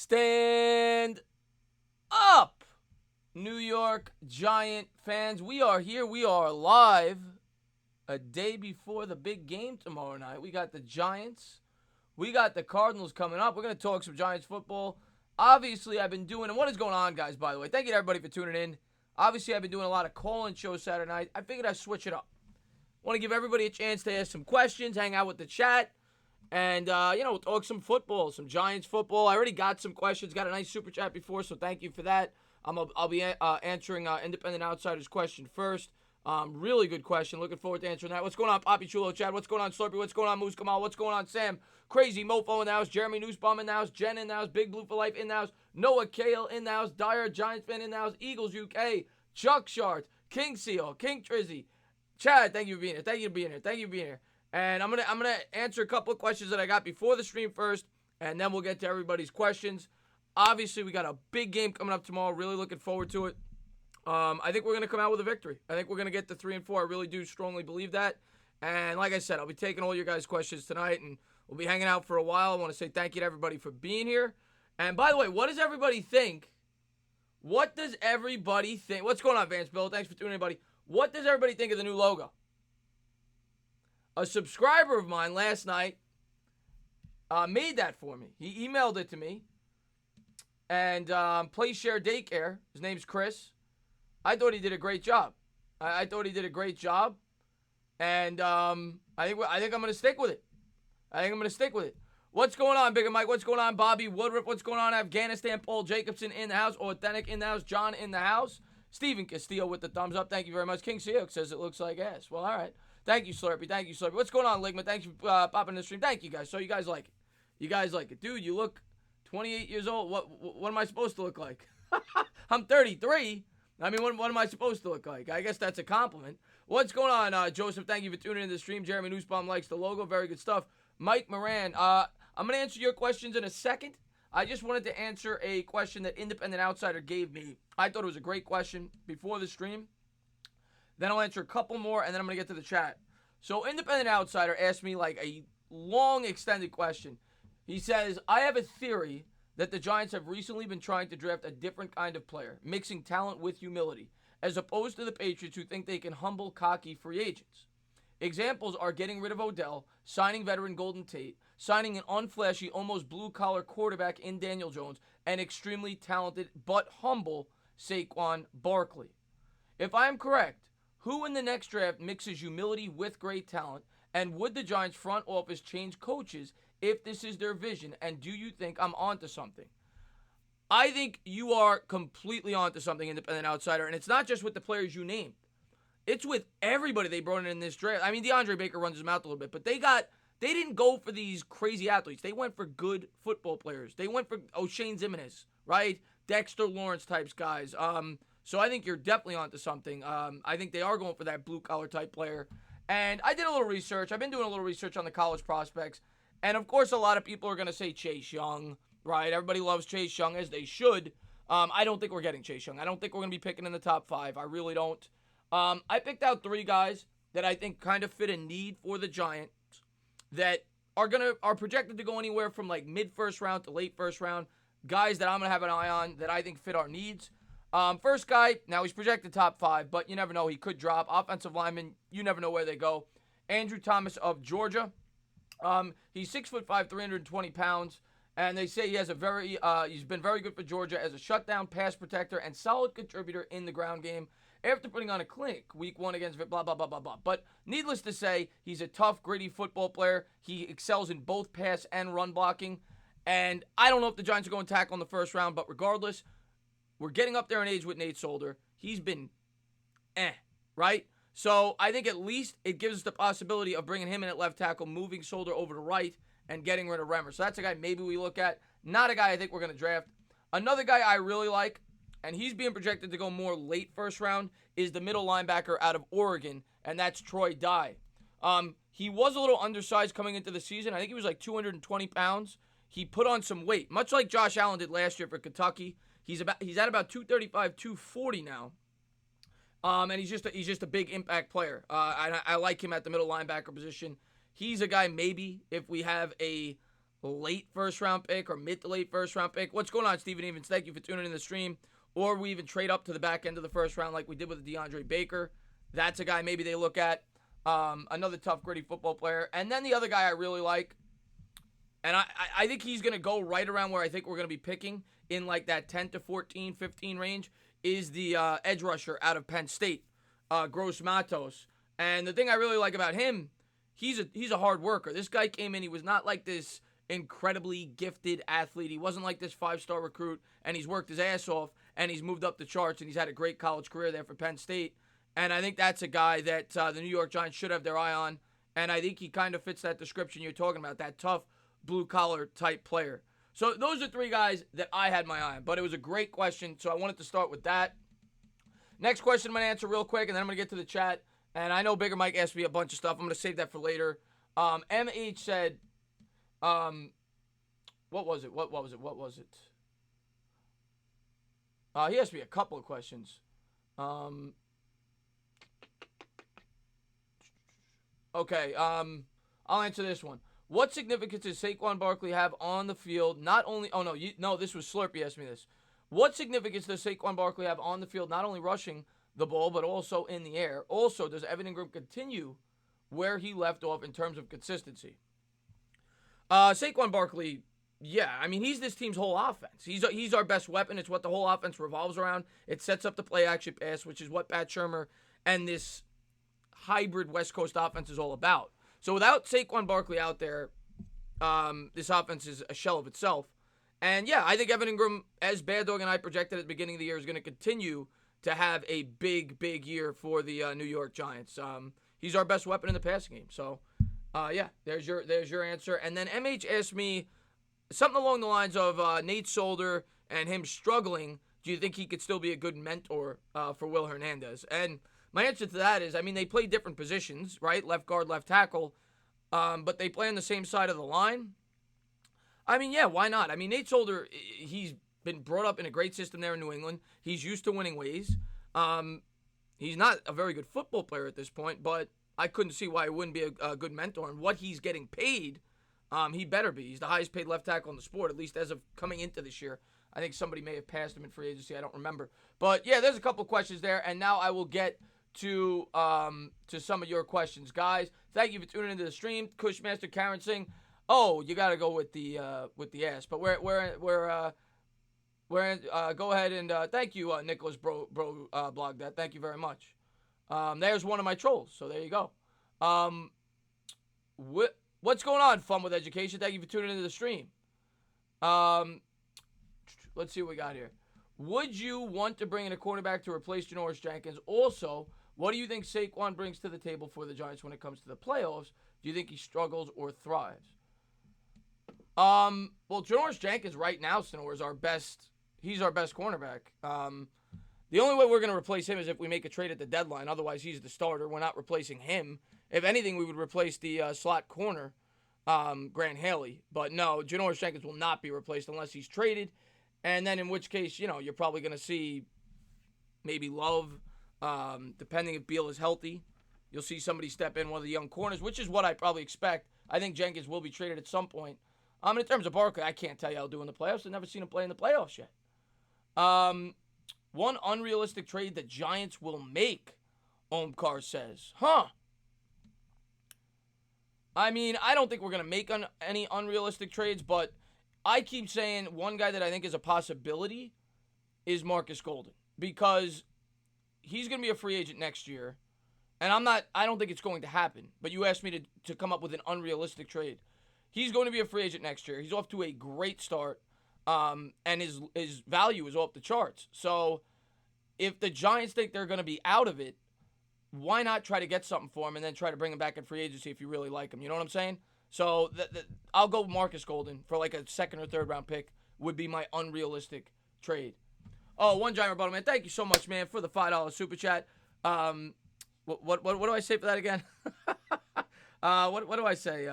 Stand up, New York Giant fans. We are here. We are live a day before the big game tomorrow night. We got the Giants. We got the Cardinals coming up. We're going to talk some Giants football. Obviously, I've been doing, and what is going on, guys, by the way? Thank you to everybody for tuning in. Obviously, I've been doing a lot of call-in shows Saturday night. I figured I'd switch it up. I want to give everybody a chance to ask some questions, hang out with the chat, and, talk some football, some Giants football. I already got some questions, got a nice super chat before, so thank you for that. I'll be answering Independent Outsider's question first. Really good question. Looking forward to answering that. What's going on, Poppy Chulo Chad? What's going on, Slurpee? What's going on, Moose Kamal? What's going on, Sam? Crazy Mofo in the house. Jeremy Newsbaum in the house. Jen in the house. Big Blue for Life in the house. Noah Kale in the house. Dyer Giants fan in the house. Eagles UK. Chuck Shards. King Seal. King Trizzy. Chad, thank you for being here. Thank you for being here. Thank you for being here. And I'm gonna answer a couple of questions that I got before the stream first, and then we'll get to everybody's questions. Obviously, we got a big game coming up tomorrow. Really looking forward to it. I think we're going to come out with a victory. I think we're going to get to 3-4. I really do strongly believe that. And like I said, I'll be taking all your guys' questions tonight, and we'll be hanging out for a while. I want to say thank you to everybody for being here. And by the way, what does everybody think? What does everybody think? What's going on, Vance Bill? Thanks for tuning in, buddy. What does everybody think of the new logo? A subscriber of mine last night made that for me. He emailed it to me. And Play Share Daycare, his name's Chris. I thought he did a great job. I thought he did a great job. And I think I'm going to stick with it. What's going on, Big and Mike? What's going on, Bobby Woodruff? What's going on, Afghanistan? Paul Jacobson in the house. Authentic in the house. John in the house. Stephen Castillo with the thumbs up. Thank you very much. King Seok says it looks like ass. Well, all right. Thank you, Slurpee. Thank you, Slurpee. What's going on, Ligma? Thanks for popping in the stream. Thank you, guys. So you guys like it. Dude, you look 28 years old. What am I supposed to look like? I'm 33. I mean, what am I supposed to look like? I guess that's a compliment. What's going on, Joseph? Thank you for tuning in to the stream. Jeremy Newsbaum likes the logo. Very good stuff. Mike Moran, I'm going to answer your questions in a second. I just wanted to answer a question that Independent Outsider gave me. I thought it was a great question before the stream. Then I'll answer a couple more, and then I'm going to get to the chat. So Independent Outsider asked me like a long, extended question. He says, I have a theory that the Giants have recently been trying to draft a different kind of player, mixing talent with humility, as opposed to the Patriots who think they can humble, cocky free agents. Examples are getting rid of Odell, signing veteran Golden Tate, signing an unflashy, almost blue-collar quarterback in Daniel Jones, and extremely talented but humble Saquon Barkley. If I am correct, who in the next draft mixes humility with great talent, and would the Giants front office change coaches if this is their vision, and do you think I'm onto something? I think you are completely onto something, Independent Outsider, and it's not just with the players you named. It's with everybody they brought in this draft. I mean, DeAndre Baker runs his mouth a little bit, but they didn't go for these crazy athletes. They went for good football players. They went for O'Shane Ximines, right? Dexter Lawrence types guys. So I think you're definitely onto something. I think they are going for that blue-collar type player. And I did a little research. I've been doing a little research on the college prospects. And, of course, a lot of people are going to say Chase Young, right? Everybody loves Chase Young, as they should. I don't think we're getting Chase Young. I don't think we're going to be picking in the top 5. I really don't. I picked out 3 guys that I think kind of fit a need for the Giants that are projected to go anywhere from, like, mid-first round to late first round. Guys that I'm going to have an eye on that I think fit our needs. First guy, now he's projected top 5, but you never know. He could drop. Offensive lineman, you never know where they go. Andrew Thomas of Georgia. He's 6'5", 320 pounds, and they say he has he's been very good for Georgia as a shutdown pass protector and solid contributor in the ground game after putting on a clinic week 1 against blah, blah, blah, blah, blah. But needless to say, he's a tough, gritty football player. He excels in both pass and run blocking, and I don't know if the Giants are going to tackle in the first round, but regardless, we're getting up there in age with Nate Solder. He's been right? So I think at least it gives us the possibility of bringing him in at left tackle, moving Solder over to right, and getting rid of Remmer. So that's a guy maybe we look at. Not a guy I think we're going to draft. Another guy I really like, and he's being projected to go more late first round, is the middle linebacker out of Oregon, and that's Troy Dye. He was a little undersized coming into the season. I think he was like 220 pounds. He put on some weight, much like Josh Allen did last year for Kentucky. He's at about 235, 240 now. And he's just a big impact player. I like him at the middle linebacker position. He's a guy maybe if we have a late first round pick or mid to late first round pick. What's going on, Steven Evans? Thank you for tuning in the stream. Or we even trade up to the back end of the first round like we did with DeAndre Baker. That's a guy maybe they look at. Another tough, gritty football player. And then the other guy I really like, and I think he's going to go right around where I think we're going to be picking in like that 10 to 14, 15 range, is the edge rusher out of Penn State, Gross Matos. And the thing I really like about him, he's a hard worker. This guy came in, he was not like this incredibly gifted athlete. He wasn't like this 5-star recruit, and he's worked his ass off, and he's moved up the charts, and he's had a great college career there for Penn State. And I think that's a guy that the New York Giants should have their eye on, and I think he kind of fits that description you're talking about, that tough, blue-collar type player. So those are 3 guys that I had my eye on, but it was a great question, so I wanted to start with that. Next question I'm going to answer real quick, and then I'm going to get to the chat. And I know Bigger Mike asked me a bunch of stuff. I'm going to save that for later. MH said, what was it? He asked me a couple of questions. Okay, I'll answer this one. What significance does Saquon Barkley have on the field? Not only, this was Slurpee asked me this. What significance does Saquon Barkley have on the field, not only rushing the ball, but also in the air? Also, does Evan Ingram continue where he left off in terms of consistency? Saquon Barkley, yeah, I mean, he's this team's whole offense. He's our best weapon. It's what the whole offense revolves around. It sets up the play-action pass, which is what Pat Shurmur and this hybrid West Coast offense is all about. So without Saquon Barkley out there, this offense is a shell of itself. And yeah, I think Evan Ingram, as Bad Dog and I projected at the beginning of the year, is going to continue to have a big, big year for the New York Giants. He's our best weapon in the passing game. So, yeah, there's your answer. And then MH asked me something along the lines of Nate Solder and him struggling. Do you think he could still be a good mentor for Will Hernandez? And my answer to that is, I mean, they play different positions, right? Left guard, left tackle, but they play on the same side of the line. I mean, yeah, why not? I mean, Nate Solder, he's been brought up in a great system there in New England. He's used to winning ways. He's not a very good football player at this point, but I couldn't see why he wouldn't be a good mentor. And what he's getting paid, he better be. He's the highest paid left tackle in the sport, at least as of coming into this year. I think somebody may have passed him in free agency. I don't remember. But, yeah, there's a couple of questions there, and now I will get to some of your questions. Guys, thank you for tuning into the stream. Cushmaster Karen Singh. Oh, you got to go with the ass. But go ahead and thank you, Nicholas Bro blog that. Thank you very much. There's one of my trolls. So there you go. What's going on, Fun with Education? Thank you for tuning into the stream. Let's see what we got here. Would you want to bring in a quarterback to replace Janoris Jenkins? Also, what do you think Saquon brings to the table for the Giants when it comes to the playoffs? Do you think he struggles or thrives? Well, Janoris Jenkins right now, Snor, is our best. He's our best cornerback. The only way we're going to replace him is if we make a trade at the deadline. Otherwise, he's the starter. We're not replacing him. If anything, we would replace the slot corner, Grant Haley. But no, Janoris Jenkins will not be replaced unless he's traded. And then in which case, you're probably going to see maybe Love, depending if Beal is healthy. You'll see somebody step in, one of the young corners, which is what I probably expect. I think Jenkins will be traded at some point. In terms of Barkley, I can't tell you how he'll do in the playoffs. I've never seen him play in the playoffs yet. One unrealistic trade the Giants will make, Omkar says. I mean, I don't think we're going to make any unrealistic trades, but I keep saying one guy that I think is a possibility is Marcus Golden, because he's going to be a free agent next year, and I don't think it's going to happen, but you asked me to come up with an unrealistic trade. He's going to be a free agent next year. He's off to a great start, and his value is off the charts. So if the Giants think they're going to be out of it, why not try to get something for him and then try to bring him back in free agency if you really like him? You know what I'm saying? So I'll go Marcus Golden for like a second or third round pick would be my unrealistic trade. Oh, one Giant Rebuttal, man. Thank you so much, man, for the $5 super chat. What do I say for that again? What do I say?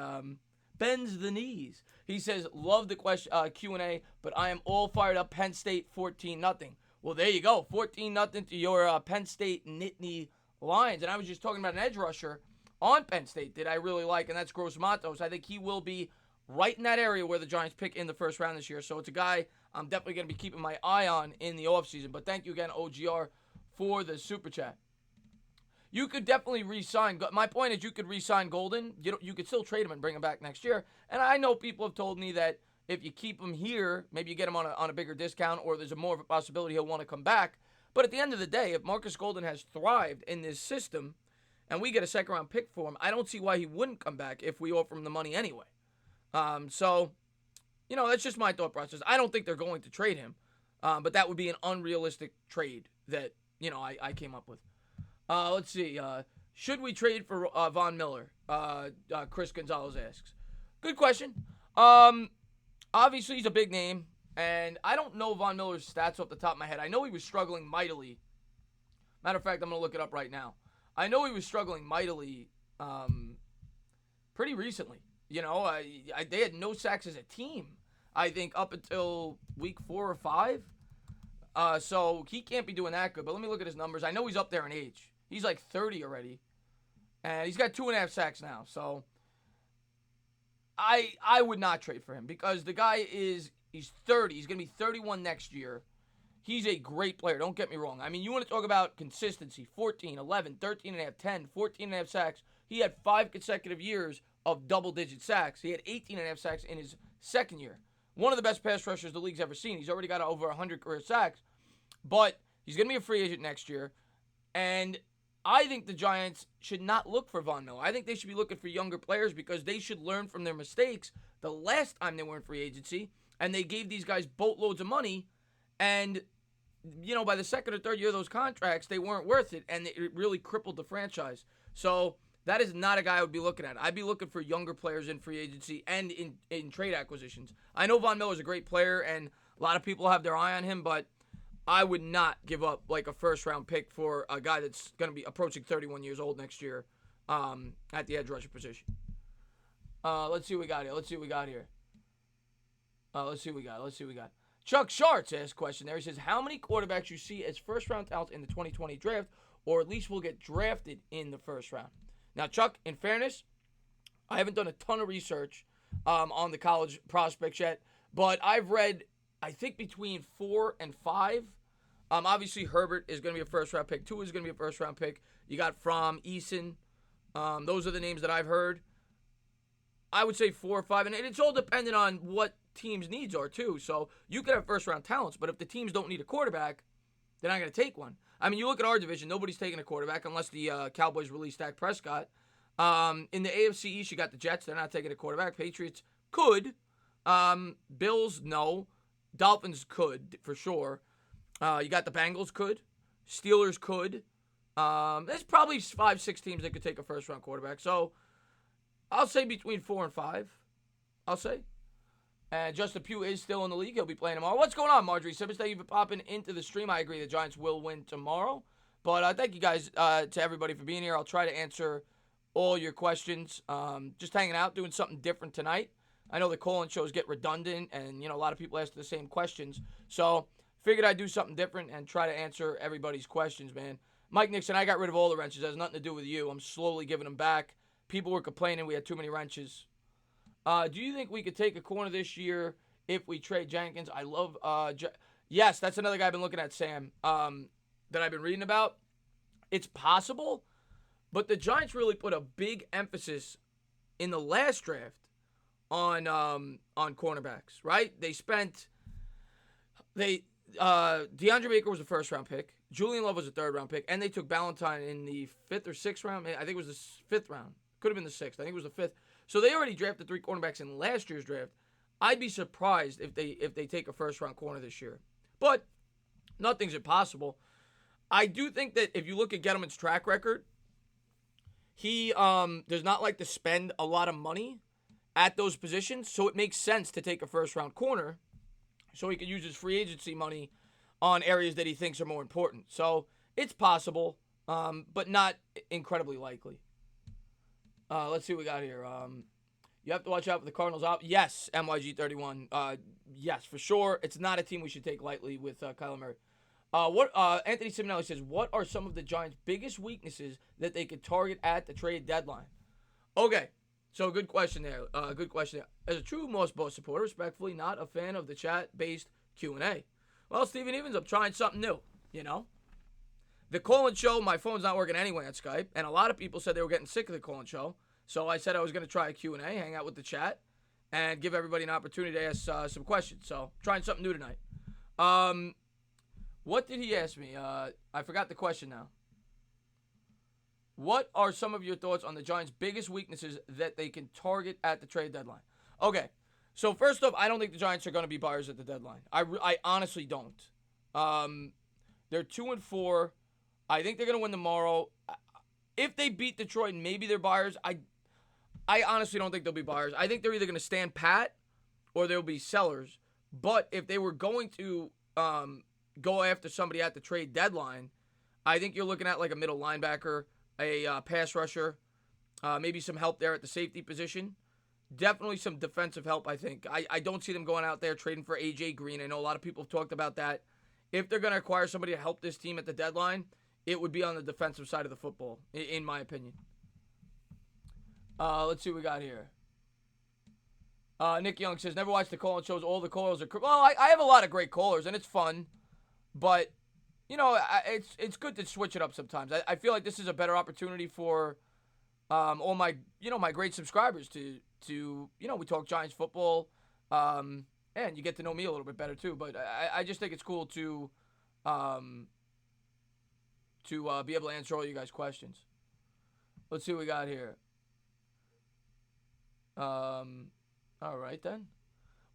Bends the knees. He says, love the question Q&A, but I am all fired up. Penn State 14-0. Well, there you go. 14-0 to your Penn State Nittany Lions. And I was just talking about an edge rusher on Penn State that I really like, and that's Gross Matos. I think he will be right in that area where the Giants pick in the first round this year. So it's a guy I'm definitely going to be keeping my eye on in the offseason. But thank you again, OGR, for the super chat. You could definitely re-sign. My point is you could re-sign Golden. You could still trade him and bring him back next year. And I know people have told me that if you keep him here, maybe you get him on a bigger discount, or there's more of a possibility he'll want to come back. But at the end of the day, if Marcus Golden has thrived in this system and we get a second-round pick for him, I don't see why he wouldn't come back if we offer him the money anyway. So, that's just my thought process. I don't think they're going to trade him, but that would be an unrealistic trade that, I came up with. Let's see. Should we trade for Von Miller? Chris Gonzalez asks. Good question. Obviously, he's a big name, and I don't know Von Miller's stats off the top of my head. I know he was struggling mightily. Matter of fact, I'm going to look it up right now. I know he was struggling mightily pretty recently. They had no sacks as a team, I think, up until week 4 or 5. So he can't be doing that good. But let me look at his numbers. I know he's up there in age. He's like 30 already. And he's got 2.5 sacks now. So I would not trade for him because the guy he's 30. He's going to be 31 next year. He's a great player. Don't get me wrong. I mean, you want to talk about consistency. 14, 11, 13.5, 10, 14.5 sacks. He had 5 consecutive years of double-digit sacks. He had 18.5 sacks in his second year. One of the best pass rushers the league's ever seen. He's already got over 100 career sacks. But he's going to be a free agent next year. And I think the Giants should not look for Von Miller. I think they should be looking for younger players because they should learn from their mistakes the last time they were in free agency. And they gave these guys boatloads of money. And, by the second or third year of those contracts, they weren't worth it. And it really crippled the franchise. So that is not a guy I would be looking at. I'd be looking for younger players in free agency and in trade acquisitions. I know Von Miller is a great player, and a lot of people have their eye on him, but I would not give up like a first-round pick for a guy that's going to be approaching 31 years old next year at the edge rusher position. Let's see what we got here. Let's see what we got. Chuck Sharts asked a question there. He says, how many quarterbacks you see as first-round talents in the 2020 draft, or at least will get drafted in the first round? Now, Chuck, in fairness, I haven't done a ton of research on the college prospects yet, but I've read, I think, between 4 and 5. Obviously, Herbert is going to be a first-round pick. Tua is going to be a first-round pick. You got Fromm, Eason. Those are the names that I've heard. I would say 4 or 5, and it's all dependent on what teams' needs are, too. So you could have first-round talents, but if the teams don't need a quarterback, they're not going to take one. I mean, you look at our division, nobody's taking a quarterback unless the Cowboys release Dak Prescott. In the AFC East, you got the Jets. They're not taking a quarterback. Patriots could. Bills, no. Dolphins could, for sure. You got the Bengals could. Steelers could. There's probably 5, 6 teams that could take a first-round quarterback. So I'll say between 4 and 5. I'll say. And Justin Pugh is still in the league. He'll be playing tomorrow. What's going on, Marjorie Simmons? Thank you for popping into the stream. I agree the Giants will win tomorrow. But thank you guys to everybody for being here. I'll try to answer all your questions. Just hanging out, doing something different tonight. I know the call-in shows get redundant, and a lot of people ask the same questions. So figured I'd do something different and try to answer everybody's questions, man. Mike Nixon, I got rid of all the wrenches. It has nothing to do with you. I'm slowly giving them back. People were complaining we had too many wrenches. Do you think we could take a corner this year if we trade Jenkins? I love yes, that's another guy I've been looking at, Sam, that I've been reading about. It's possible, but the Giants really put a big emphasis in the last draft on cornerbacks, right? DeAndre Baker was a first-round pick. Julian Love was a third-round pick, and they took Ballantyne in the 5th or 6th round. I think it was the 5th round. Could have been the 6th. I think it was the 5th. So they already drafted 3 cornerbacks in last year's draft. I'd be surprised if they take a first-round corner this year. But nothing's impossible. I do think that if you look at Gettleman's track record, he does not like to spend a lot of money at those positions, so it makes sense to take a first-round corner so he can use his free agency money on areas that he thinks are more important. So it's possible, but not incredibly likely. Let's see what we got here. You have to watch out for the Cardinals. Yes, MYG31. Yes, for sure. It's not a team we should take lightly with Kyler Murray. Anthony Simonelli says, what are some of the Giants' biggest weaknesses that they could target at the trade deadline? Okay, So good question there. Good question there. As a true Moss Boss supporter, respectfully, not a fan of the chat-based Q&A. Well, Steven Evans, I'm trying something new. You know, the call-in show. My phone's not working anyway on Skype, and a lot of people said they were getting sick of the call-in show. So I said I was going to try a Q&A, hang out with the chat, and give everybody an opportunity to ask some questions. So trying something new tonight. What did he ask me? I forgot the question now. What are some of your thoughts on the Giants' biggest weaknesses that they can target at the trade deadline? Okay, so first off, I don't think the Giants are going to be buyers at the deadline. I honestly don't. They're 2-4. I think they're going to win tomorrow. If they beat Detroit, maybe they're buyers. I honestly don't think they'll be buyers. I think they're either going to stand pat or they'll be sellers. But if they were going to go after somebody at the trade deadline, I think you're looking at like a middle linebacker, a pass rusher, maybe some help there at the safety position. Definitely some defensive help, I think. I don't see them going out there trading for A.J. Green. I know a lot of people have talked about that. If they're going to acquire somebody to help this team at the deadline, it would be on the defensive side of the football, in my opinion. Let's see what we got here. Nick Young says, never watched the call-in shows. All the callers are... Well, I have a lot of great callers, and it's fun. But, you know, it's good to switch it up sometimes. I feel like this is a better opportunity for all my, my great subscribers to we talk Giants football, and you get to know me a little bit better too. But I just think it's cool to be able to answer all you guys' questions. Let's see what we got here. All right then.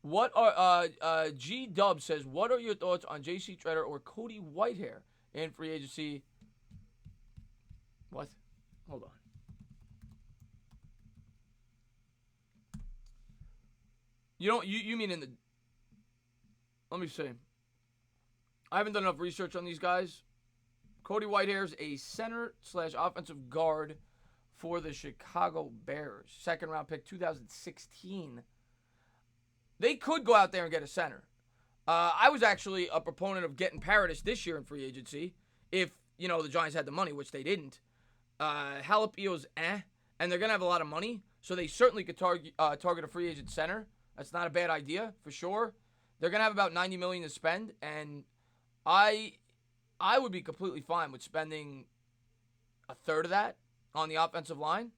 What are G Dub says? What are your thoughts on J.C. Treader or Cody Whitehair in free agency? What? Hold on. You mean in the? Let me see. I haven't done enough research on these guys. Cody Whitehair is a center/offensive guard for the Chicago Bears. Second round pick, 2016. They could go out there and get a center. I was actually a proponent of getting Paradis this year in free agency if, the Giants had the money, which they didn't. Jalapio's and they're going to have a lot of money, so they certainly could target a free agent center. That's not a bad idea, for sure. They're going to have about $90 million to spend, and I would be completely fine with spending a third of that on the offensive line,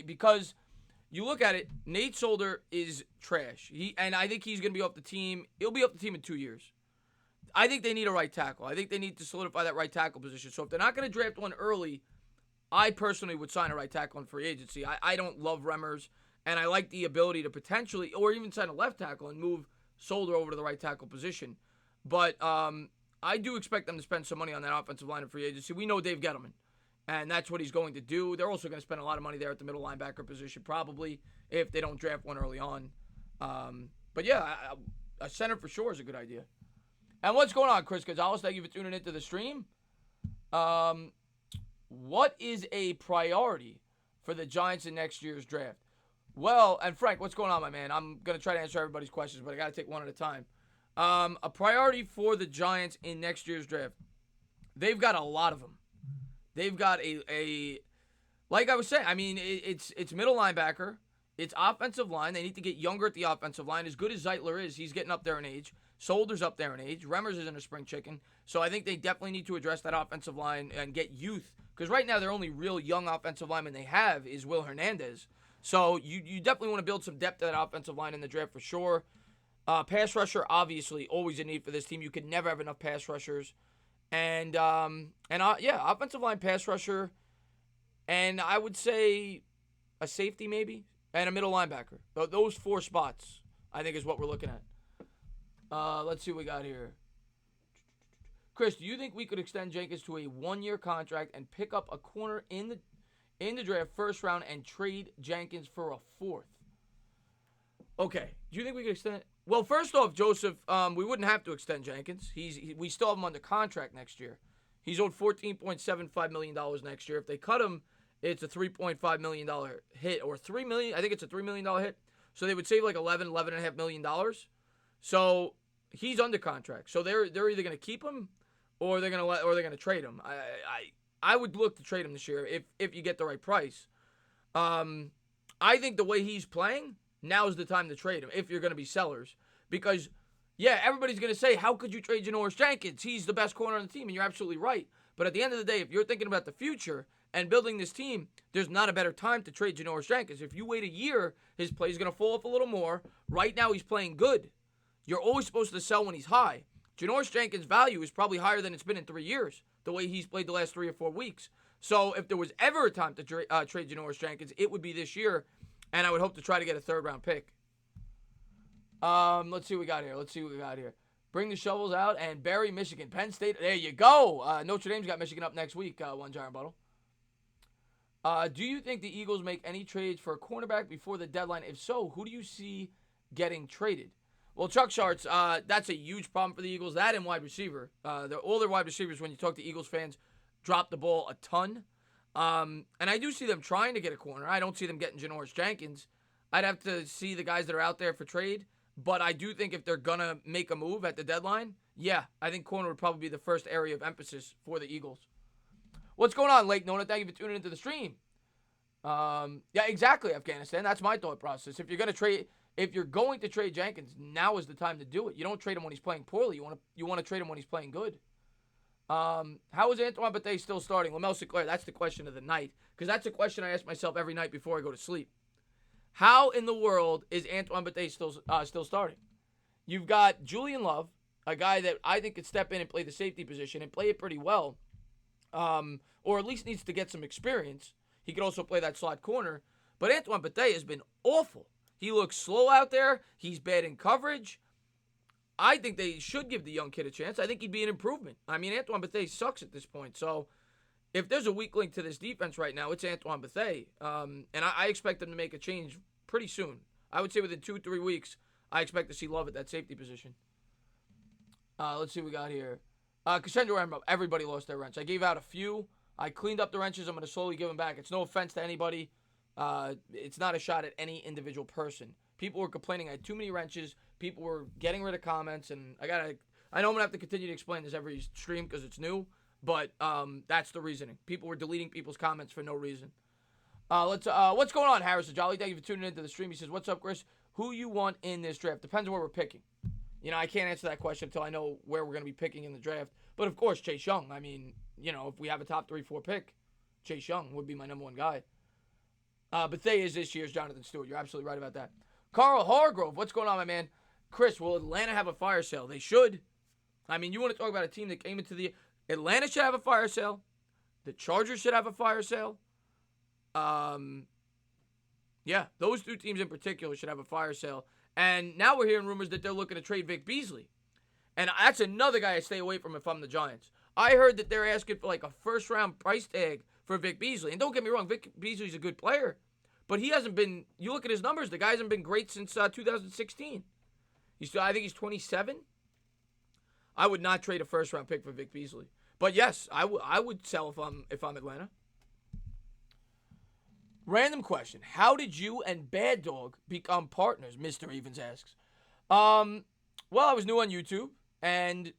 because you look at it, Nate Solder is trash. And I think he's going to be off the team. He'll be off the team in 2 years. I think they need a right tackle. I think they need to solidify that right tackle position. So if they're not going to draft one early, I personally would sign a right tackle in free agency. I don't love Remmers, and I like the ability to potentially, or even sign a left tackle and move Solder over to the right tackle position. But I do expect them to spend some money on that offensive line in free agency. We know Dave Gettleman, and that's what he's going to do. They're also going to spend a lot of money there at the middle linebacker position, probably, if they don't draft one early on. But yeah, a center for sure is a good idea. And what's going on, Chris Gonzalez? Thank you for tuning into the stream. What is a priority for the Giants in next year's draft? Well, and Frank, what's going on, my man? I'm going to try to answer everybody's questions, but I got to take one at a time. A priority for the Giants in next year's draft. They've got a lot of them. They've got a like I was saying, I mean, it's middle linebacker. It's offensive line. They need to get younger at the offensive line. As good as Zeitler is, he's getting up there in age. Solder's up there in age. Remmers isn't a spring chicken. So I think they definitely need to address that offensive line and get youth. Because right now, their only real young offensive lineman they have is Will Hernandez. So you definitely want to build some depth to that offensive line in the draft for sure. Pass rusher, obviously, always a need for this team. You could never have enough pass rushers. And offensive line, pass rusher, and I would say a safety maybe, and a middle linebacker. Those four spots, I think, is what we're looking at. Let's see what we got here. Chris, do you think we could extend Jenkins to a 1-year contract and pick up a corner in the draft first round and trade Jenkins for a 4th? Okay. Do you think we could extend? Well, first off, Joseph, we wouldn't have to extend Jenkins. We still have him under contract next year. He's owed $14.75 million next year. If they cut him, it's a $3.5 million hit, or $3 million. I think it's a $3 million hit. So they would save like $11.5 million. So he's under contract. So they're either going to keep him or they're going to trade him. I would look to trade him this year if you get the right price. I think the way he's playing, now's the time to trade him if you're going to be sellers. Because, yeah, everybody's going to say, how could you trade Janoris Jenkins? He's the best corner on the team, and you're absolutely right. But at the end of the day, if you're thinking about the future and building this team, there's not a better time to trade Janoris Jenkins. If you wait a year, his play is going to fall off a little more. Right now, he's playing good. You're always supposed to sell when he's high. Janoris Jenkins' value is probably higher than it's been in 3 years, the way he's played the last 3 or 4 weeks. So if there was ever a time to trade Janoris Jenkins, it would be this year, and I would hope to try to get a third-round pick. Let's see what we got here. Bring the shovels out and bury Michigan. Penn State, there you go. Notre Dame's got Michigan up next week, one Giant Bottle. Do you think the Eagles make any trades for a cornerback before the deadline? If so, who do you see getting traded? Well, Chuck Sharts, that's a huge problem for the Eagles. That and wide receiver. All their wide receivers, when you talk to Eagles fans, drop the ball a ton. And I do see them trying to get a corner. I don't see them getting Janoris Jenkins. I'd have to see the guys that are out there for trade. But I do think if they're going to make a move at the deadline, yeah, I think corner would probably be the first area of emphasis for the Eagles. What's going on, Lake Nona? Thank you for tuning into the stream. Yeah, exactly, Afghanistan. That's my thought process. If you're going to trade Jenkins, now is the time to do it. You don't trade him when he's playing poorly. You want to trade him when he's playing good. How is Antoine Bethea still starting? Lamel Sinclair, that's the question of the night. Because that's a question I ask myself every night before I go to sleep. How in the world is Antoine Bethea still starting? You've got Julian Love, a guy that I think could step in and play the safety position and play it pretty well, or at least needs to get some experience. He could also play that slot corner. But Antoine Bethea has been awful. He looks slow out there. He's bad in coverage. I think they should give the young kid a chance. I think he'd be an improvement. I mean, Antoine Bethea sucks at this point. So if there's a weak link to this defense right now, it's Antoine Bethea. And I expect them to make a change pretty soon. I would say within 2-3 weeks, I expect to see Love at that safety position. Let's see what we got here. Cassandra, everybody lost their wrench. I gave out a few. I cleaned up the wrenches. I'm going to slowly give them back. It's no offense to anybody. It's not a shot at any individual person. People were complaining I had too many wrenches. People were getting rid of comments, and I know I'm going to have to continue to explain this every stream because it's new, but that's the reasoning. People were deleting people's comments for no reason. What's going on, Harris Jolly? Thank you for tuning into the stream. He says, what's up, Chris? Who you want in this draft? Depends on where we're picking. I can't answer that question until I know where we're going to be picking in the draft. But, of course, Chase Young. I mean, if we have a top 3-4 pick, Chase Young would be my number one guy. Bethea is this year's Jonathan Stewart. You're absolutely right about that. Carl Hargrove, what's going on, my man? Chris, will Atlanta have a fire sale? They should. I mean, you want to talk about a team that came into the... Atlanta should have a fire sale. The Chargers should have a fire sale. Yeah, those two teams in particular should have a fire sale. And now we're hearing rumors that they're looking to trade Vic Beasley. And that's another guy I stay away from if I'm the Giants. I heard that they're asking for like a first-round price tag for Vic Beasley. And don't get me wrong, Vic Beasley's a good player. But he hasn't been, you look at his numbers, the guy hasn't been great since 2016. I think he's 27. I would not trade a first-round pick for Vic Beasley. But yes, I would sell if I'm Atlanta. Random question. How did you and Bad Dog become partners? Mr. Evans asks. Well, I was new on YouTube, and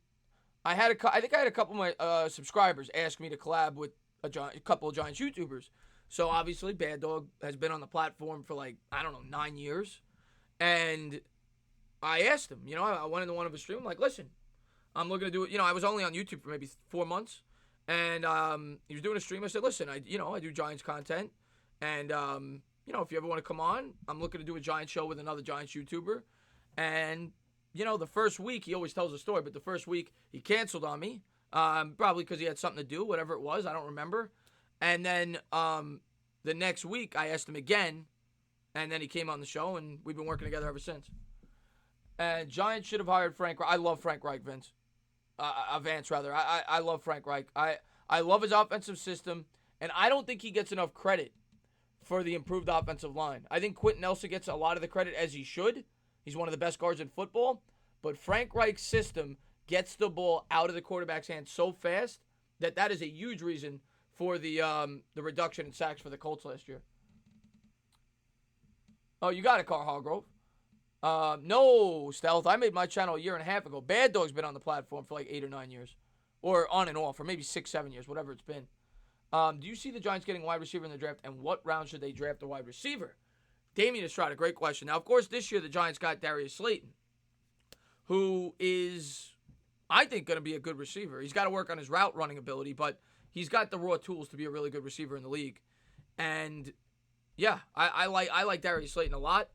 I think I had a couple of my subscribers ask me to collab with a couple of Giants YouTubers. So obviously, Bad Dog has been on the platform for 9 years. And I asked him, I went into one of his streams, I'm like, listen, I'm looking to do it. I was only on YouTube for maybe 4 months. And he was doing a stream. I said, listen, I do Giants content. And, if you ever want to come on, I'm looking to do a Giants show with another Giants YouTuber. And, the first week, he always tells a story, but the first week he canceled on me. Probably because he had something to do, whatever it was. I don't remember. And then the next week, I asked him again, and then he came on the show, and we've been working together ever since. And Giants should have hired Frank Reich. I love Frank Reich, Vance, rather. I love Frank Reich. I love his offensive system, and I don't think he gets enough credit for the improved offensive line. I think Quentin Nelson gets a lot of the credit, as he should. He's one of the best guards in football. But Frank Reich's system gets the ball out of the quarterback's hands so fast that is a huge reason for the reduction in sacks for the Colts last year. Oh, you got it, Carl Hargrove. No, Stealth. I made my channel a year and a half ago. Bad Dog's been on the platform for 8 or 9 years. Or on and off, or maybe 6-7 years, whatever it's been. Do you see the Giants getting a wide receiver in the draft, and what round should they draft a wide receiver? Damian Estrada, great question. Now, of course, this year the Giants got Darius Slayton, who is, I think, going to be a good receiver. He's got to work on his route running ability, but he's got the raw tools to be a really good receiver in the league. And yeah, I like Darius Slayton a lot.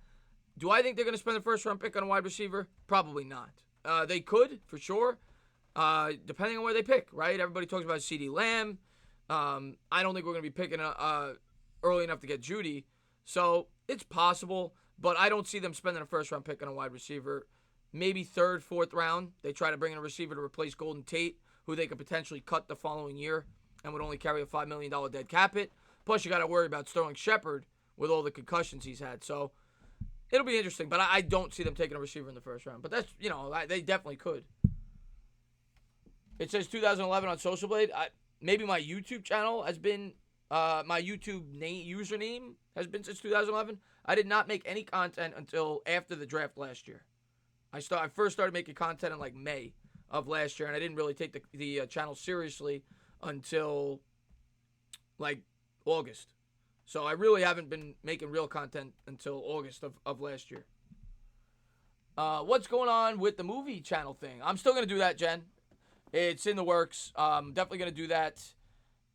Do I think they're going to spend the first round pick on a wide receiver? Probably not. They could, for sure, depending on where they pick, right? Everybody talks about CeeDee Lamb. I don't think we're going to be picking early enough to get Judy. So it's possible, but I don't see them spending a first round pick on a wide receiver. Maybe third, fourth round. They try to bring in a receiver to replace Golden Tate, who they could potentially cut the following year and would only carry a $5 million dead cap hit. Plus, you got to worry about Sterling Shepard with all the concussions he's had. So it'll be interesting, but I don't see them taking a receiver in the first round. But that's, they definitely could. It says 2011 on Social Blade. Maybe my YouTube channel has been, my YouTube username has been since 2011. I did not make any content until after the draft last year. I first started making content in like May of last year, and I didn't really take the channel seriously until like August. So I really haven't been making real content until August of last year. What's going on with the movie channel thing? I'm still going to do that, Jen. It's in the works. Definitely going to do that.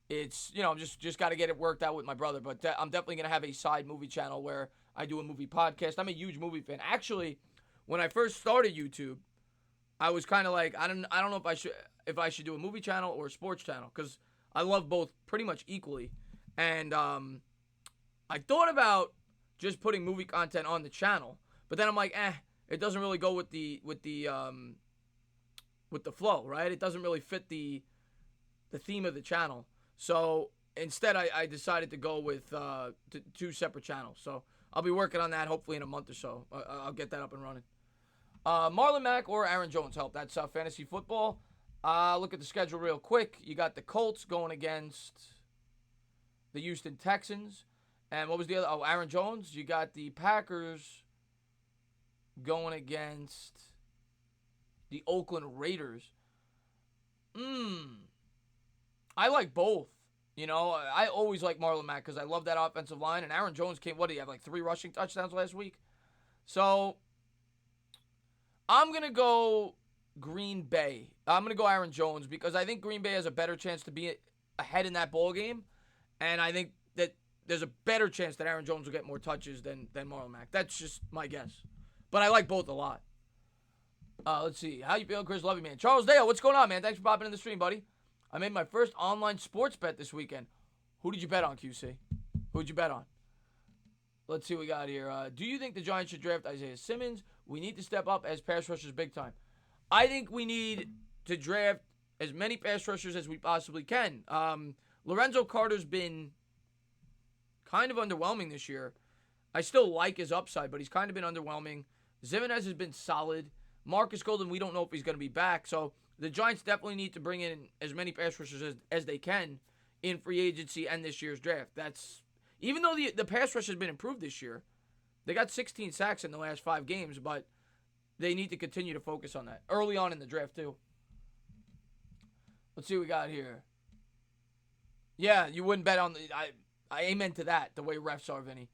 It's, just got to get it worked out with my brother. But I'm definitely going to have a side movie channel where I do a movie podcast. I'm a huge movie fan. Actually, when I first started YouTube, I was kind of like, I don't know if I should do a movie channel or a sports channel, because I love both pretty much equally. And I thought about just putting movie content on the channel, but then I'm like, it doesn't really go with the flow, right? It doesn't really fit the theme of the channel. So instead, I decided to go with two separate channels. So I'll be working on that hopefully in a month or so. I'll get that up and running. Marlon Mack or Aaron Jones help. That's fantasy football. Look at the schedule real quick. You got the Colts going against the Houston Texans. And what was the other? Oh, Aaron Jones. You got the Packers going against the Oakland Raiders. I like both. I always like Marlon Mack because I love that offensive line. And Aaron Jones what did he have, like 3 rushing touchdowns last week? So I'm going to go Green Bay. I'm going to go Aaron Jones because I think Green Bay has a better chance to be ahead in that ball game. And I think that there's a better chance that Aaron Jones will get more touches than Marlon Mack. That's just my guess. But I like both a lot. Let's see. How you feeling, Chris? Love you, man. Charles Dale, what's going on, man? Thanks for popping in the stream, buddy. I made my first online sports bet this weekend. Who did you bet on, QC? Who'd you bet on? Let's see what we got here. Do you think the Giants should draft Isaiah Simmons? We need to step up as pass rushers big time. I think we need to draft as many pass rushers as we possibly can. Lorenzo Carter's been kind of underwhelming this year. I still like his upside, but he's kind of been underwhelming. Zimenez has been solid. Marcus Golden, we don't know if he's going to be back. So the Giants definitely need to bring in as many pass rushers as they can in free agency and this year's draft. Even though the pass rush has been improved this year, they got 16 sacks in the last 5 games, but they need to continue to focus on that early on in the draft too. Let's see what we got here. Yeah, you wouldn't bet on the. I amen to that. The way refs are, Vinny.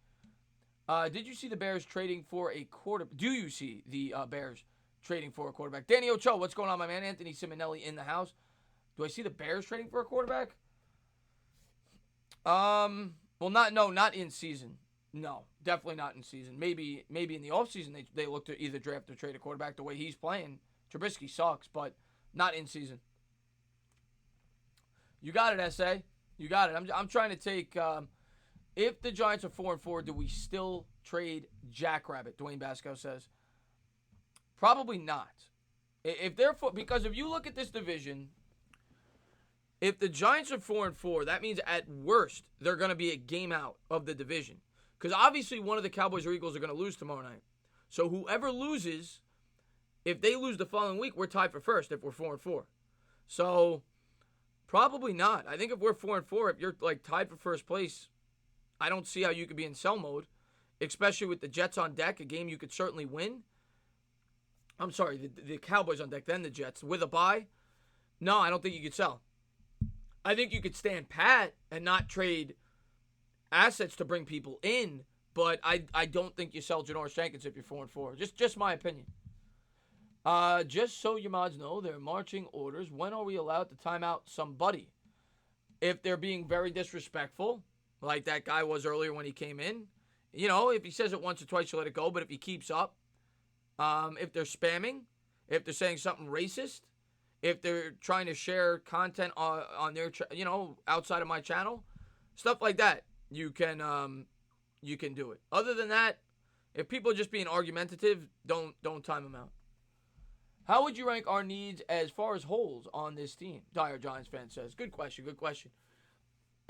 Did you see the Bears trading for a quarterback? Do you see the Bears trading for a quarterback? Danny Ochoa, what's going on, my man? Anthony Simonelli in the house. Do I see the Bears trading for a quarterback? Well, not in season. No, definitely not in season. Maybe in the offseason they look to either draft or trade a quarterback the way he's playing. Trubisky sucks, but not in season. You got it, SA. You got it. I'm trying to take. If the Giants are 4-4, do we still trade Jackrabbit? Dwayne Basco says. Probably not. Because if you look at this division, if the Giants are 4-4, that means at worst they're going to be a game out of the division. Because obviously one of the Cowboys or Eagles are going to lose tomorrow night. So whoever loses, if they lose the following week, we're tied for first if we're 4-4. So probably not. I think if we're 4-4, if you're like tied for first place, I don't see how you could be in sell mode, especially with the Jets on deck, a game you could certainly win. I'm sorry, the Cowboys on deck, then the Jets. With a bye, no, I don't think you could sell. I think you could stand pat and not trade assets to bring people in, But I don't think you sell Janoris Jenkins if you're 4-4. Just my opinion. Just so your mods know, they're marching orders. When are we allowed to time out somebody? If they're being very disrespectful, like that guy was earlier when he came in. You know, if he says it once or twice, you let it go. But if he keeps up, if they're spamming, if they're saying something racist, if they're trying to share content on their, outside of my channel, stuff like that, you can do it. Other than that, if people are just being argumentative, don't time them out. How would you rank our needs as far as holes on this team? Dire Giants fan says. Good question.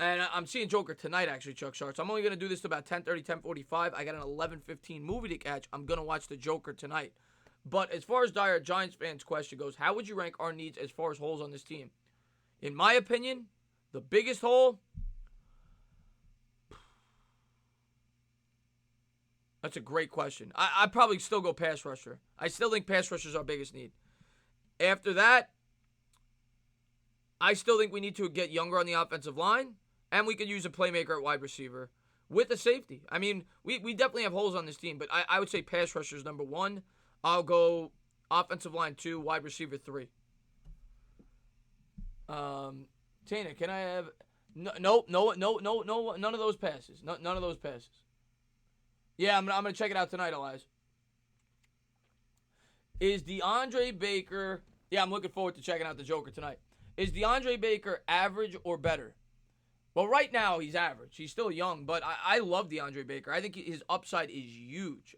And I'm seeing Joker tonight, actually, Chuck Sharks. I'm only going to do this to about 10:30, 10:45. I got an 11:15 movie to catch. I'm going to watch the Joker tonight. But as far as Dire Giants fans' question goes, how would you rank our needs as far as holes on this team? In my opinion, the biggest hole... That's a great question. I'd probably still go pass rusher. I still think pass rusher is our biggest need. After that, I still think we need to get younger on the offensive line, and we could use a playmaker at wide receiver with a safety. I mean, we definitely have holes on this team, but I would say pass rusher is number 1. I'll go offensive line 2, wide receiver 3. Tina, can I have... No, none of those passes. None of those passes. Yeah, I'm gonna check it out tonight, Elias. Is DeAndre Baker... Yeah, I'm looking forward to checking out the Joker tonight. Is DeAndre Baker average or better? Well, right now, he's average. He's still young, but I love DeAndre Baker. I think his upside is huge.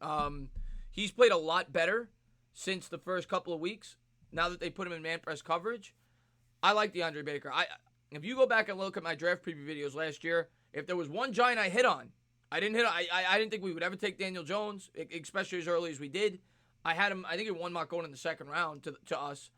He's played a lot better since the first couple of weeks, now that they put him in man press coverage. I like DeAndre Baker. If you go back and look at my draft preview videos last year, if there was one giant I hit on, I didn't think we would ever take Daniel Jones, especially as early as we did. I had him, I think, in one mock going in the second round to us.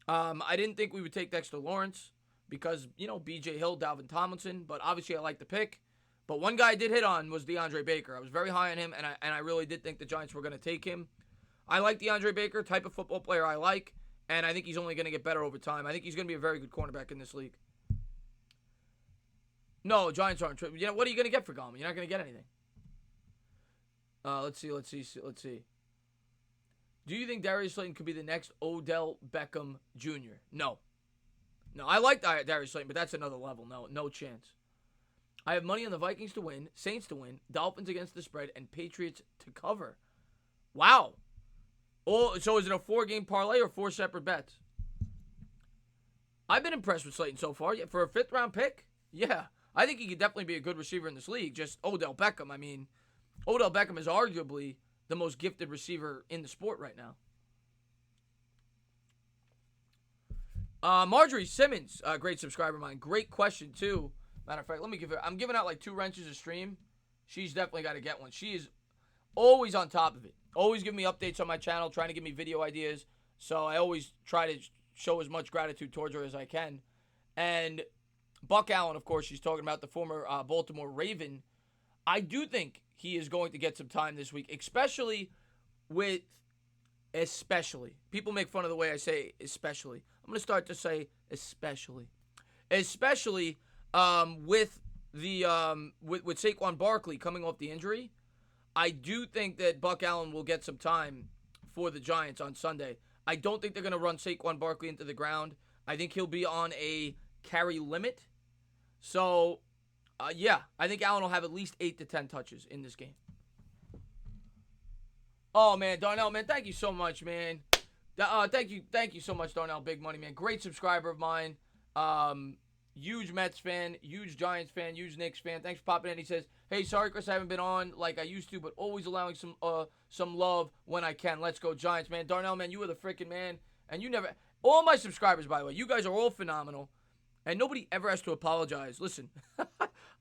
I didn't think we would take Dexter Lawrence because, B.J. Hill, Dalvin Tomlinson, but obviously I like the pick. But one guy I did hit on was DeAndre Baker. I was very high on him, and I really did think the Giants were going to take him. I like DeAndre Baker, type of football player I like, and I think he's only going to get better over time. I think he's going to be a very good cornerback in this league. No, Giants aren't. What are you going to get for Gallman? You're not going to get anything. Let's see. Do you think Darius Slayton could be the next Odell Beckham Jr.? No, I like Darius Slayton, but that's another level. No chance. I have money on the Vikings to win, Saints to win, Dolphins against the spread, and Patriots to cover. Wow. Oh, so is it a 4-game parlay or 4 separate bets? I've been impressed with Slayton so far. Yeah, for a 5th-round pick, yeah. I think he could definitely be a good receiver in this league. Just Odell Beckham. I mean, Odell Beckham is arguably the most gifted receiver in the sport right now. Marjorie Simmons, great subscriber of mine. Great question, too. Matter of fact, I'm giving out like 2 wrenches a stream. She's definitely got to get one. She is always on top of it. Always giving me updates on my channel, trying to give me video ideas. So I always try to show as much gratitude towards her as I can. And Buck Allen, of course, she's talking about the former Baltimore Raven. I do think he is going to get some time this week, especially. People make fun of the way I say especially. I'm going to start to say especially. Especially with Saquon Barkley coming off the injury. I do think that Buck Allen will get some time for the Giants on Sunday. I don't think they're going to run Saquon Barkley into the ground. I think he'll be on a carry limit. So, I think Allen will have at least 8 to 10 touches in this game. Oh, man, Darnell, man, thank you so much, man. Thank you so much, Darnell, big money, man. Great subscriber of mine. Huge Mets fan, huge Giants fan, huge Knicks fan. Thanks for popping in. He says, hey, sorry, Chris, I haven't been on like I used to, but always allowing some love when I can. Let's go, Giants, man. Darnell, man, you are the freaking man. And you never... All my subscribers, by the way, you guys are all phenomenal. And nobody ever has to apologize. Listen,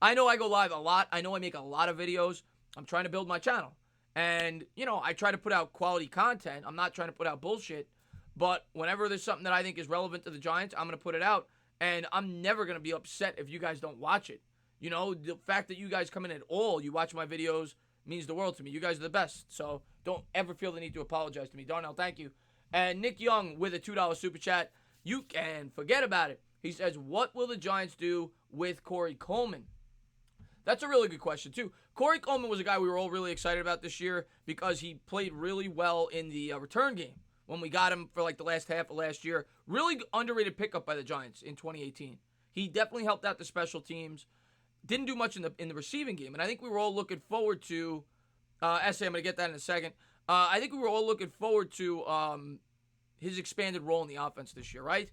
I know I go live a lot. I know I make a lot of videos. I'm trying to build my channel. And, I try to put out quality content. I'm not trying to put out bullshit. But whenever there's something that I think is relevant to the Giants, I'm going to put it out. And I'm never going to be upset if you guys don't watch it. The fact that you guys come in at all, you watch my videos, means the world to me. You guys are the best. So don't ever feel the need to apologize to me. Darnell, thank you. And Nick Young with a $2 super chat. You can forget about it. He says, what will the Giants do with Corey Coleman? That's a really good question, too. Corey Coleman was a guy we were all really excited about this year because he played really well in the return game when we got him for like the last half of last year. Really underrated pickup by the Giants in 2018. He definitely helped out the special teams. Didn't do much in the receiving game, and I think we were all looking forward to. Essay, I'm going to get that in a second. I think we were all looking forward to his expanded role in the offense this year, right?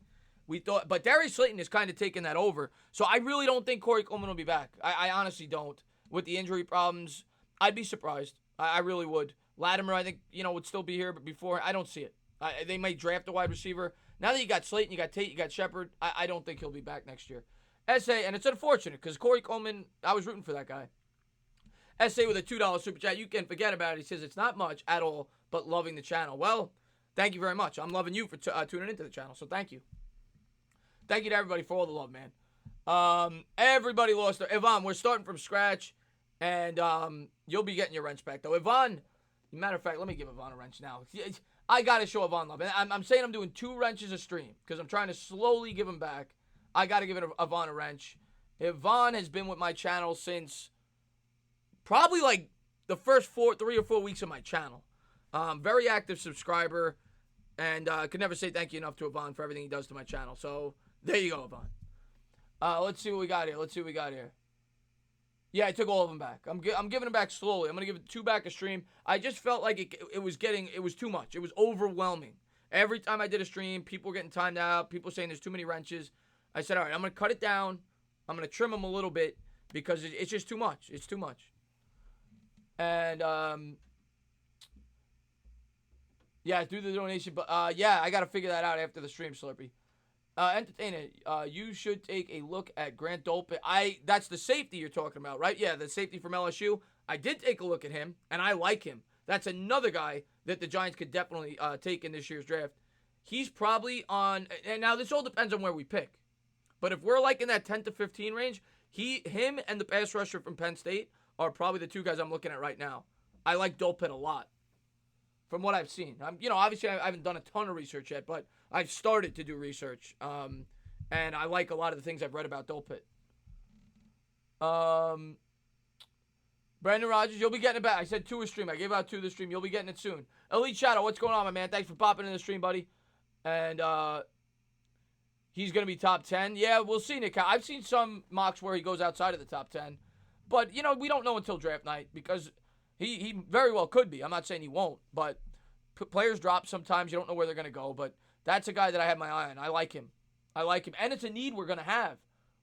We thought, but Darius Slayton is kind of taking that over. So I really don't think Corey Coleman will be back. I honestly don't. With the injury problems, I'd be surprised. I really would. Latimer, I think, would still be here, but before, I don't see it. They might draft a wide receiver. Now that you got Slayton, you got Tate, you got Shepard, I don't think he'll be back next year. SA, and it's unfortunate because Corey Coleman, I was rooting for that guy. SA with a $2 super chat. You can forget about it. He says it's not much at all, but loving the channel. Well, thank you very much. I'm loving you for tuning into the channel, so thank you. Thank you to everybody for all the love, man. Everybody lost their... Yvonne, we're starting from scratch, and you'll be getting your wrench back, though. Yvonne, matter of fact, let me give Yvonne a wrench now. I got to show Yvonne love. And I'm saying I'm doing 2 wrenches a stream because I'm trying to slowly give them back. I got to give Yvonne a wrench. Yvonne has been with my channel since probably like the first 3 or 4 weeks of my channel. Very active subscriber, and I could never say thank you enough to Yvonne for everything he does to my channel. So there you go, Yvonne. Let's see what we got here. Yeah, I took all of them back. I'm giving them back slowly. I'm gonna give 2 back a stream. I just felt like it was too much. It was overwhelming. Every time I did a stream, people were getting timed out. People saying there's too many wrenches. I said, all right, I'm going to cut it down. I'm going to trim them a little bit because it's just too much. It's too much. And, yeah, do the donation. But, yeah, I got to figure that out after the stream, Slurpee. Entertainer, you should take a look at Grant Dolphin. That's the safety you're talking about, right? Yeah, the safety from LSU. I did take a look at him, and I like him. That's another guy that the Giants could definitely take in this year's draft. He's probably on, and now this all depends on where we pick. But if we're like in that 10 to 15 range, him and the pass rusher from Penn State are probably the 2 guys I'm looking at right now. I like Dolphin a lot from what I've seen. Obviously I haven't done a ton of research yet, but I've started to do research. And I like a lot of the things I've read about Dolphin. Brandon Rogers, you'll be getting it back. I said 2 a stream. I gave out 2 this stream. You'll be getting it soon. Elite Shadow, what's going on, my man? Thanks for popping in the stream, buddy. And, he's going to be top 10. Yeah, we'll see, Nick. I've seen some mocks where he goes outside of the top 10. But, we don't know until draft night because he very well could be. I'm not saying he won't, but players drop sometimes. You don't know where they're going to go. But that's a guy that I have my eye on. I like him. And it's a need we're going to have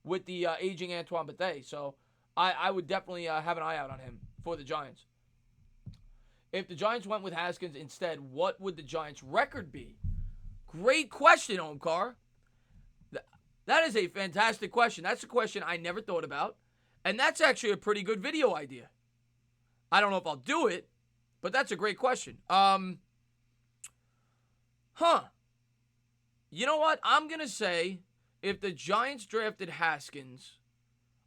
with the aging Antoine Bethea. So I would definitely have an eye out on him for the Giants. If the Giants went with Haskins instead, what would the Giants' record be? Great question, Omkar. That is a fantastic question. That's a question I never thought about. And that's actually a pretty good video idea. I don't know if I'll do it, but that's a great question. You know what? I'm going to say if the Giants drafted Haskins,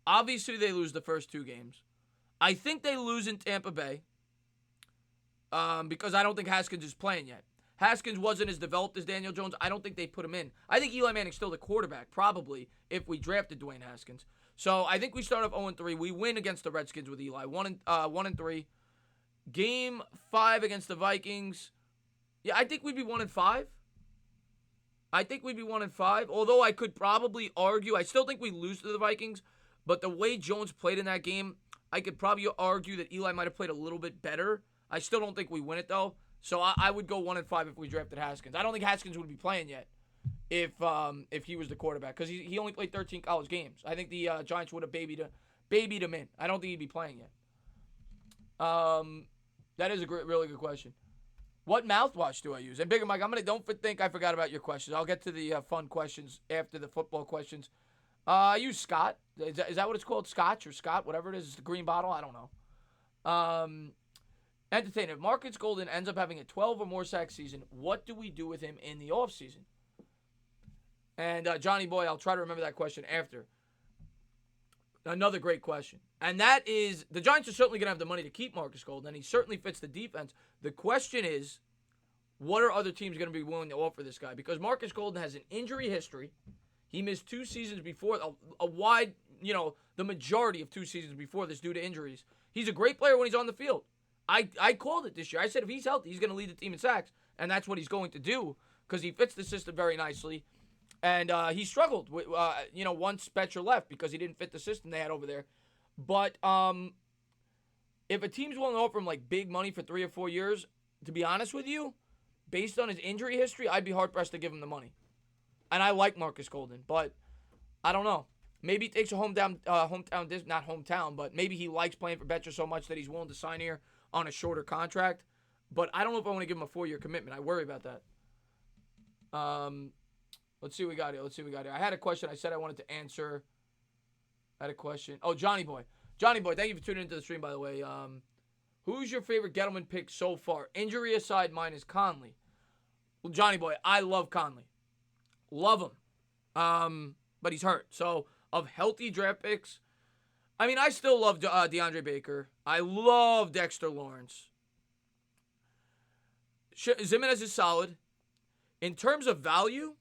obviously they lose the first 2 games. I think they lose in Tampa Bay because I don't think Haskins is playing yet. Haskins wasn't as developed as Daniel Jones. I don't think they put him in. I think Eli Manning's still the quarterback, probably, if we drafted Dwayne Haskins. So I think we start off 0-3. We win against the Redskins with Eli, 1-3. Game 5 against the Vikings. Yeah, I think we'd be 1-5. Although I could probably argue, I still think we lose to the Vikings. But the way Jones played in that game, I could probably argue that Eli might have played a little bit better. I still don't think we win it, though. So I would go 1-5 if we drafted Haskins. I don't think Haskins would be playing yet if he was the quarterback because he only played 13 college games. I think the Giants would have babied him in. I don't think he'd be playing yet. That is a really good question. What mouthwash do I use? And Bigger Mike, don't think I forgot about your questions. I'll get to the fun questions after the football questions. I use Scott. Is that what it's called? Scotch or Scott? Whatever it is. It's the green bottle. I don't know. Entertainer, if Marcus Golden ends up having a 12 or more sack season, what do we do with him in the offseason? And Johnny Boy, I'll try to remember that question after. Another great question. And that is, the Giants are certainly going to have the money to keep Marcus Golden, and he certainly fits the defense. The question is, what are other teams going to be willing to offer this guy? Because Marcus Golden has an injury history. He missed 2 seasons before, a wide the majority of 2 seasons before this due to injuries. He's a great player when he's on the field. I called it this year. I said if he's healthy, he's going to lead the team in sacks, and that's what he's going to do because he fits the system very nicely. And he struggled with, once Betcher left because he didn't fit the system they had over there. But if a team's willing to offer him like big money for 3 or 4 years, to be honest with you, based on his injury history, I'd be hard-pressed to give him the money. And I like Marcus Golden, but I don't know. Maybe he takes a not hometown, but maybe he likes playing for Betcher so much that he's willing to sign here on a shorter contract. But I don't know if I want to give him a 4-year commitment. I worry about that. Let's see what we got here. I had a question I said I wanted to answer. I had a question. Oh, Johnny Boy. Johnny Boy, thank you for tuning into the stream, by the way. Who's your favorite Gettleman pick so far? Injury aside, mine is Conley. Well, Johnny Boy, I love Conley. Love him. But he's hurt. So, of healthy draft picks, I mean, I still love DeAndre Baker. I love Dexter Lawrence. Jimenez is solid. In terms of value,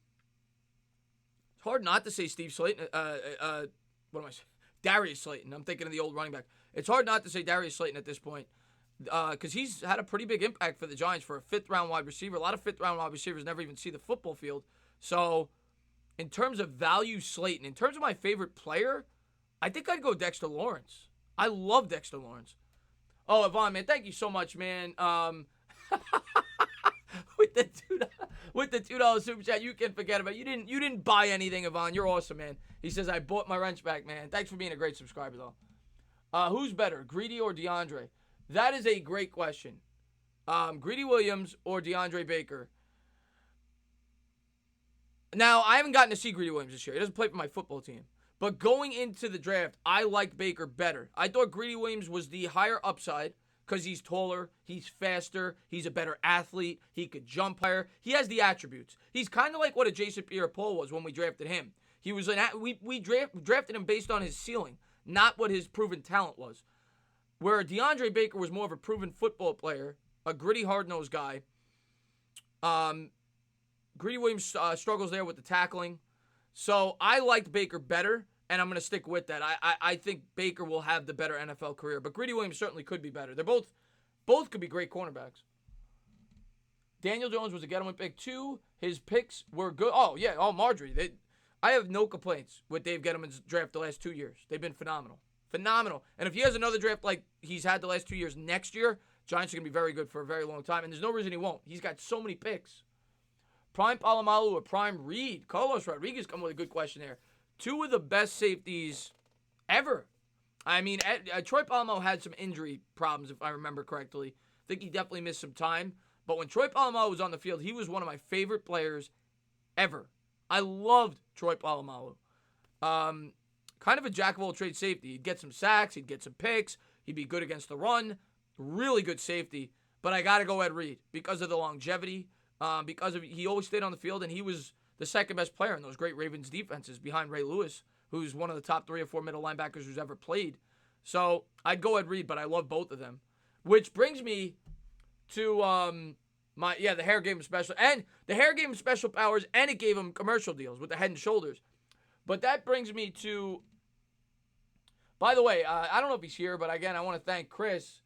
it's hard not to say Steve Slayton. What am I saying? Darius Slayton. I'm thinking of the old running back. It's hard not to say Darius Slayton at this point because he's had a pretty big impact for the Giants for a 5th-round wide receiver. A lot of 5th-round wide receivers never even see the football field. So, in terms of value, Slayton. In terms of my favorite player, I think I'd go Dexter Lawrence. I love Dexter Lawrence. Oh, Yvonne, man, thank you so much, man. With the $2 super chat, you can forget about it. You didn't buy anything, Yvonne. You're awesome, man. He says I bought my wrench back, man. Thanks for being a great subscriber, though. Who's better, Greedy or DeAndre? That is a great question. Greedy Williams or DeAndre Baker? Now, I haven't gotten to see Greedy Williams this year. He doesn't play for my football team. But going into the draft, I liked Baker better. I thought Greedy Williams was the higher upside because he's taller, he's faster, he's a better athlete, he could jump higher. He has the attributes. He's kind of like what a Jason Pierre-Paul was when we drafted him. He was we drafted him based on his ceiling, not what his proven talent was. Where DeAndre Baker was more of a proven football player, a gritty, hard-nosed guy. Greedy Williams struggles there with the tackling. So I liked Baker better, and I'm going to stick with that. I think Baker will have the better NFL career, but Greedy Williams certainly could be better. They're both could be great cornerbacks. Daniel Jones was a Gettleman pick too. His picks were good. Oh, yeah. Oh, Marjorie. I have no complaints with Dave Gettleman's draft the last 2 years. They've been phenomenal. Phenomenal. And if he has another draft like he's had the last 2 years next year, Giants are going to be very good for a very long time, and there's no reason he won't. He's got so many picks. Prime Palomalu or Prime Reed? Carlos Rodriguez come with a good question there. 2 of the best safeties ever. I mean, Troy Polamalu had some injury problems, if I remember correctly. I think he definitely missed some time. But when Troy Polamalu was on the field, he was one of my favorite players ever. I loved Troy Polamalu. Kind of a jack-of-all-trades safety. He'd get some sacks. He'd get some picks. He'd be good against the run. Really good safety. But I got to go Ed Reed because of the longevity. He always stayed on the field, and he was the second best player in those great Ravens defenses behind Ray Lewis, who's one of the top 3 or 4 middle linebackers who's ever played. So I'd go Ed Reed, but I love both of them. Which brings me to the hair gave him special, and the hair gave him special powers, and it gave him commercial deals with the Head and Shoulders. But that brings me to, by the way, I don't know if he's here, but again, I want to thank Chris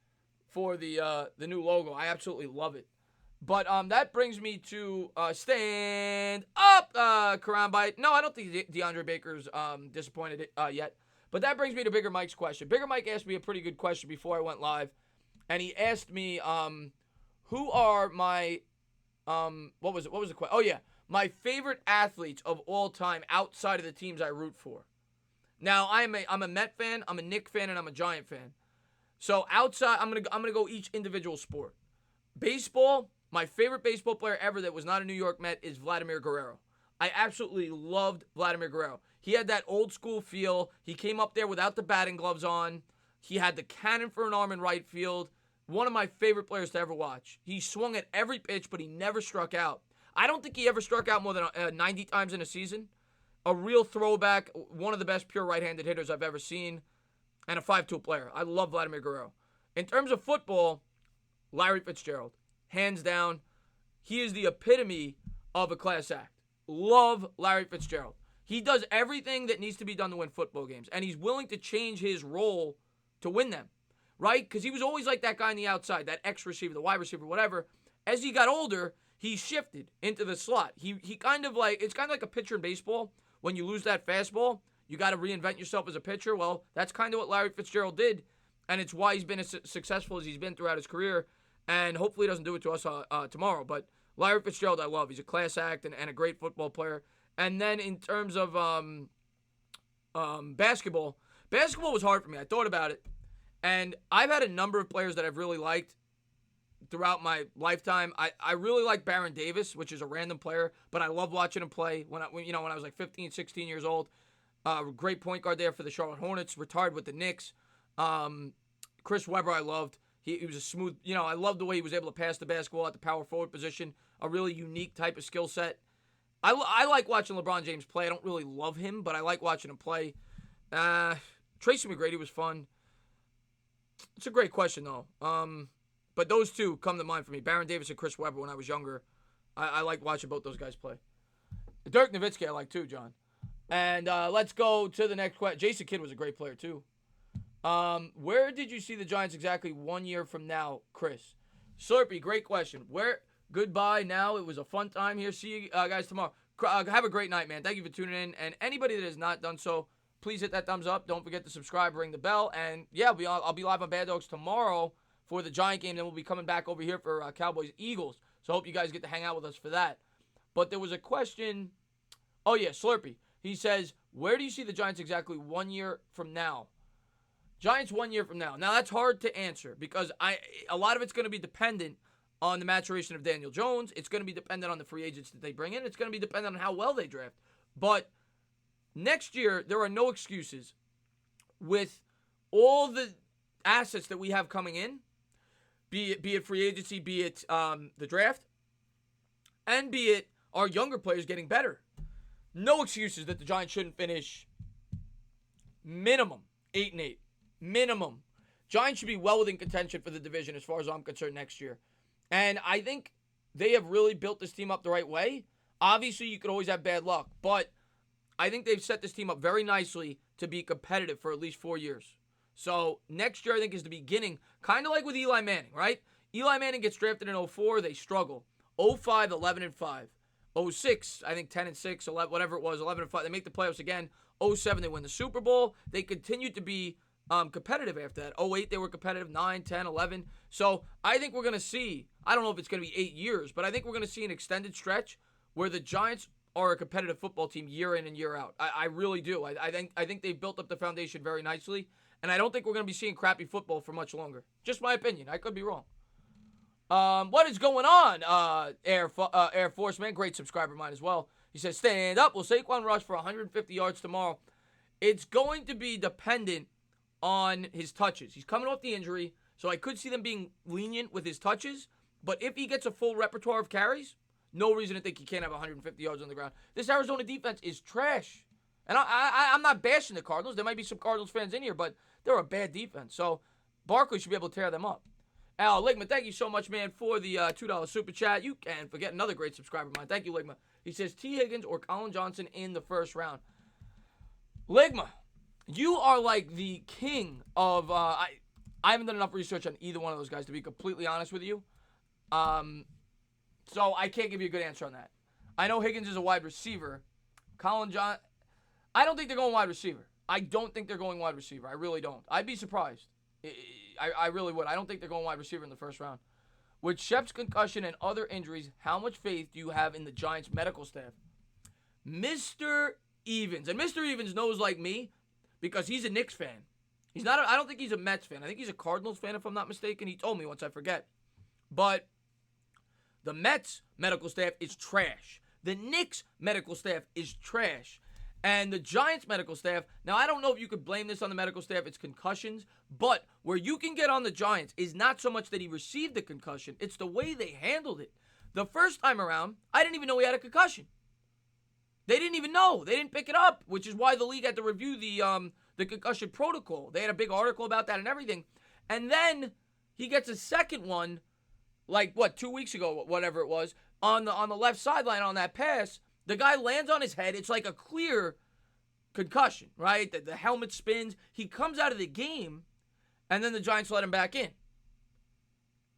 for the new logo. I absolutely love it. But that brings me to stand up, Karambite. No, I don't think DeAndre Baker's disappointed yet. But that brings me to Bigger Mike's question. Bigger Mike asked me a pretty good question before I went live. And he asked me, who are my, what was the question? Oh, yeah. My favorite athletes of all time outside of the teams I root for. Now, I'm a Met fan, I'm a Knicks fan, and I'm a Giant fan. So outside, I'm gonna go each individual sport. Baseball. My favorite baseball player ever that was not a New York Met is Vladimir Guerrero. I absolutely loved Vladimir Guerrero. He had that old school feel. He came up there without the batting gloves on. He had the cannon for an arm in right field. One of my favorite players to ever watch. He swung at every pitch, but he never struck out. I don't think he ever struck out more than 90 times in a season. A real throwback. One of the best pure right-handed hitters I've ever seen. And a 5-tool player. I love Vladimir Guerrero. In terms of football, Larry Fitzgerald. Hands down, he is the epitome of a class act. Love Larry Fitzgerald. He does everything that needs to be done to win football games, and he's willing to change his role to win them, right? Because he was always like that guy on the outside, that X receiver, the wide receiver, whatever. As he got older, he shifted into the slot. He kind of like, it's kind of like a pitcher in baseball. When you lose that fastball, you got to reinvent yourself as a pitcher. Well, that's kind of what Larry Fitzgerald did, and it's why he's been as successful as he's been throughout his career, and hopefully he doesn't do it to us tomorrow. But Larry Fitzgerald, I love. He's a class act and a great football player. And then in terms of basketball was hard for me. I thought about it, and I've had a number of players that I've really liked throughout my lifetime. I really like Baron Davis, which is a random player, but I love watching him play when I was like 15, 16 years old. Great point guard there for the Charlotte Hornets, retired with the Knicks. Chris Webber I loved. He was a smooth, I loved the way he was able to pass the basketball at the power forward position, a really unique type of skill set. I like watching LeBron James play. I don't really love him, but I like watching him play. Tracy McGrady was fun. It's a great question, though. But those two come to mind for me. Baron Davis and Chris Webber when I was younger. I like watching both those guys play. Dirk Nowitzki I like too, John. And let's go to the next question. Jason Kidd was a great player too. Where did you see the Giants exactly 1 year from now, Chris? Slurpee, great question. Goodbye now. It was a fun time here. See you guys tomorrow. Have a great night, man. Thank you for tuning in. And anybody that has not done so, please hit that thumbs up. Don't forget to subscribe, ring the bell. And yeah, I'll be live on Bad Dogs tomorrow for the Giant game. Then we'll be coming back over here for Cowboys-Eagles. So I hope you guys get to hang out with us for that. But there was a question. Oh, yeah, Slurpee. He says, where do you see the Giants exactly 1 year from now? Giants 1 year from now. Now, that's hard to answer because a lot of it's going to be dependent on the maturation of Daniel Jones. It's going to be dependent on the free agents that they bring in. It's going to be dependent on how well they draft. But next year, there are no excuses with all the assets that we have coming in, be it free agency, be it the draft, and be it our younger players getting better. No excuses that the Giants shouldn't finish minimum 8-8. Minimum. Giants should be well within contention for the division as far as I'm concerned next year. And I think they have really built this team up the right way. Obviously, you could always have bad luck, but I think they've set this team up very nicely to be competitive for at least 4 years. So next year, I think, is the beginning, kind of like with Eli Manning, right? Eli Manning gets drafted in 2004, they struggle. 2005, 11-5. 2006, I think 10-6, 11, whatever it was, 11-5. They make the playoffs again. 2007, they win the Super Bowl. They continued to be competitive after that. 2008, they were competitive. 9, 10, 11. So I think we're going to see, I don't know if it's going to be 8 years, but I think we're going to see an extended stretch where the Giants are a competitive football team year in and year out. I really do. I think they've built up the foundation very nicely, and I don't think we're going to be seeing crappy football for much longer. Just my opinion. I could be wrong. What is going on, Air Force Man? Great subscriber of mine as well. He says, stand up. Will Saquon rush for 150 yards tomorrow? It's going to be dependent on his touches. He's coming off the injury, so I could see them being lenient with his touches. But if he gets a full repertoire of carries, no reason to think he can't have 150 yards on the ground. This Arizona defense is trash. And I'm not bashing the Cardinals. There might be some Cardinals fans in here, but they're a bad defense. So Barkley should be able to tear them up. Al Ligma, thank you so much, man, for the $2 super chat. You can forget another great subscriber of mine. Thank you, Ligma. He says T. Higgins or Colin Johnson in the first round. Ligma, you are like the king of. I haven't done enough research on either one of those guys to be completely honest with you. So I can't give you a good answer on that. I know Higgins is a wide receiver. Colin John, I don't think they're going wide receiver. I don't think they're going wide receiver. I really don't. I'd be surprised. I really would. I don't think they're going wide receiver in the first round. With Shep's concussion and other injuries, how much faith do you have in the Giants' medical staff? Mr. Evans. And Mr. Evans knows like me because he's a Knicks fan. He's not. I don't think he's a Mets fan. I think he's a Cardinals fan, if I'm not mistaken. He told me once, I forget. But the Mets medical staff is trash. The Knicks medical staff is trash. And the Giants medical staff, now I don't know if you could blame this on the medical staff, it's concussions, but where you can get on the Giants is not so much that he received the concussion, it's the way they handled it. The first time around, I didn't even know he had a concussion. They didn't even know. They didn't pick it up, which is why the league had to review the concussion protocol. They had a big article about that and everything. And then he gets a second one, 2 weeks ago, whatever it was, on the left sideline on that pass. The guy lands on his head. It's like a clear concussion, right? The helmet spins. He comes out of the game, and then the Giants let him back in.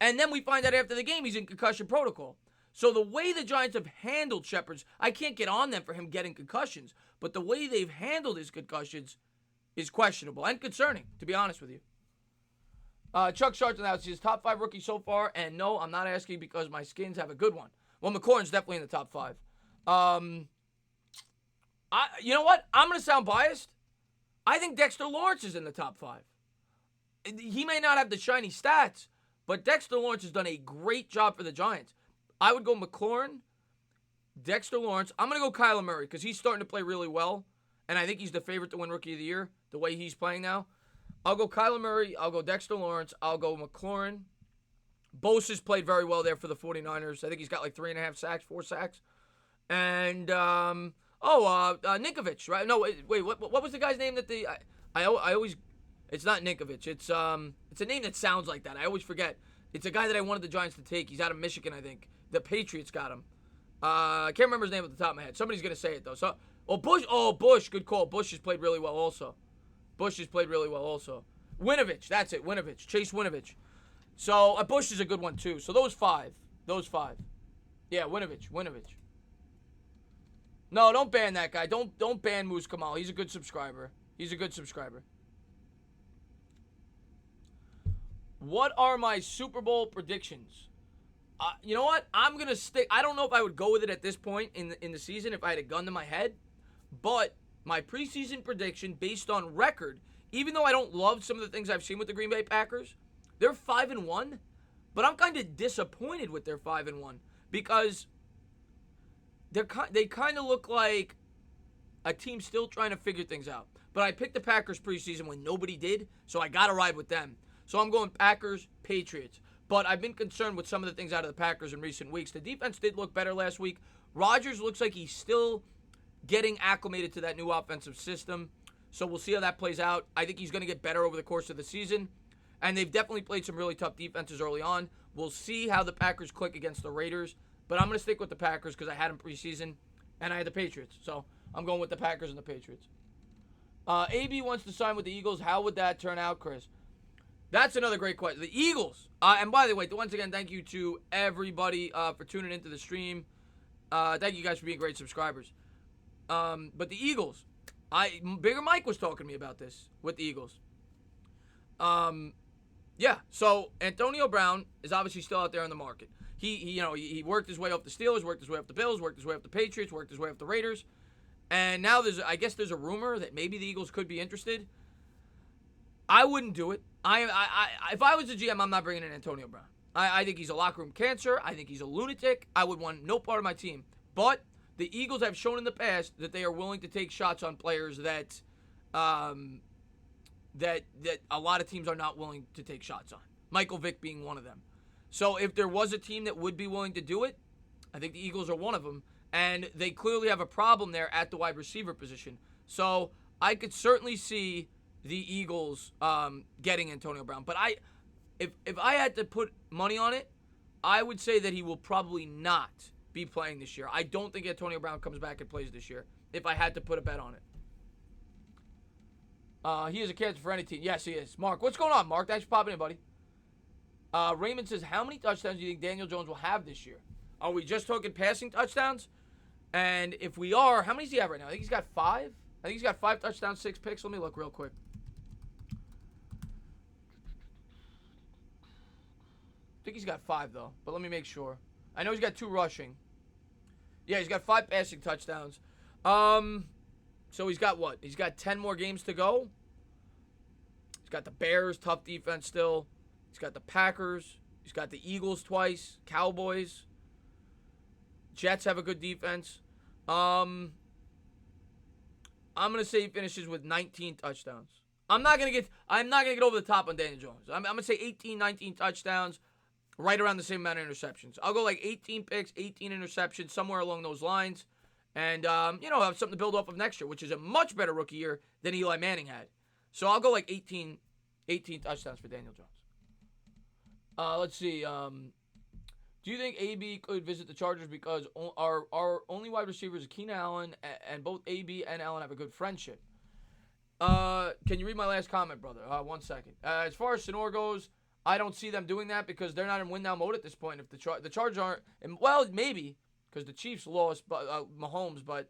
And then we find out after the game he's in concussion protocol. So the way the Giants have handled Shepard's, I can't get on them for him getting concussions, but the way they've handled his concussions is questionable and concerning, to be honest with you. Chuck Sharp announced his top 5 rookie so far, and no, I'm not asking because my Skins have a good one. Well, McLaurin's definitely in the top 5. You know what? I'm going to sound biased. I think Dexter Lawrence is in the top 5. He may not have the shiny stats, but Dexter Lawrence has done a great job for the Giants. I would go McLaurin, Dexter Lawrence. I'm going to go Kyler Murray because he's starting to play really well, and I think he's the favorite to win Rookie of the Year, the way he's playing now. I'll go Kyler Murray. I'll go Dexter Lawrence. I'll go McLaurin. Bosa's played very well there for the 49ers. I think he's got like 3.5 sacks, 4 sacks. And, Ninkovich, right? No, wait, what was the guy's name that I always, it's not Ninkovich. It's a name that sounds like that. I always forget. It's a guy that I wanted the Giants to take. He's out of Michigan, I think. The Patriots got him. I can't remember his name at the top of my head. Somebody's going to say it, though. Bush, good call. Bush has played really well also. Winovich, that's it, Winovich. Chase Winovich. So, Bush is a good one, too. So, those five. Yeah, Winovich. No, don't ban that guy. Don't ban Moose Kamal. He's a good subscriber. What are my Super Bowl predictions? You know what? I'm going to stick. I don't know if I would go with it at this point in the season if I had a gun to my head. But my preseason prediction based on record, even though I don't love some of the things I've seen with the Green Bay Packers, they're 5-1. But I'm kind of disappointed with their 5-1 because they kind of look like a team still trying to figure things out. But I picked the Packers preseason when nobody did, so I got to ride with them. So I'm going Packers, Patriots. But I've been concerned with some of the things out of the Packers in recent weeks. The defense did look better last week. Rodgers looks like he's still getting acclimated to that new offensive system. So we'll see how that plays out. I think he's going to get better over the course of the season. And they've definitely played some really tough defenses early on. We'll see how the Packers click against the Raiders. But I'm going to stick with the Packers because I had them preseason. And I had the Patriots. So I'm going with the Packers and the Patriots. AB wants to sign with the Eagles. How would that turn out, Chris? That's another great question. The Eagles. And by the way, once again, thank you to everybody for tuning into the stream. Thank you guys for being great subscribers. But the Eagles. Bigger Mike was talking to me about this with the Eagles. Yeah, so Antonio Brown is obviously still out there on the market. He worked his way up the Steelers, worked his way up the Bills, worked his way up the Patriots, worked his way up the Raiders. And now there's a rumor that maybe the Eagles could be interested. I wouldn't do it. If I was a GM, I'm not bringing in Antonio Brown. I think he's a locker room cancer. I think he's a lunatic. I would want no part of my team. But the Eagles have shown in the past that they are willing to take shots on players that a lot of teams are not willing to take shots on. Michael Vick being one of them. So if there was a team that would be willing to do it, I think the Eagles are one of them. And they clearly have a problem there at the wide receiver position. So I could certainly see the Eagles getting Antonio Brown. But if I had to put money on it, I would say that he will probably not be playing this year. I don't think Antonio Brown comes back and plays this year if I had to put a bet on it. He is a cancer for any team. Yes, he is. Mark, what's going on, Mark? Thanks for popping in, buddy. Raymond says, how many touchdowns do you think Daniel Jones will have this year? Are we just talking passing touchdowns? And if we are, how many does he have right now? I think he's got 5. I think he's got 5 touchdowns, 6 picks. Let me look real quick. I think he's got 5, though. But let me make sure. I know he's got 2 rushing. Yeah, he's got 5 passing touchdowns. So he's got what? He's got 10 more games to go. He's got the Bears, tough defense still. He's got the Packers. He's got the Eagles twice. Cowboys. Jets have a good defense. I'm gonna say he finishes with 19 touchdowns. I'm not gonna get over the top on Daniel Jones. I'm gonna say 18, 19 touchdowns, right around the same amount of interceptions. I'll go like 18 picks, 18 interceptions, somewhere along those lines, and have something to build off of next year, which is a much better rookie year than Eli Manning had. So I'll go like 18 touchdowns for Daniel Jones. Let's see. Do you think AB could visit the Chargers because our only wide receivers are Keenan Allen, and both AB and Allen have a good friendship? Can you read my last comment, brother? 1 second. As far as Sonor goes, I don't see them doing that because they're not in win now mode at this point. If the Chargers aren't, and, well, maybe because the Chiefs lost Mahomes, but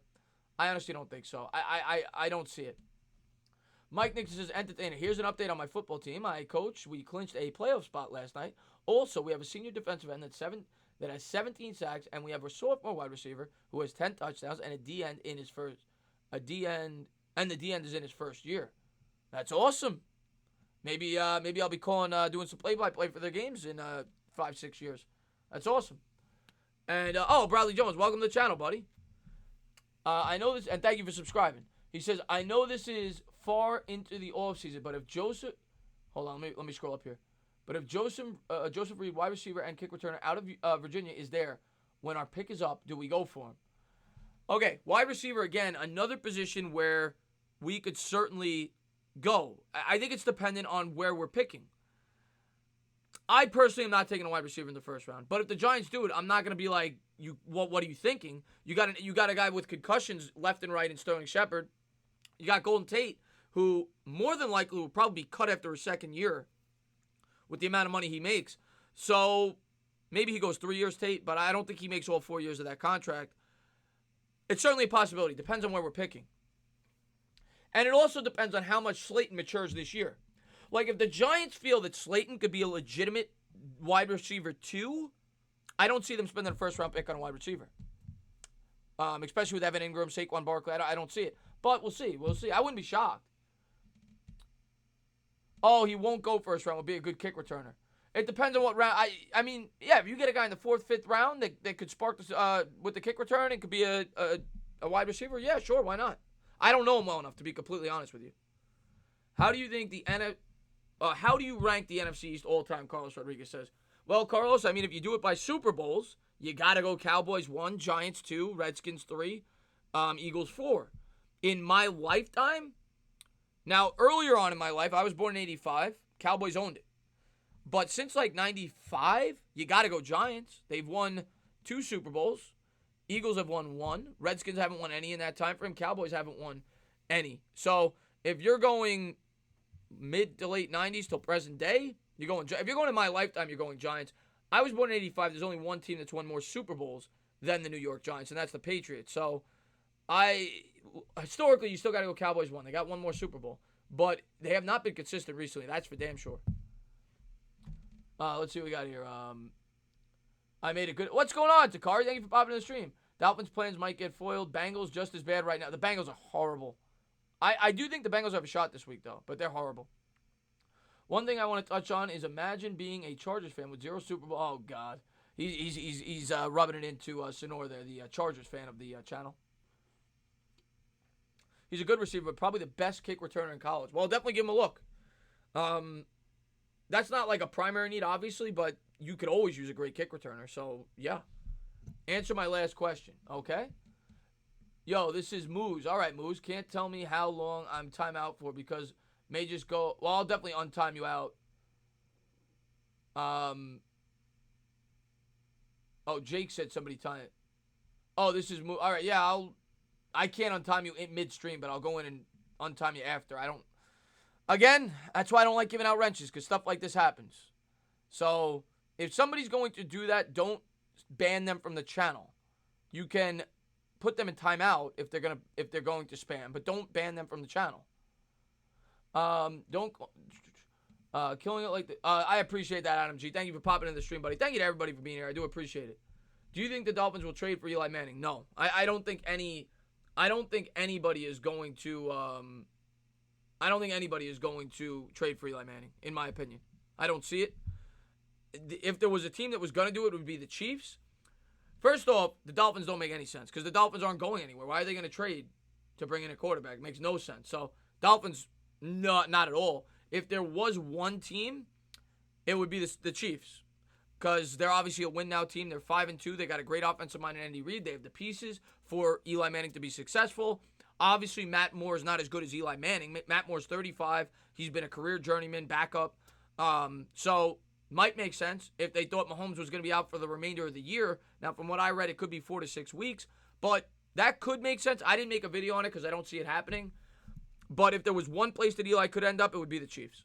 I honestly don't think so. I don't see it. Mike Nixon says, entertainer. Here's an update on my football team. I coach. We clinched a playoff spot last night. Also, we have a senior defensive end that has 17 sacks, and we have a sophomore wide receiver who has 10 touchdowns and a D end in his first and the D end is in his first year. That's awesome. Maybe I'll be doing some play-by-play for their games in 5-6 years. That's awesome. And Bradley Jones, welcome to the channel, buddy. I know this, and thank you for subscribing. He says, I know this is far into the offseason, but if Joseph, hold on, let me scroll up here. But if Joseph Reed, wide receiver and kick returner out of Virginia, is there when our pick is up, do we go for him? Okay, wide receiver, again, another position where we could certainly go. I think it's dependent on where we're picking. I personally am not taking a wide receiver in the first round. But if the Giants do it, I'm not going to be like, what are you thinking? You got a guy with concussions left and right in Sterling Shepard. You got Golden Tate, who more than likely will probably be cut after his second year with the amount of money he makes. So maybe he goes 3 years, Tate, but I don't think he makes all 4 years of that contract. It's certainly a possibility. Depends on where we're picking. And it also depends on how much Slayton matures this year. Like, if the Giants feel that Slayton could be a legitimate wide receiver 2, I don't see them spending a first-round pick on a wide receiver. Especially with Evan Ingram, Saquon Barkley. I don't see it. But we'll see. I wouldn't be shocked. Oh, he won't go first round. Will be a good kick returner. It depends on what round. I mean, yeah, if you get a guy in the 4th, 5th round that could spark this, with the kick return, it could be a wide receiver. Yeah, sure, why not? I don't know him well enough to be completely honest with you. How do you think how do you rank the NFC East all time? Carlos Rodriguez says. Well, Carlos, I mean, if you do it by Super Bowls, you gotta go Cowboys 1, Giants 2, Redskins 3, Eagles 4. In my lifetime, now earlier on in my life, I was born in '85. Cowboys owned it. But since like 95, you got to go Giants. They've won 2 Super Bowls. Eagles have won 1. Redskins haven't won any in that time frame. Cowboys haven't won any. So if you're going mid to late 90s till present day, you're going. If you're going in my lifetime, you're going Giants. I was born in '85. There's only one team that's won more Super Bowls than the New York Giants, and that's the Patriots. So historically, you still got to go Cowboys 1. They got 1 more Super Bowl, but they have not been consistent recently. That's for damn sure. Let's see what we got here. I made a good. What's going on, Takari? Thank you for popping in the stream. Dolphins' plans might get foiled. Bengals just as bad right now. The Bengals are horrible. I do think the Bengals have a shot this week, though, but they're horrible. One thing I want to touch on is imagine being a Chargers fan with 0 Super Bowl. Oh, God. He's rubbing it into Sonor there, the Chargers fan of the channel. He's a good receiver, but probably the best kick returner in college. Well, definitely give him a look. That's not like a primary need, obviously, but you could always use a great kick returner. So, yeah. Answer my last question, okay? Yo, this is Moose. All right, Moose. Can't tell me how long I'm time out for because may just go. Well, I'll definitely untime you out. Oh, Jake said somebody time. Oh, this is Moose. All right, yeah, I can't untime you in midstream, but I'll go in and untime you after. Again, that's why I don't like giving out wrenches, because stuff like this happens. So, if somebody's going to do that, don't ban them from the channel. You can put them in timeout if they're going to spam, but don't ban them from the channel. Don't killing it like I appreciate that, Adam G. Thank you for popping in the stream, buddy. Thank you to everybody for being here. I do appreciate it. Do you think the Dolphins will trade for Eli Manning? No, I don't think anybody is going to. I don't think anybody is going to trade for Eli Manning, in my opinion. I don't see it. If there was a team that was going to do it, it would be the Chiefs. First off, the Dolphins don't make any sense because the Dolphins aren't going anywhere. Why are they going to trade to bring in a quarterback? It makes no sense. So, Dolphins, not at all. If there was one team, it would be the Chiefs because they're obviously a win-now team. They're 5-2. They got a great offensive mind in Andy Reid. They have the pieces for Eli Manning to be successful. Obviously, Matt Moore is not as good as Eli Manning. Matt Moore's 35. He's been a career journeyman, backup. So, Might make sense if they thought Mahomes was going to be out for the remainder of the year. Now, from what I read, it could be 4 to 6 weeks, but that could make sense. I didn't make a video on it because I don't see it happening. But if there was one place that Eli could end up, it would be the Chiefs.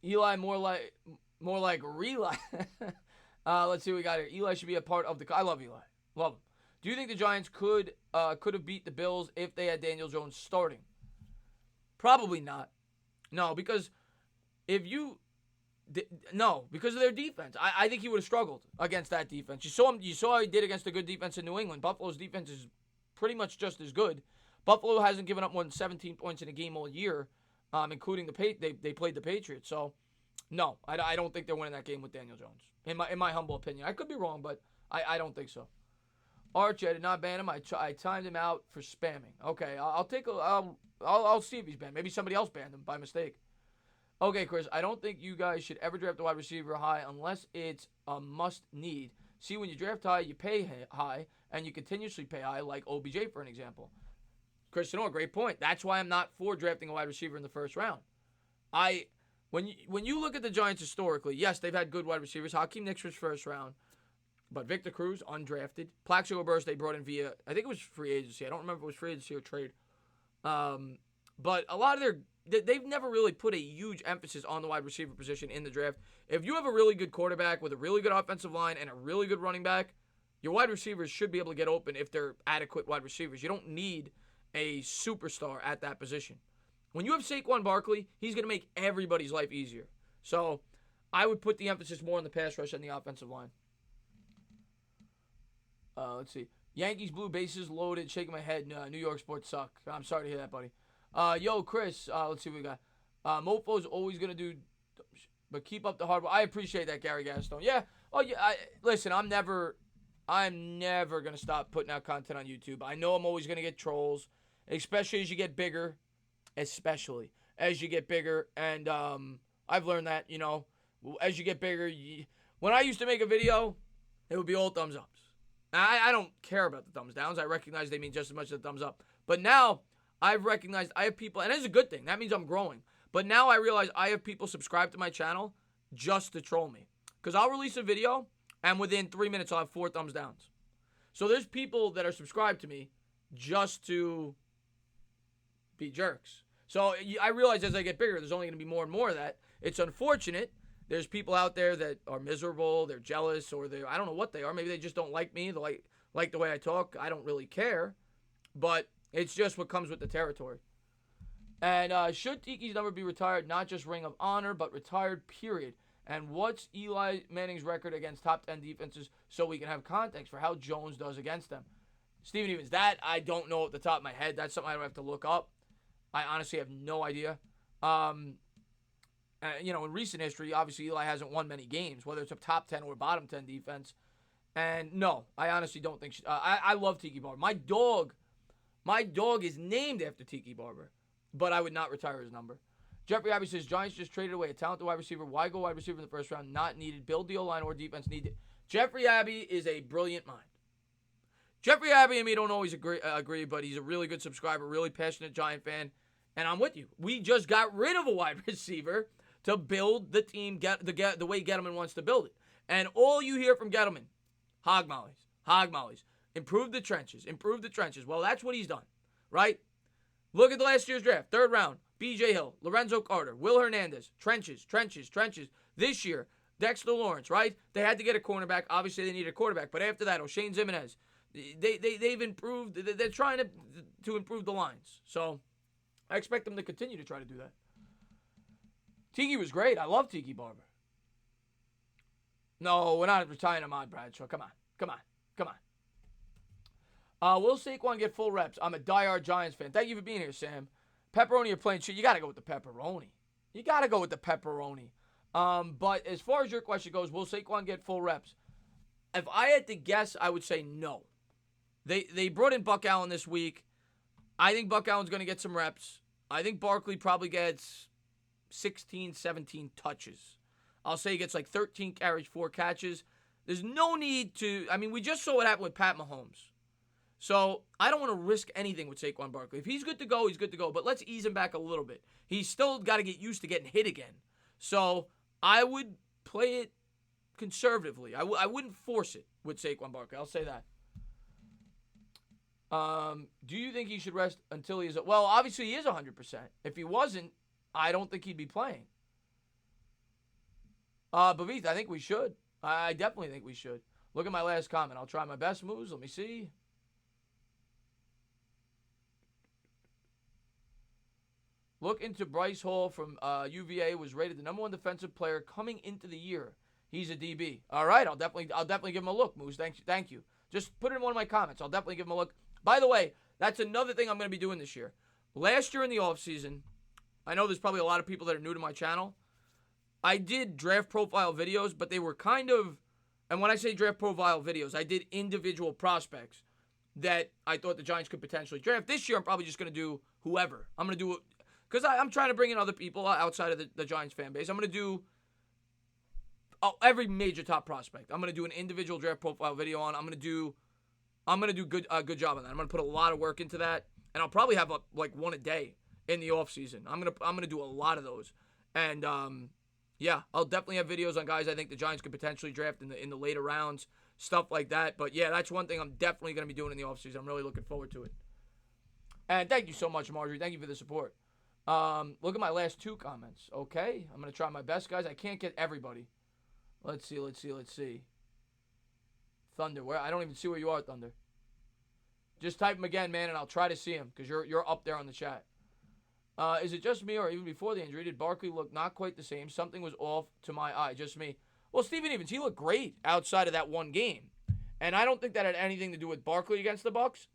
Eli more like Reli. Let's see what we got here. Eli should be a part of the. I love Eli. Love him. Do you think the Giants could have beat the Bills if they had Daniel Jones starting? Probably not. No, because because of their defense. I think he would have struggled against that defense. You saw how he did against a good defense in New England. Buffalo's defense is pretty much just as good. Buffalo hasn't given up more than 17 points in a game all year, including they played the Patriots. So, no, I don't think they're winning that game with Daniel Jones. In my humble opinion, I could be wrong, but I don't think so. Archie, I did not ban him. I timed him out for spamming. Okay, I'll see if he's banned. Maybe somebody else banned him by mistake. Okay, Chris, I don't think you guys should ever draft a wide receiver high unless it's a must need. See, when you draft high, you pay high, and you continuously pay high, like OBJ for an example. Chris, a great point. That's why I'm not for drafting a wide receiver in the first round. When you look at the Giants historically, yes, they've had good wide receivers. Hakeem Nicks was first round, but Victor Cruz, undrafted. Plaxico Burress, they brought in via, I think it was free agency. I don't remember if it was free agency or trade. But a lot of they've never really put a huge emphasis on the wide receiver position in the draft. If you have a really good quarterback with a really good offensive line and a really good running back, your wide receivers should be able to get open if they're adequate wide receivers. You don't need a superstar at that position. When you have Saquon Barkley, he's going to make everybody's life easier. So I would put the emphasis more on the pass rush and the offensive line. Let's see. Yankees blue bases loaded. Shaking my head. New York sports suck. I'm sorry to hear that, buddy. Yo, Chris. Let's see what we got. Mofo's always going to do, but keep up the hard work. I appreciate that, Gary Gaston. Yeah. Oh, yeah. Listen, I'm never going to stop putting out content on YouTube. I know I'm always going to get trolls, especially as you get bigger. And I've learned that, as you get bigger, when I used to make a video, it would be all thumbs ups. I don't care about the thumbs downs. I recognize they mean just as much as the thumbs up. But now I've recognized I have people, and it's a good thing. That means I'm growing. But now I realize I have people subscribed to my channel just to troll me. Because I'll release a video, and within 3 minutes I'll have 4 thumbs downs. So there's people that are subscribed to me just to be jerks. So I realize as I get bigger, there's only going to be more and more of that. It's unfortunate. There's people out there that are miserable, they're jealous, or I don't know what they are. Maybe they just don't like me, they like the way I talk. I don't really care. But it's just what comes with the territory. And should Tiki's number be retired, not just Ring of Honor, but retired, period? And what's Eli Manning's record against top 10 defenses so we can have context for how Jones does against them? Steven Evans, that I don't know at the top of my head. That's something I would have to look up. I honestly have no idea. In recent history, obviously Eli hasn't won many games, whether it's a top 10 or bottom 10 defense. And no, I honestly don't think I love Tiki Barber. My dog is named after Tiki Barber, but I would not retire his number. Jeffrey Abbey says, Giants just traded away a talented wide receiver. Why go wide receiver in the first round? Not needed. Build the O-line or defense needed. Jeffrey Abbey is a brilliant mind. Jeffrey Abbey and me don't always agree, but he's a really good subscriber, really passionate Giant fan, and I'm with you. We just got rid of a wide receiver to build the team the way Gettleman wants to build it. And all you hear from Gettleman, hog mollies, improve the trenches. Well, that's what he's done, right? Look at the last year's draft, 3rd round, B.J. Hill, Lorenzo Carter, Will Hernandez, trenches. This year, Dexter Lawrence, right? They had to get a cornerback. Obviously, they needed a quarterback. But after that, O'Shane Zimenez, they've improved. They're trying to improve the lines. So I expect them to continue to try to do that. Tiki was great. I love Tiki Barber. No, we're not retiring him on Bradshaw. Come on. Will Saquon get full reps? I'm a diehard Giants fan. Thank you for being here, Sam. Pepperoni or plain shit? You got to go with the pepperoni. But as far as your question goes, will Saquon get full reps? If I had to guess, I would say no. They brought in Buck Allen this week. I think Buck Allen's going to get some reps. I think Barkley probably gets 16, 17 touches. I'll say he gets like 13 carries, 4 catches. There's no need to, we just saw what happened with Pat Mahomes. So I don't want to risk anything with Saquon Barkley. If he's good to go, he's good to go. But let's ease him back a little bit. He's still got to get used to getting hit again. So I would play it conservatively. I wouldn't force it with Saquon Barkley. I'll say that. Do you think he should rest until he is? Well, obviously he is 100%. If he wasn't, I don't think he'd be playing. Bavith, I think we should. I definitely think we should. Look at my last comment. I'll try my best moves. Let me see. Look into Bryce Hall from UVA. Was rated the #1 defensive player coming into the year. He's a DB. All right, I'll definitely give him a look, Moose. Thank you. Just put it in one of my comments. I'll definitely give him a look. By the way, that's another thing I'm going to be doing this year. Last year in the offseason, I know there's probably a lot of people that are new to my channel. I did draft profile videos, but they were kind of, and when I say draft profile videos, I did individual prospects that I thought the Giants could potentially draft. This year, I'm probably just going to do whoever. I'm going to do it because I'm trying to bring in other people outside of the Giants fan base. I'm going to do every major top prospect. I'm going to do an individual draft profile video on. I'm going to do a good job on that. I'm going to put a lot of work into that, and I'll probably have like one a day in the off season. I'm gonna do a lot of those, and yeah, I'll definitely have videos on guys I think the Giants could potentially draft in the later rounds, stuff like that. But yeah, that's one thing I'm definitely gonna be doing in the off season. I'm really looking forward to it. And thank you so much, Marjorie. Thank you for the support. Look at my last 2 comments. Okay, I'm gonna try my best, guys. I can't get everybody. Let's see. Thunder, where? I don't even see where you are, Thunder. Just type him again, man, and I'll try to see him because you're up there on the chat. Is it just me, or even before the injury, did Barkley look not quite the same? Something was off to my eye. Just me. Well, Steven Evans, he looked great outside of that one game, and I don't think that had anything to do with Barkley against the Bucs.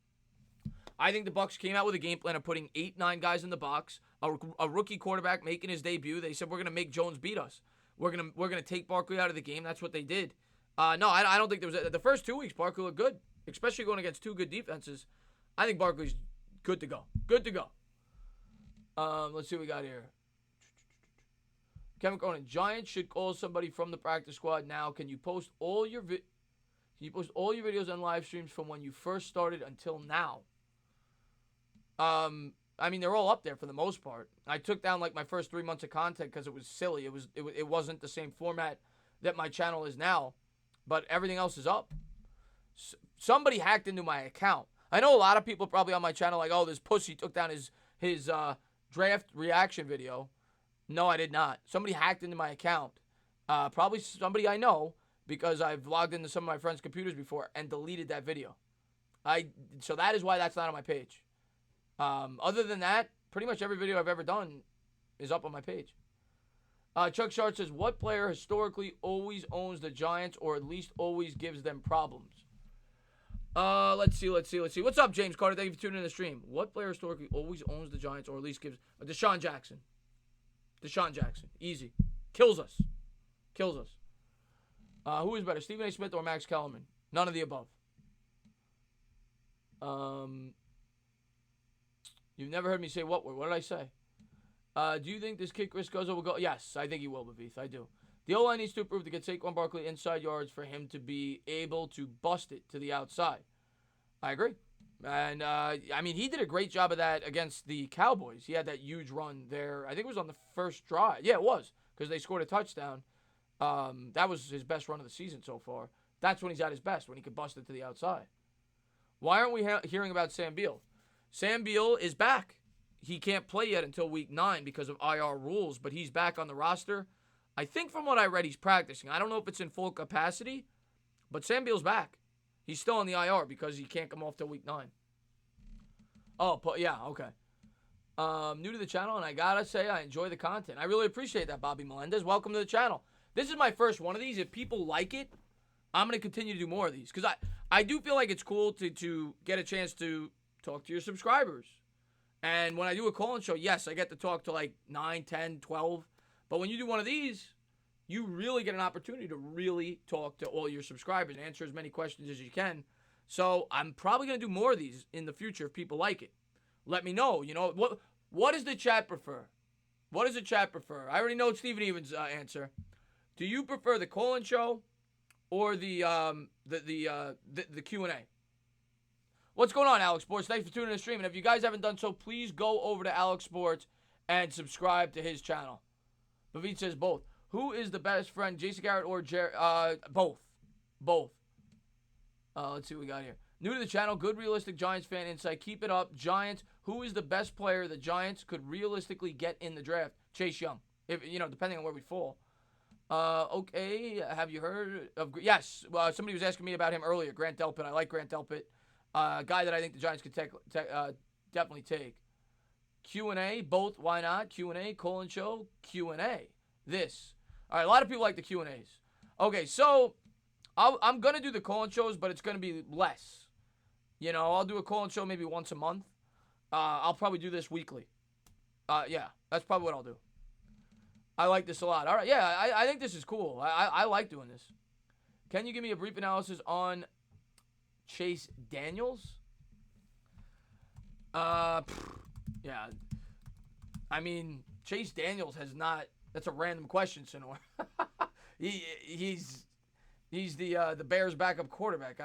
I think the Bucs came out with a game plan of putting 8-9 guys in the box, a rookie quarterback making his debut. They said we're gonna make Jones beat us. We're gonna take Barkley out of the game. That's what they did. No, I don't think there was the first 2 weeks. Barkley looked good, especially going against 2 good defenses. I think Barkley's good to go. Good to go. Let's see what we got here. Kevin Cronin, Giants should call somebody from the practice squad now. Can you post all your videos and live streams from when you first started until now? I mean, they're all up there for the most part. I took down like my first 3 months of content because it was silly. It wasn't the same format that my channel is now, but everything else is up. Somebody hacked into my account. I know a lot of people probably on my channel like, oh, this pussy took down his draft reaction video. No, I did not. Somebody hacked into my account. Probably somebody I know because I've logged into some of my friends' computers before and deleted that video. So that is why that's not on my page. Other than that, pretty much every video I've ever done is up on my page. Chuck Shart says, what player historically always owns the Giants or at least always gives them problems? Let's see. What's up, James Carter? Thank you for tuning in the stream. What player historically always owns the Giants or at least gives... Deshaun Jackson. Easy. Kills us. Who is better, Stephen A. Smith or Max Kellerman? None of the above. You've never heard me say what word. What did I say? Do you think this kid Chris Gozo will go? Yes, I think he will, Bavith. I do. The O-line needs to improve to get Saquon Barkley inside yards for him to be able to bust it to the outside. I agree. And, I mean, he did a great job of that against the Cowboys. He had that huge run there. I think it was on the first drive. Yeah, it was, because they scored a touchdown. That was his best run of the season so far. That's when he's at his best, when he could bust it to the outside. Why aren't we hearing about Sam Beal? Sam Beal is back. He can't play yet until week 9 because of IR rules, but he's back on the roster. I think from what I read, he's practicing. I don't know if it's in full capacity, but Sam Beal's back. He's still on the IR because he can't come off till week 9. Oh, yeah, okay. New to the channel, and I gotta say I enjoy the content. I really appreciate that, Bobby Melendez. Welcome to the channel. This is my first one of these. If people like it, I'm going to continue to do more of these because I do feel like it's cool to get a chance to talk to your subscribers. And when I do a call-in show, yes, I get to talk to like 9, 10, 12. But when you do one of these, you really get an opportunity to really talk to all your subscribers and answer as many questions as you can. So I'm probably going to do more of these in the future if people like it. Let me know. You know, what does the chat prefer? What does the chat prefer? I already know Stephen Evans' answer. Do you prefer the call-in show or the Q&A? What's going on, Alex Sports? Thanks for tuning in the stream. And if you guys haven't done so, please go over to Alex Sports and subscribe to his channel. David says both. Who is the best friend, Jason Garrett or Jerry? Both. Both. Let's see what we got here. New to the channel, good realistic Giants fan insight. Keep it up. Giants, who is the best player the Giants could realistically get in the draft? Chase Young. If depending on where we fall. Okay, have you heard of... Yes, somebody was asking me about him earlier. Grant Delpit. I like Grant Delpit. Guy that I think the Giants could definitely take. Q&A, both. Why not? Q&A, Colin Show, Q&A. This. All right, a lot of people like the Q&As. Okay, so I'm going to do the Colin shows, but it's going to be less. I'll do a Colin show maybe once a month. I'll probably do this weekly. Yeah, that's probably what I'll do. I like this a lot. All right, yeah, I think this is cool. I like doing this. Can you give me a brief analysis on Chase Daniels? Yeah. I mean, Chase Daniels has not... That's a random question, Sinor. He's the Bears' backup quarterback.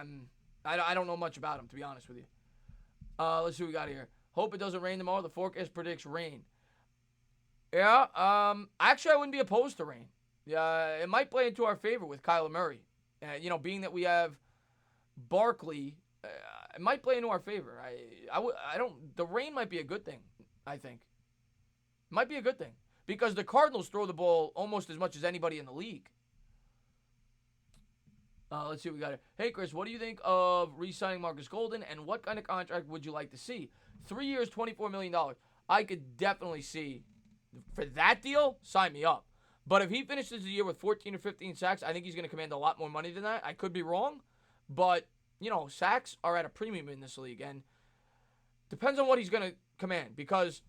I don't know much about him, to be honest with you. Let's see what we got here. Hope it doesn't rain tomorrow. The forecast predicts rain. Yeah. Actually, I wouldn't be opposed to rain. Yeah, it might play into our favor with Kyler Murray. Being that we have Barkley, it might play into our favor. I don't. The rain might be a good thing. I think. Might be a good thing. Because the Cardinals throw the ball almost as much as anybody in the league. Let's see what we got here. Hey, Chris, what do you think of re-signing Marcus Golden, and what kind of contract would you like to see? 3 years, $24 million. I could definitely see, for that deal, sign me up. But if he finishes the year with 14 or 15 sacks, I think he's going to command a lot more money than that. I could be wrong, but, sacks are at a premium in this league, and depends on what he's going to command, because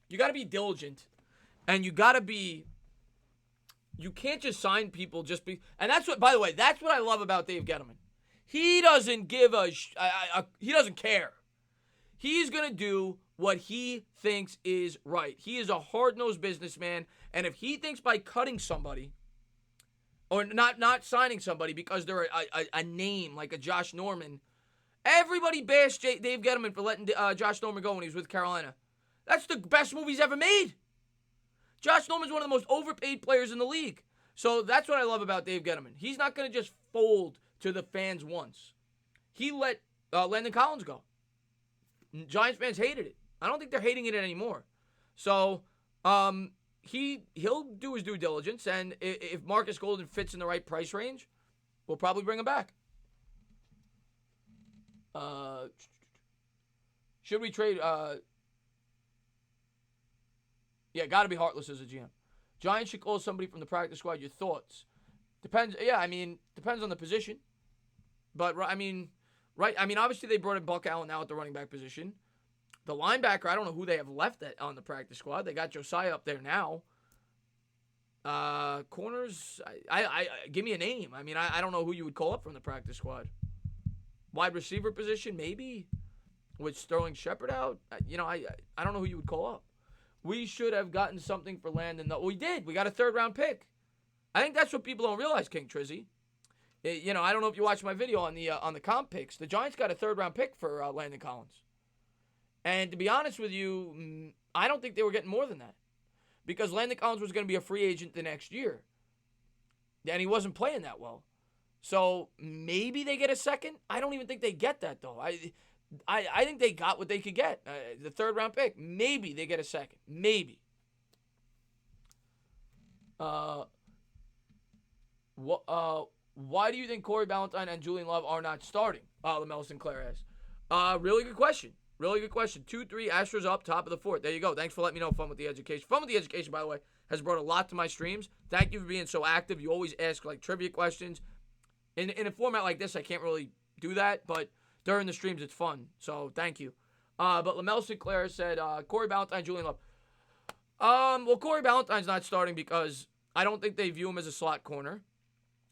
you got to be diligent. And you got to be, you can't just sign people just be, and that's what, by the way, that's what I love about Dave Gettleman. He doesn't give he doesn't care. He's going to do what he thinks is right. He is a hard-nosed businessman, and if he thinks by cutting somebody, or not signing somebody because they're a name like a Josh Norman, everybody bashed Dave Gettleman for letting Josh Norman go when he was with Carolina. That's the best move he's ever made. Josh Norman's one of the most overpaid players in the league. So that's what I love about Dave Gettleman. He's not going to just fold to the fans once. He let Landon Collins go. Giants fans hated it. I don't think they're hating it anymore. So he'll do his due diligence, and if Marcus Golden fits in the right price range, we'll probably bring him back. Should we trade... Yeah, got to be heartless as a GM. Giants should call somebody from the practice squad. Your thoughts? Depends. Yeah, depends on the position. But, obviously they brought in Buck Allen now at the running back position. The linebacker, I don't know who they have left on the practice squad. They got Josiah up there now. Corners, I give me a name. I don't know who you would call up from the practice squad. Wide receiver position, maybe, with Sterling Shepard out. I don't know who you would call up. We should have gotten something for Landon. We did. We got a third-round pick. I think that's what people don't realize, King Trizzy. I don't know if you watched my video on the comp picks. The Giants got a third-round pick for Landon Collins. And to be honest with you, I don't think they were getting more than that. Because Landon Collins was going to be a free agent the next year. And he wasn't playing that well. So maybe they get a second. I don't even think they get that, though. I think they got what they could get. The third-round pick. Maybe they get a second. Maybe. Why do you think Corey Ballantyne and Julian Love are not starting? LaMelo Sinclair asks. Really good question. Really good question. 2-3, Astros up, top of the fourth. There you go. Thanks for letting me know. Fun with the Education. Fun with the Education, by the way, has brought a lot to my streams. Thank you for being so active. You always ask, trivia questions. In a format like this, I can't really do that, but during the streams, it's fun. So, thank you. But LaMelo Sinclair said, Corey Ballantyne, Julian Love. Well, Corey Ballantyne's not starting because I don't think they view him as a slot corner.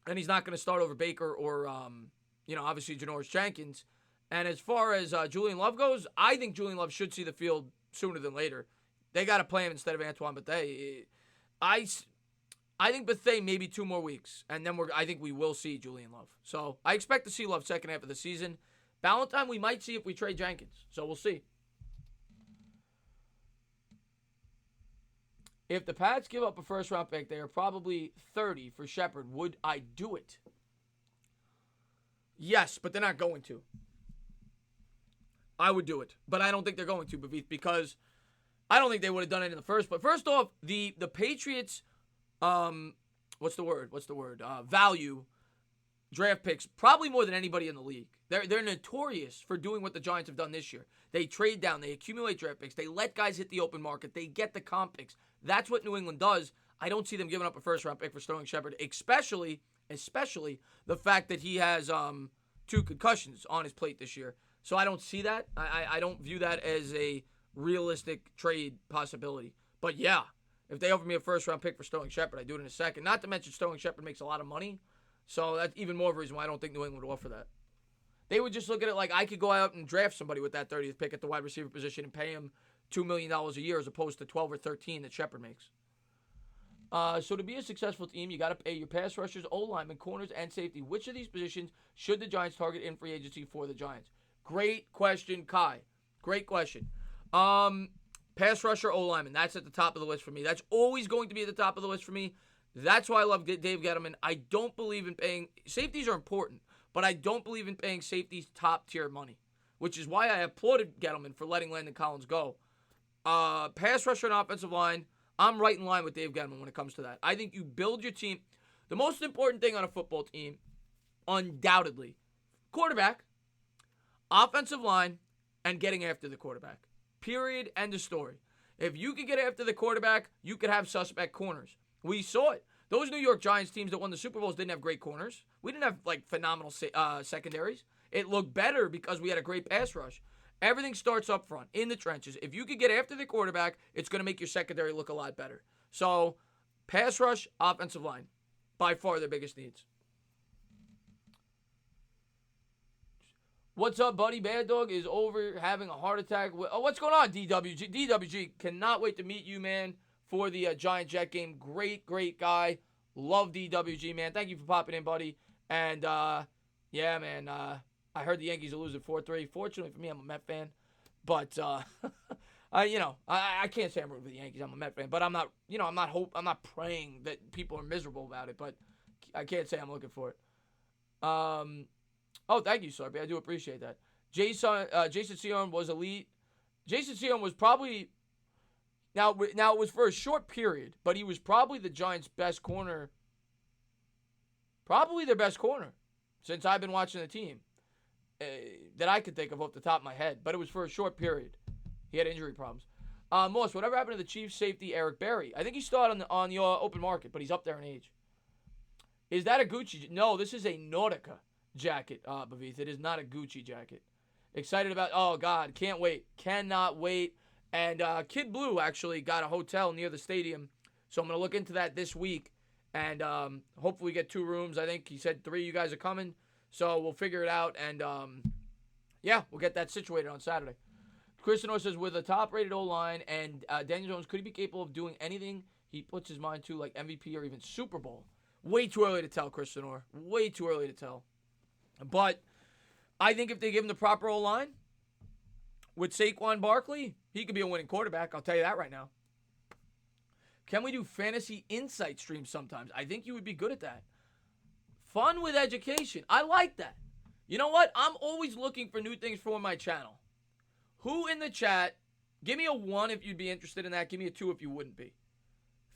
And he's not going to start over Baker or, obviously Janoris Jenkins. And as far as Julian Love goes, I think Julian Love should see the field sooner than later. They got to play him instead of Antoine Bethea. I think Bethea maybe 2 more weeks. And then I think we will see Julian Love. So, I expect to see Love second half of the season. Ballantyne, we might see if we trade Jenkins. So, we'll see. If the Pats give up a first-round pick, they are probably 30 for Shepard. Would I do it? Yes, but they're not going to. I would do it, but I don't think they're going to, because I don't think they would have done it in the first place. First off, the Patriots, what's the word? Value draft picks probably more than anybody in the league. They're notorious for doing what the Giants have done this year. They trade down, they accumulate draft picks, they let guys hit the open market, they get the comp picks. That's what New England does. I don't see them giving up a first-round pick for Sterling Shepard, especially the fact that he has 2 concussions on his plate this year. So I don't see that. I don't view that as a realistic trade possibility. But yeah, if they offer me a first-round pick for Sterling Shepard, I'd do it in a second. Not to mention Sterling Shepard makes a lot of money. So that's even more of a reason why I don't think New England would offer that. They would just look at it like I could go out and draft somebody with that 30th pick at the wide receiver position and pay him $2 million a year as opposed to 12 or 13 that Shepard makes. So to be a successful team, you got to pay your pass rushers, O-linemen, corners, and safety. Which of these positions should the Giants target in free agency for the Giants? Great question, Kai. Great question. Pass rusher, O-lineman. That's at the top of the list for me. That's always going to be at the top of the list for me. That's why I love Dave Gettleman. I don't believe in paying – safeties are important, but I don't believe in paying safeties top-tier money, which is why I applauded Gettleman for letting Landon Collins go. Pass rusher and offensive line, I'm right in line with Dave Gettleman when it comes to that. I think you build your team. The most important thing on a football team, undoubtedly, quarterback, offensive line, and getting after the quarterback. Period. End of story. If you could get after the quarterback, you could have suspect corners. We saw it. Those New York Giants teams that won the Super Bowls didn't have great corners. We didn't have phenomenal secondaries. It looked better because we had a great pass rush. Everything starts up front, in the trenches. If you could get after the quarterback, it's going to make your secondary look a lot better. So, pass rush, offensive line, by far their biggest needs. What's up, buddy? Bad Dog is over having a heart attack. What's going on, DWG? DWG, cannot wait to meet you, man, for the Giant Jet game. Great guy. Love DWG, man. Thank you for popping in, buddy. And, yeah, man, I heard the Yankees are losing 4-3. Fortunately for me, I'm a Met fan. But, I can't say I'm rooting for the Yankees. I'm a Met fan. But I'm not, I'm not praying that people are miserable about it. But I can't say I'm looking for it. Oh, thank you, Sarby. I do appreciate that. Jason Sion was elite. Jason Sion was probably... Now it was for a short period, but he was probably the Giants' best corner. Probably their best corner since I've been watching the team that I could think of off the top of my head. But it was for a short period. He had injury problems. Moss, whatever happened to the Chiefs safety Eric Berry? I think he still out on the open market, but he's up there in age. Is that a Gucci? No, this is a Nautica jacket, Bavith. It is not a Gucci jacket. Excited about, oh God, can't wait. Cannot wait. And Kid Blue actually got a hotel near the stadium, so I'm going to look into that this week, and hopefully get 2 rooms. I think he said 3 of you guys are coming, so we'll figure it out, and yeah, we'll get that situated on Saturday. Chris Honor says, with a top-rated O-line and Daniel Jones, could he be capable of doing anything he puts his mind to, like MVP or even Super Bowl? Way too early to tell, Chris Honor. Way too early to tell. But I think if they give him the proper O-line, with Saquon Barkley, he could be a winning quarterback. I'll tell you that right now. Can we do fantasy insight streams sometimes? I think you would be good at that. Fun with education. I like that. You know what? I'm always looking for new things for my channel. Who in the chat, give me a 1 if you'd be interested in that. Give me a 2 if you wouldn't be.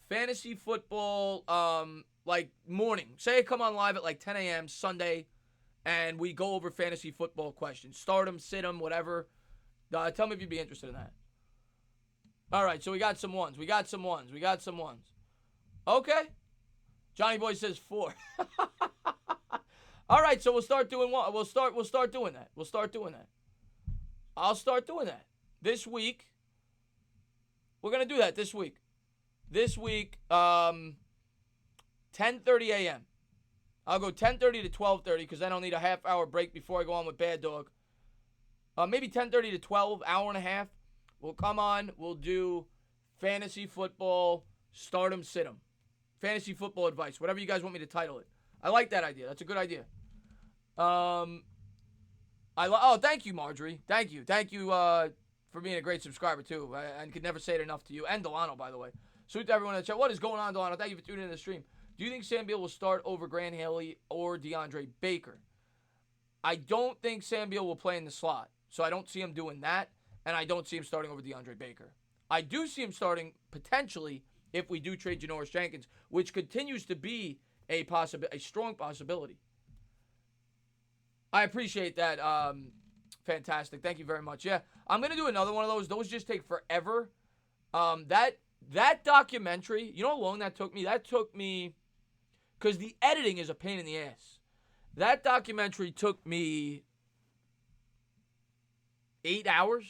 Fantasy football, like morning. Say I come on live at like 10 a.m. Sunday, and we go over fantasy football questions. Start them, sit them, whatever. Tell me if you'd be interested in that. All right, so we got some ones. Okay. Johnny Boy says 4. All right, so we'll start doing one. We'll start doing that. I'll start doing that. This week, we're going to do that this week. 10:30 a.m. I'll go 10:30 to 12:30 because I don't need a half-hour break before I go on with Bad Dog. Maybe 10:30 to 12, hour and a half. We'll come on. We'll do fantasy football, start 'em, sit 'em. Fantasy football advice, whatever you guys want me to title it. I like that idea. That's a good idea. Thank you, Marjorie. Thank you for being a great subscriber, too. I could never say it enough to you. And Delano, by the way. Salute to everyone in the chat. What is going on, Delano? Thank you for tuning in to the stream. Do you think Sam Beal will start over Grant Haley or DeAndre Baker? I don't think Sam Beal will play in the slot, so I don't see him doing that, and I don't see him starting over DeAndre Baker. I do see him starting potentially if we do trade Janoris Jenkins, which continues to be a strong possibility. I appreciate that. Fantastic. Thank you very much. Yeah, I'm going to do another one of those. Those just take forever. That documentary, you know how long that took me? That took me, because the editing is a pain in the ass. That documentary took me 8 hours,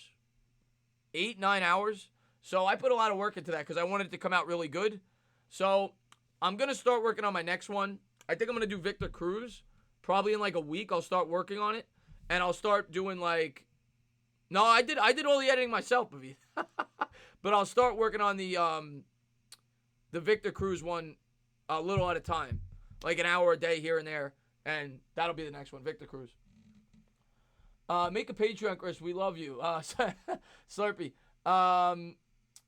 9 hours. So I put a lot of work into that because I wanted it to come out really good. So I'm going to start working on my next one. I think I'm going to do Victor Cruz. Probably in like a week I'll start working on it. And I'll start doing like, no, I did all the editing myself, but I'll start working on the Victor Cruz one a little at a time. Like an hour a day here and there. And that'll be the next one, Victor Cruz. Make a Patreon, Chris. We love you. Slurpee.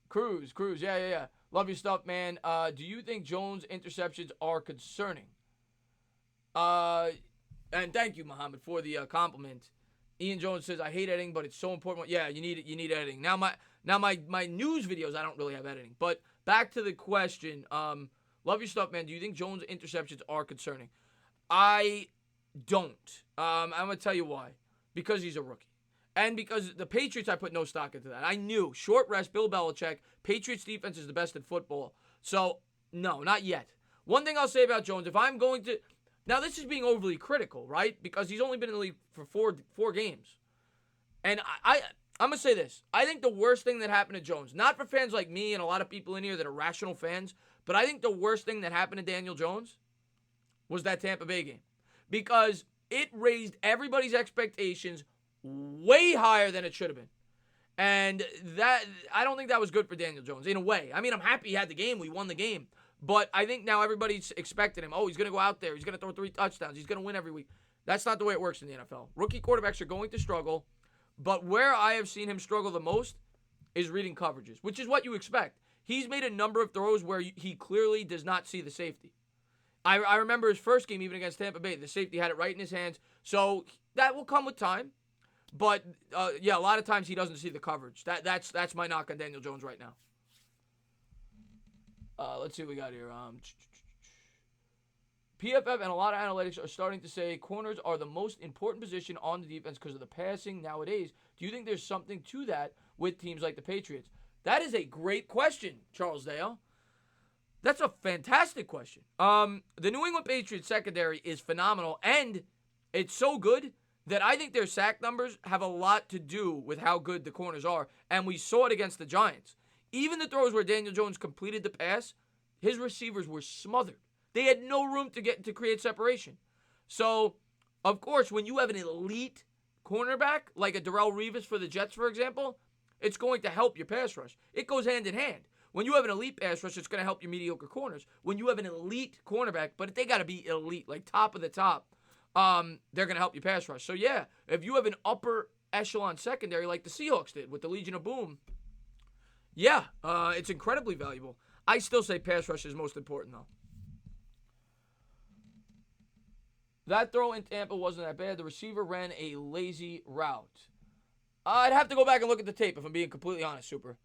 Cruz. Yeah. Love your stuff, man. Do you think Jones' interceptions are concerning? And thank you, Muhammad, for the compliment. Ian Jones says, I hate editing, but it's so important. Yeah, you need editing. Now my news videos, I don't really have editing. But back to the question. Love your stuff, man. Do you think Jones' interceptions are concerning? I don't. I'm going to tell you why. Because he's a rookie. And because the Patriots, I put no stock into that. I knew. Short rest, Bill Belichick. Patriots defense is the best in football. So, no, not yet. One thing I'll say about Jones, if I'm going to... Now, this is being overly critical, right? Because he's only been in the league for four games. And I'm going to say this. I think the worst thing that happened to Jones, not for fans like me and a lot of people in here that are rational fans, but I think the worst thing that happened to Daniel Jones was that Tampa Bay game. Because it raised everybody's expectations way higher than it should have been. And that I don't think that was good for Daniel Jones, in a way. I mean, I'm happy he had the game. We won the game. But I think now everybody's expecting him. Oh, he's going to go out there. He's going to throw 3 touchdowns. He's going to win every week. That's not the way it works in the NFL. Rookie quarterbacks are going to struggle. But where I have seen him struggle the most is reading coverages, which is what you expect. He's made a number of throws where he clearly does not see the safety. I remember his first game, even against Tampa Bay. The safety had it right in his hands. So that will come with time. But, yeah, a lot of times he doesn't see the coverage. That's my knock on Daniel Jones right now. Let's see what we got here. PFF and a lot of analytics are starting to say corners are the most important position on the defense because of the passing nowadays. Do you think there's something to that with teams like the Patriots? That is a great question, Charles Dale. That's a fantastic question. The New England Patriots secondary is phenomenal, and it's so good that I think their sack numbers have a lot to do with how good the corners are, and we saw it against the Giants. Even the throws where Daniel Jones completed the pass, his receivers were smothered. They had no room to create separation. So, of course, when you have an elite cornerback, like a Darrelle Revis for the Jets, for example, it's going to help your pass rush. It goes hand in hand. When you have an elite pass rush, it's going to help your mediocre corners. When you have an elite cornerback, but they got to be elite, like top of the top, they're going to help you pass rush. So, yeah, if you have an upper echelon secondary like the Seahawks did with the Legion of Boom, yeah, it's incredibly valuable. I still say pass rush is most important, though. That throw in Tampa wasn't that bad. The receiver ran a lazy route. I'd have to go back and look at the tape if I'm being completely honest, Super.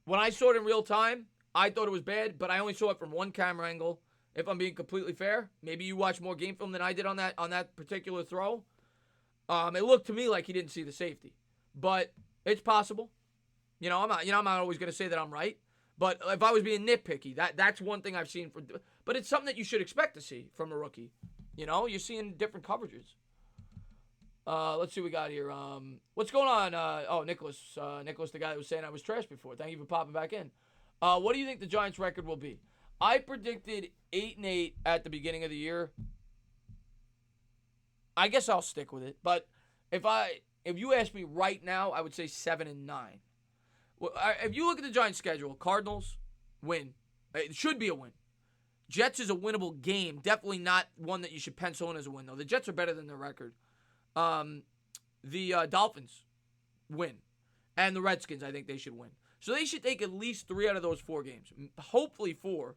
When I saw it in real time, I thought it was bad, but I only saw it from one camera angle. If I'm being completely fair, maybe you watched more game film than I did on that particular throw. It looked to me like he didn't see the safety, but it's possible. I'm not always going to say that I'm right, but if I was being nitpicky, that's one thing I've seen but it's something that you should expect to see from a rookie. You're seeing different coverages. Let's see what we got here. What's going on? Nicholas, the guy that was saying I was trash before. Thank you for popping back in. What do you think the Giants' record will be? I predicted 8-8 at the beginning of the year. I guess I'll stick with it. But if you ask me right now, I would say 7-9. Well, if you look at the Giants' schedule, Cardinals win. It should be a win. Jets is a winnable game. Definitely not one that you should pencil in as a win, though. The Jets are better than their record. The Dolphins win. And the Redskins, I think they should win. So they should take at least 3 out of those 4 games. Hopefully 4.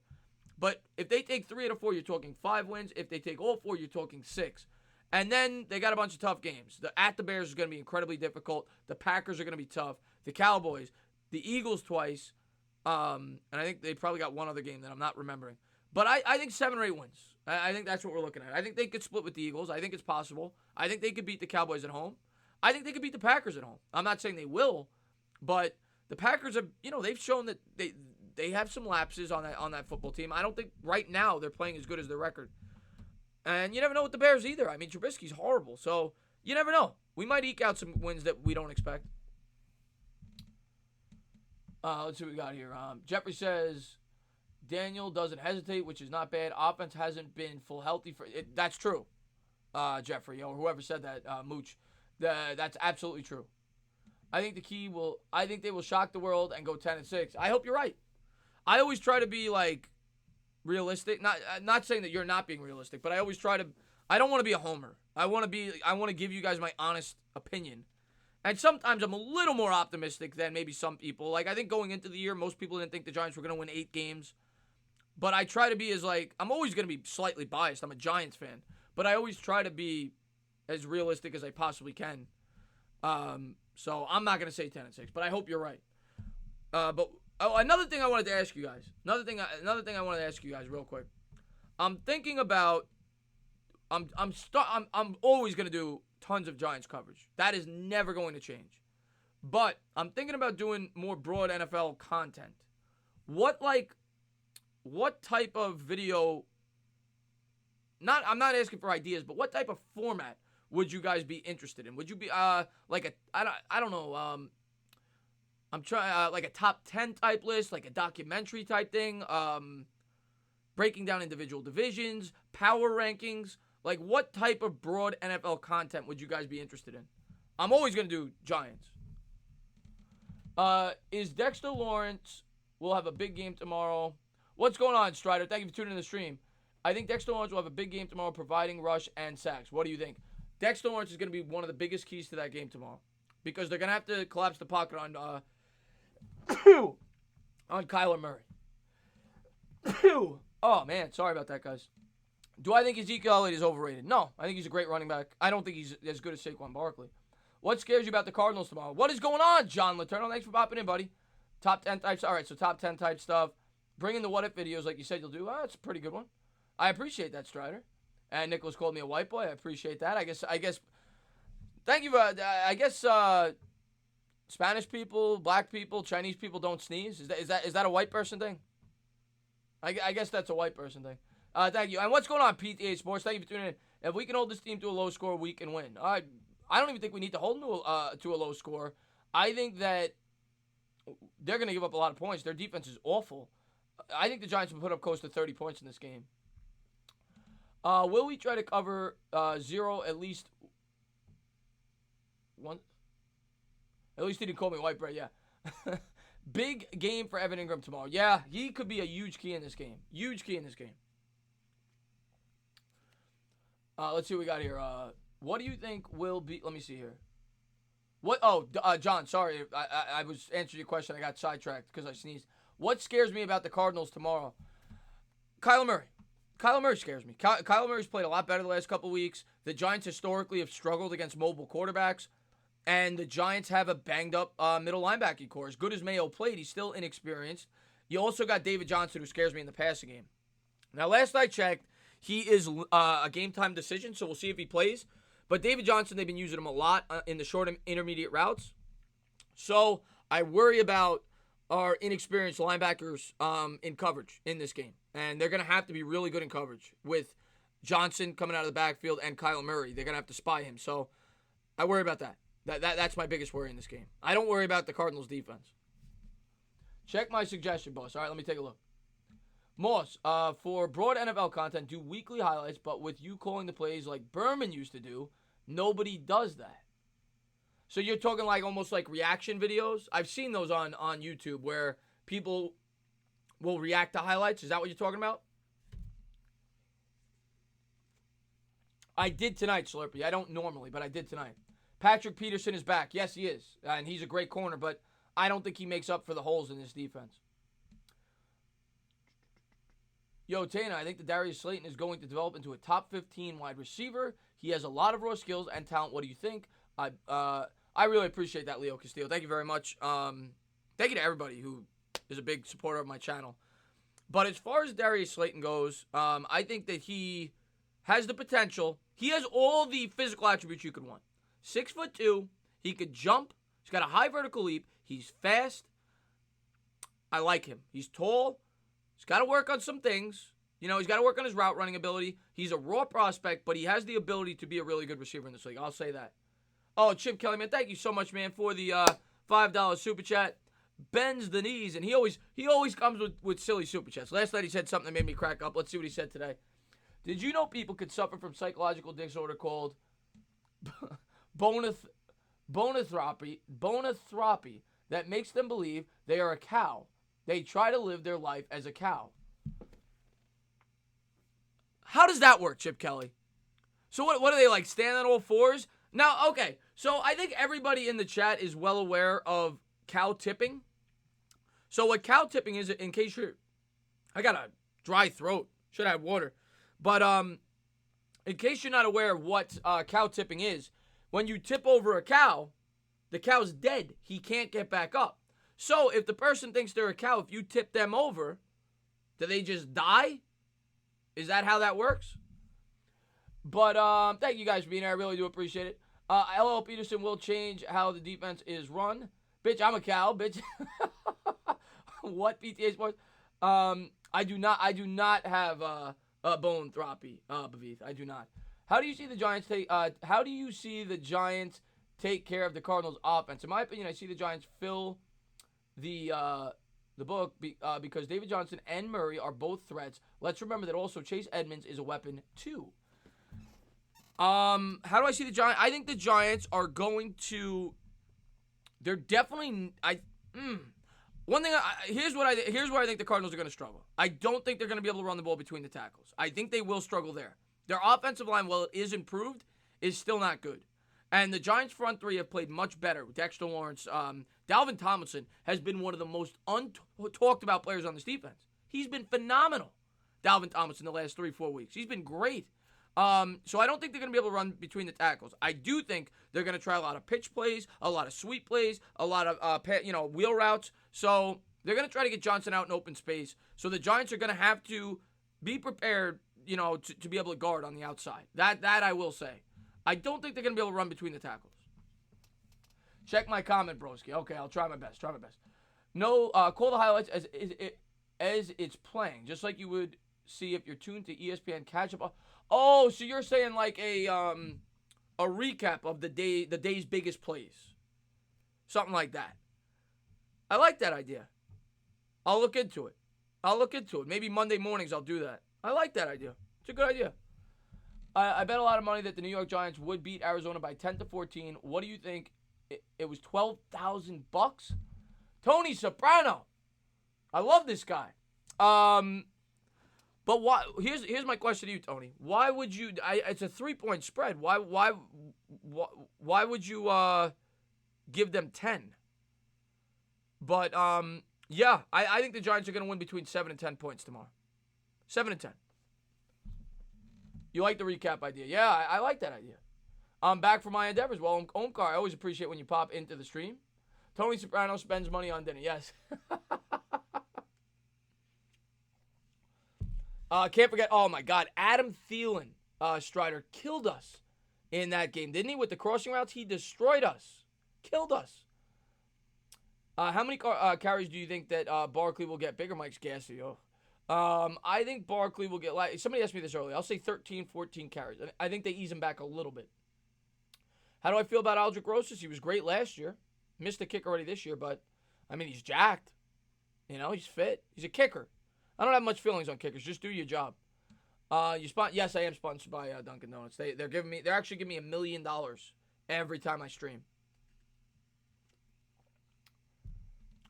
But if they take 3 out of 4, you're talking 5 wins. If they take all 4, you're talking 6. And then they got a bunch of tough games. At the Bears is going to be incredibly difficult. The Packers are going to be tough. The Cowboys, the Eagles twice. And I think they probably got one other game that I'm not remembering. But I think 7 or 8 wins. I think that's what we're looking at. I think they could split with the Eagles. I think it's possible. I think they could beat the Cowboys at home. I think they could beat the Packers at home. I'm not saying they will, but the Packers are, they've shown that they have some lapses on that football team. I don't think right now they're playing as good as their record. And you never know with the Bears either. I mean, Trubisky's horrible, so you never know. We might eke out some wins that we don't expect. Let's see what we got here. Jeffrey says Daniel doesn't hesitate, which is not bad. Offense hasn't been full healthy for it. That's true, Jeffrey, or whoever said that, Mooch. That's absolutely true. I think they will shock the world and go 10-6. I hope you're right. I always try to be like realistic. Not saying that you're not being realistic, but I always try to. I don't want to be a homer. I want to give you guys my honest opinion. And sometimes I'm a little more optimistic than maybe some people. Like, I think going into the year, most people didn't think the Giants were going to win 8 games. But I try to be I'm always going to be slightly biased. I'm a Giants fan. But I always try to be as realistic as I possibly can. So I'm not going to say 10-6, but I hope you're right. But another thing I wanted to ask you guys. Another thing I wanted to ask you guys real quick. I'm thinking about I'm always going to do tons of Giants coverage. That is never going to change. But I'm thinking about doing more broad NFL content. What type of video, I'm not asking for ideas, but what type of format would you guys be interested in? Would you be I don't know, I'm trying like a top 10 type list, like a documentary type thing, breaking down individual divisions, power rankings? Like, what type of broad NFL content would you guys be interested in? I'm always going to do Giants. Is Dexter Lawrence will have a big game tomorrow? What's going on, Strider? Thank you for tuning in the stream. I think Dexter Lawrence will have a big game tomorrow, providing rush and sacks. What do you think? Dexter Lawrence is going to be one of the biggest keys to that game tomorrow, because they're going to have to collapse the pocket on Kyler Murray. Oh, man. Sorry about that, guys. Do I think Ezekiel Elliott is overrated? No. I think he's a great running back. I don't think he's as good as Saquon Barkley. What scares you about the Cardinals tomorrow? What is going on, John Letourneau? Thanks for popping in, buddy. Top 10 types. All right, so top 10 type stuff. Bring in the what-if videos like you said you'll do. That's a pretty good one. I appreciate that, Strider. And Nicholas called me a white boy. I appreciate that. I guess. Thank you. I guess Spanish people, black people, Chinese people don't sneeze. Is that a white person thing? I guess that's a white person thing. Thank you. And what's going on, PTA Sports? Thank you for tuning in. If we can hold this team to a low score, we can win. I don't even think we need to hold them to a low score. I think that they're going to give up a lot of points. Their defense is awful. I think the Giants will put up close to 30 points in this game. Will we try to cover 0 at least one? At least he didn't call me white bread, yeah. Big game for Evan Ingram tomorrow. Yeah, he could be a huge key in this game. Huge key in this game. Let's see what we got here. What do you think will be... Let me see here. What? Oh, John, sorry. I was answering your question. I got sidetracked because I sneezed. What scares me about the Cardinals tomorrow? Kyler Murray. Kyler Murray scares me. Kyler Murray's played a lot better the last couple weeks. The Giants historically have struggled against mobile quarterbacks. And the Giants have a banged-up middle linebacking core. As good as Mayo played, he's still inexperienced. You also got David Johnson, who scares me in the passing game. Now, last I checked, he is a game-time decision, so we'll see if he plays. But David Johnson, they've been using him a lot in the short and intermediate routes. So I worry about our inexperienced linebackers in coverage in this game. And they're going to have to be really good in coverage with Johnson coming out of the backfield and Kyler Murray. They're going to have to spy him. So I worry about that. That's my biggest worry in this game. I don't worry about the Cardinals' defense. Check my suggestion, boss. All right, let me take a look. Moss, for broad NFL content, do weekly highlights, but with you calling the plays like Berman used to do, nobody does that. So you're talking like almost like reaction videos? I've seen those on YouTube where people will react to highlights. Is that what you're talking about? I did tonight, Slurpee. I don't normally, but I did tonight. Patrick Peterson is back. Yes, he is. And he's a great corner, but I don't think he makes up for the holes in this defense. Yo, Tana, I think that Darius Slayton is going to develop into a top 15 wide receiver. He has a lot of raw skills and talent. What do you think? I really appreciate that, Leo Castillo. Thank you very much. Thank you to everybody who is a big supporter of my channel. But as far as Darius Slayton goes, I think that he has the potential. He has all the physical attributes you could want. 6'2", he could jump. He's got a high vertical leap. He's fast. I like him. He's tall. He's got to work on some things. He's got to work on his route running ability. He's a raw prospect, but he has the ability to be a really good receiver in this league. I'll say that. Oh, Chip Kelly, man, thank you so much, man, for the $5 super chat. Bends the knees, and he always comes with silly super chats. Last night he said something that made me crack up. Let's see what he said today. Did you know people could suffer from psychological disorder called bonithropy that makes them believe they are a cow? They try to live their life as a cow. How does that work, Chip Kelly? So what are they, like, stand on all fours? Now, okay, so I think everybody in the chat is well aware of cow tipping. So what cow tipping is, in case I got a dry throat. Should have water. But in case you're not aware of what cow tipping is, when you tip over a cow, the cow's dead. He can't get back up. So if the person thinks they're a cow, if you tip them over, do they just die? Is that how that works? But thank you guys for being here. I really do appreciate it. LL Peterson will change how the defense is run. Bitch, I'm a cow, bitch. What, PTA Sports? I do not have a bone thropy, Bavith. I do not. How do you see the Giants take care of the Cardinals offense? In my opinion, I see the Giants fill the book because David Johnson and Murray are both threats. Let's remember that also Chase Edmonds is a weapon too. How do I see the Giants? I think the Giants are going to. They're definitely. One thing. Here's where I think the Cardinals are going to struggle. I don't think they're going to be able to run the ball between the tackles. I think they will struggle there. Their offensive line, while it is improved, is still not good. And the Giants' front three have played much better. Dexter Lawrence, Dalvin Tomlinson has been one of the most talked about players on this defense. He's been phenomenal. Dalvin Tomlinson the last 3-4 weeks. He's been great. So I don't think they're going to be able to run between the tackles. I do think they're going to try a lot of pitch plays, a lot of sweep plays, a lot of wheel routes. So they're going to try to get Johnson out in open space. So the Giants are going to have to be prepared, to be able to guard on the outside. That I will say. I don't think they're going to be able to run between the tackles. Check my comment, broski. Okay, I'll try my best. No, call the highlights as it's playing, just like you would see if you're tuned to ESPN catch up. Oh, so you're saying like a recap of the day's biggest plays. Something like that. I like that idea. I'll look into it. Maybe Monday mornings I'll do that. I like that idea. It's a good idea. I bet a lot of money that the New York Giants would beat Arizona by 10-14. What do you think? It was $12,000. Tony Soprano. I love this guy. But why? Here's my question to you, Tony. Why would you? It's a 3-point spread. Why would you give them 10? But yeah, I think the Giants are going to win between 7 and 10 points tomorrow. 7 and 10. You like the recap idea? Yeah, I like that idea. I'm back for my endeavors. Well, Omkar, I always appreciate when you pop into the stream. Tony Soprano spends money on dinner. Yes. Can't forget, oh my God, Adam Thielen, Strider, killed us in that game, didn't he? With the crossing routes, he destroyed us. Killed us. How many carries do you think that Barkley will get? Bigger Mike's gassy. I think Barkley will get, like, somebody asked me this earlier. I'll say 13, 14 carries. I think they ease him back a little bit. How do I feel about Aldrick Rosas? He was great last year. Missed a kick already this year, but, I mean, he's jacked. He's fit. He's a kicker. I don't have much feelings on kickers. Just do your job. Yes, I am sponsored by Dunkin' Donuts. They're actually giving me $1 million every time I stream.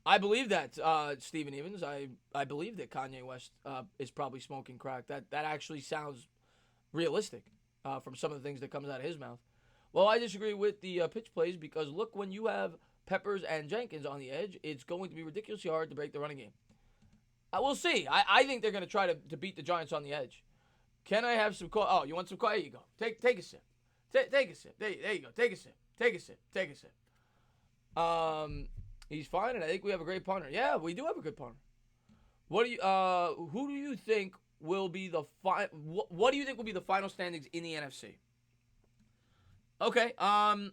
I believe that, Steven Evans. I believe that Kanye West is probably smoking crack. That actually sounds realistic from some of the things that comes out of his mouth. Well, I disagree with the pitch plays because look, when you have Peppers and Jenkins on the edge, it's going to be ridiculously hard to break the running game. We'll see. I think they're going to try to beat the Giants on the edge. Can I have some coffee? Oh, you want some coffee? Here you go. Take a sip. Take a sip. There you go. Take a sip. Take a sip. Take a sip. He's fine, and I think we have a great punter. Yeah, we do have a good punter. What do you? Who do you think will be the What do you think will be the final standings in the NFC? Okay. I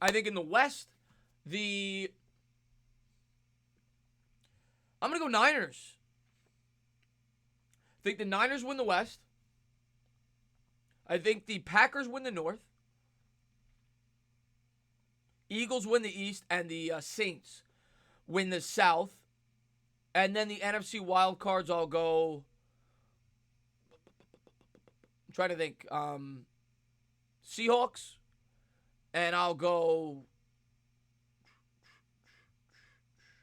think in the West, I'm gonna go Niners. I think the Niners win the West. I think the Packers win the North. Eagles win the East, and the Saints win the South. And then the NFC wild cards all go. I'm trying to think. Seahawks, and I'll go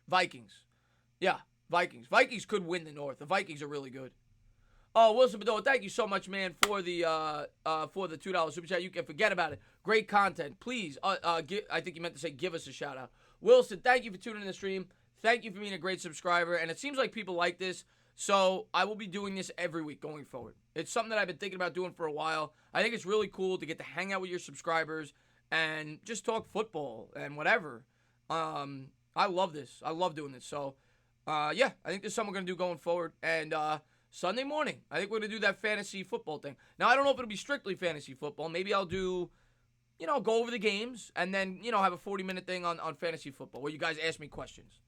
Vikings. Yeah, Vikings. Vikings could win the North. The Vikings are really good. Oh, Wilson Bedoya, thank you so much, man, for the $2 super chat. You can forget about it. Great content. Please, I think you meant to say give us a shout out. Wilson, thank you for tuning in the stream. Thank you for being a great subscriber. And it seems like people like this, so I will be doing this every week going forward. It's something that I've been thinking about doing for a while. I think it's really cool to get to hang out with your subscribers and just talk football and whatever. I love this. I love doing this. So, yeah, I think this is something we're going to do going forward. And Sunday morning, I think we're going to do that fantasy football thing. Now, I don't know if it'll be strictly fantasy football. Maybe I'll do, go over the games and then, have a 40-minute thing on fantasy football where you guys ask me questions.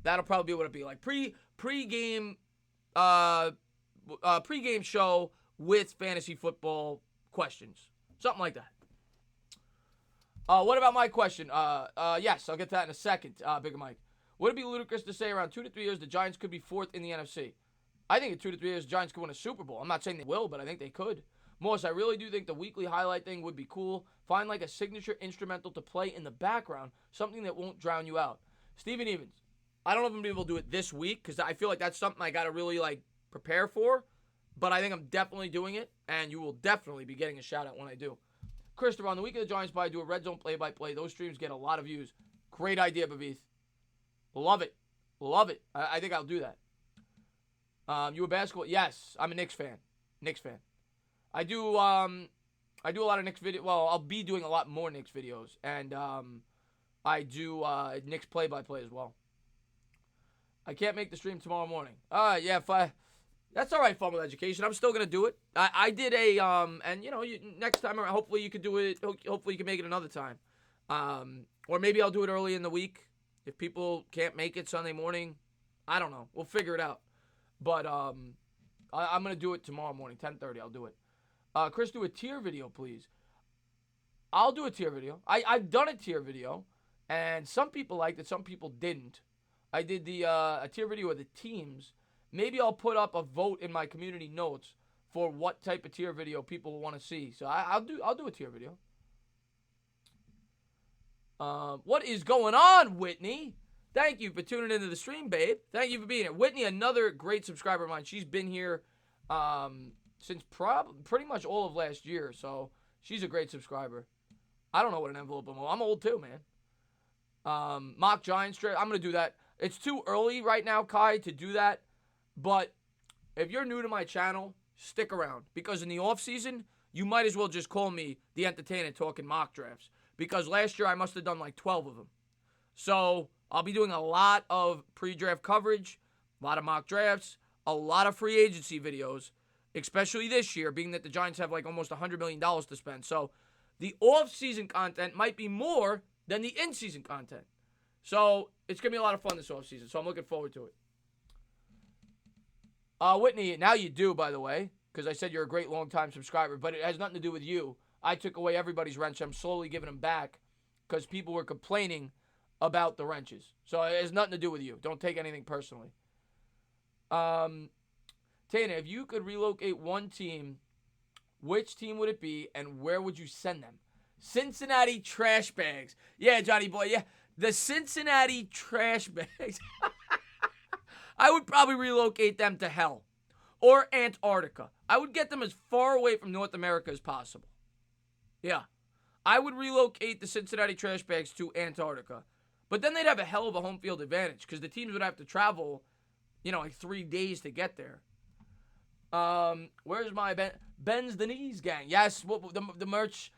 That'll probably be what it'll be like. Pre-game show with fantasy football questions. Something like that. What about my question? Yes, I'll get to that in a second, Bigger Mike. Would it be ludicrous to say around 2 to 3 years the Giants could be fourth in the NFC? I think in 2 to 3 years the Giants could win a Super Bowl. I'm not saying they will, but I think they could. Morris, I really do think the weekly highlight thing would be cool. Find like a signature instrumental to play in the background, something that won't drown you out. Steven Evans, I don't know if I'm going to be able to do it this week because I feel like that's something I got to really prepare for, but I think I'm definitely doing it, and you will definitely be getting a shout-out when I do. Christopher, on the week of the Giants bye, do a red zone play-by-play. Those streams get a lot of views. Great idea, Bavith. Love it. Love it. I think I'll do that. You a basketball? Yes, I'm a Knicks fan. I do a lot of Knicks video. Well, I'll be doing a lot more Knicks videos, and I do Knicks play-by-play as well. I can't make the stream tomorrow morning. Yeah, that's all right, Fun with Education. I'm still gonna do it. I did a and next time around, hopefully you could do it. Hopefully you can make it another time. Or maybe I'll do it early in the week if people can't make it Sunday morning. I don't know. We'll figure it out. But I'm gonna do it tomorrow morning, 10:30. I'll do it. Chris, do a tier video, please. I'll do a tier video. I've done a tier video, and some people liked it, some people didn't. I did a tier video of the teams. Maybe I'll put up a vote in my community notes for what type of tier video people want to see. So I'll do a tier video. What is going on, Whitney? Thank you for tuning into the stream, babe. Thank you for being here. Whitney, another great subscriber of mine. She's been here since pretty much all of last year, so she's a great subscriber. I don't know what an envelope is. I'm old too, man. Mock Giants trade. I'm going to do that. It's too early right now, Kai, to do that. But if you're new to my channel, stick around. Because in the offseason, you might as well just call me the entertainer talking mock drafts. Because last year I must have done 12 of them. So I'll be doing a lot of pre-draft coverage, a lot of mock drafts, a lot of free agency videos, especially this year, being that the Giants have almost $100 million to spend. So the off-season content might be more than the in-season content. So it's going to be a lot of fun this off-season. So I'm looking forward to it. Whitney, now you do, by the way, because I said you're a great long-time subscriber, but it has nothing to do with you. I took away everybody's wrench. I'm slowly giving them back because people were complaining about the wrenches. So it has nothing to do with you. Don't take anything personally. Tana, if you could relocate one team, which team would it be and where would you send them? Cincinnati Trash Bags. Yeah, Johnny boy, yeah. The Cincinnati Trash Bags. I would probably relocate them to hell or Antarctica. I would get them as far away from North America as possible. Yeah, I would relocate the Cincinnati Trash Bags to Antarctica. But then they'd have a hell of a home field advantage because the teams would have to travel, like 3 days to get there. Where's my Ben's the Knees gang? Yes, the merch.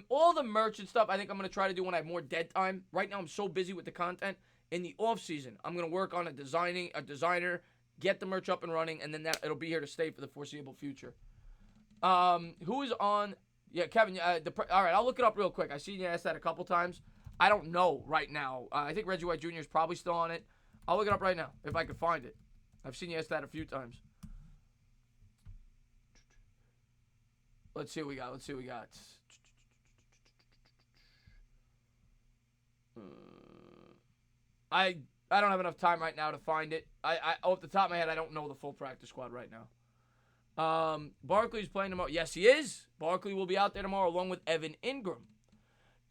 All the merch and stuff. I think I'm gonna try to do when I have more dead time. Right now, I'm so busy with the content. In the off season, I'm gonna work on a designer, get the merch up and running, and then it'll be here to stay for the foreseeable future. Who is on? Yeah, Kevin. All right, I'll look it up real quick. I seen you ask that a couple times. I don't know right now. I think Reggie White Jr. is probably still on it. I'll look it up right now if I can find it. I've seen you ask that a few times. Let's see what we got. I don't have enough time right now to find it. Off the top of my head, I don't know the full practice squad right now. Barkley's playing tomorrow. Yes, he is. Barkley will be out there tomorrow along with Evan Ingram.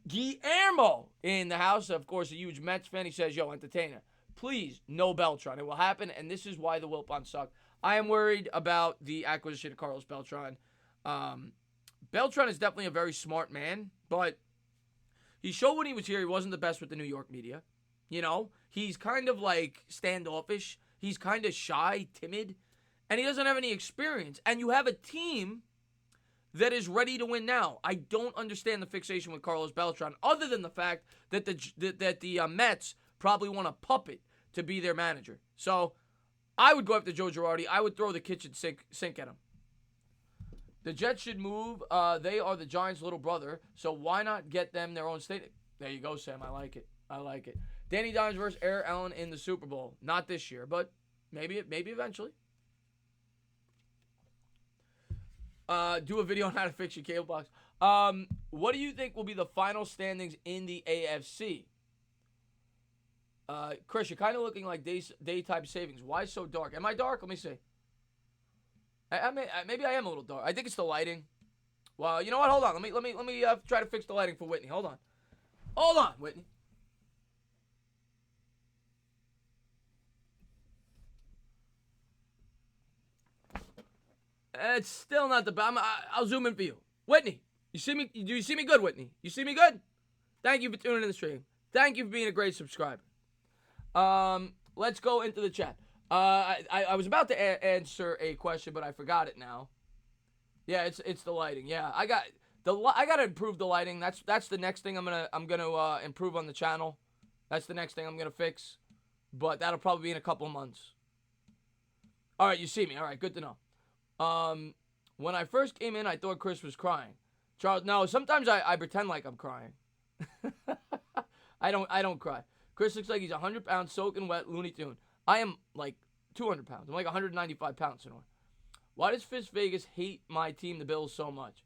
Guillermo in the house, of course, a huge Mets fan. He says, yo, entertainer, please, no Beltran. It will happen, and this is why the Wilpons suck. I am worried about the acquisition of Carlos Beltran. Beltran is definitely a very smart man, but he showed when he was here he wasn't the best with the New York media. He's kind of like standoffish. He's kind of shy, timid, and he doesn't have any experience. And you have a team that is ready to win now. I don't understand the fixation with Carlos Beltran, other than the fact that the Mets probably want a puppet to be their manager. So I would go after Joe Girardi. I would throw the kitchen sink at him. The Jets should move. They are the Giants' little brother, so why not get them their own stadium? There you go, Sam. I like it. Danny Dimes versus Eric Allen in the Super Bowl. Not this year, but maybe eventually. Do a video on how to fix your cable box. What do you think will be the final standings in the AFC? Chris, you're kind of looking like daytime savings. Why so dark? Am I dark? Let me see. Maybe I am a little dark. I think it's the lighting. Well, you know what? Hold on. Let me try to fix the lighting for Whitney. Hold on, Whitney. It's still not the best. I'll zoom in for you. Whitney, you see me? Do you see me good, Whitney? You see me good? Thank you for tuning in the stream. Thank you for being a great subscriber. Let's go into the chat. I was about to answer a question, but I forgot it now. Yeah, it's the lighting. Yeah, I gotta improve the lighting. That's the next thing I'm gonna improve on the channel. That's the next thing I'm gonna fix, but that'll probably be in a couple of months. All right, you see me. All right, good to know. When I first came in, I thought Chris was crying. Charles, no, sometimes I pretend like I'm crying. I don't cry. Chris looks like he's 100 pounds, soaking wet, Looney Tune. I am like 200 pounds. I'm like 195 pounds anymore. Why does Fist Vegas hate my team, the Bills, so much?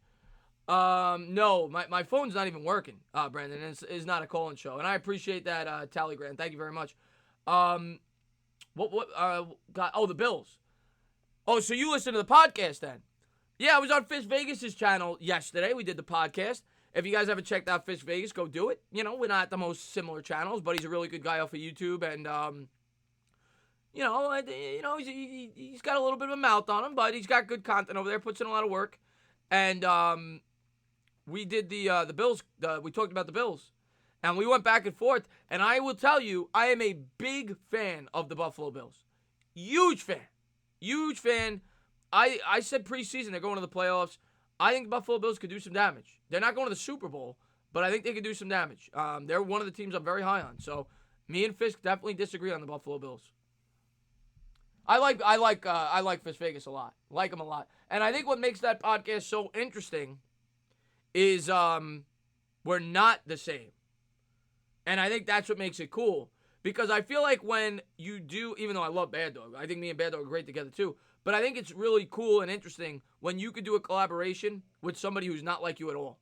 No, my phone's not even working, Brandon. It's not a call-in show. And I appreciate that, Tallygram. Thank you very much. God, the Bills. Oh, so you listen to the podcast then? Yeah, I was on Fist Vegas' channel yesterday. We did the podcast. If you guys haven't checked out Fist Vegas, go do it. We're not the most similar channels, but he's a really good guy off of YouTube, and he's got a little bit of a mouth on him, but he's got good content over there. Puts in a lot of work, and we did the Bills. We talked about the Bills, and we went back and forth. And I will tell you, I am a big fan of the Buffalo Bills. Huge fan. I said preseason they're going to the playoffs. I think the Buffalo Bills could do some damage. They're not going to the Super Bowl, but I think they could do some damage. They're one of the teams I'm very high on. So me and Fisk definitely disagree on the Buffalo Bills. I like Fist Vegas a lot. Like him a lot. And I think what makes that podcast so interesting is we're not the same. And I think that's what makes it cool. Because I feel like when you do, even though I love Bad Dog, I think me and Bad Dog are great together too. But I think it's really cool and interesting when you could do a collaboration with somebody who's not like you at all.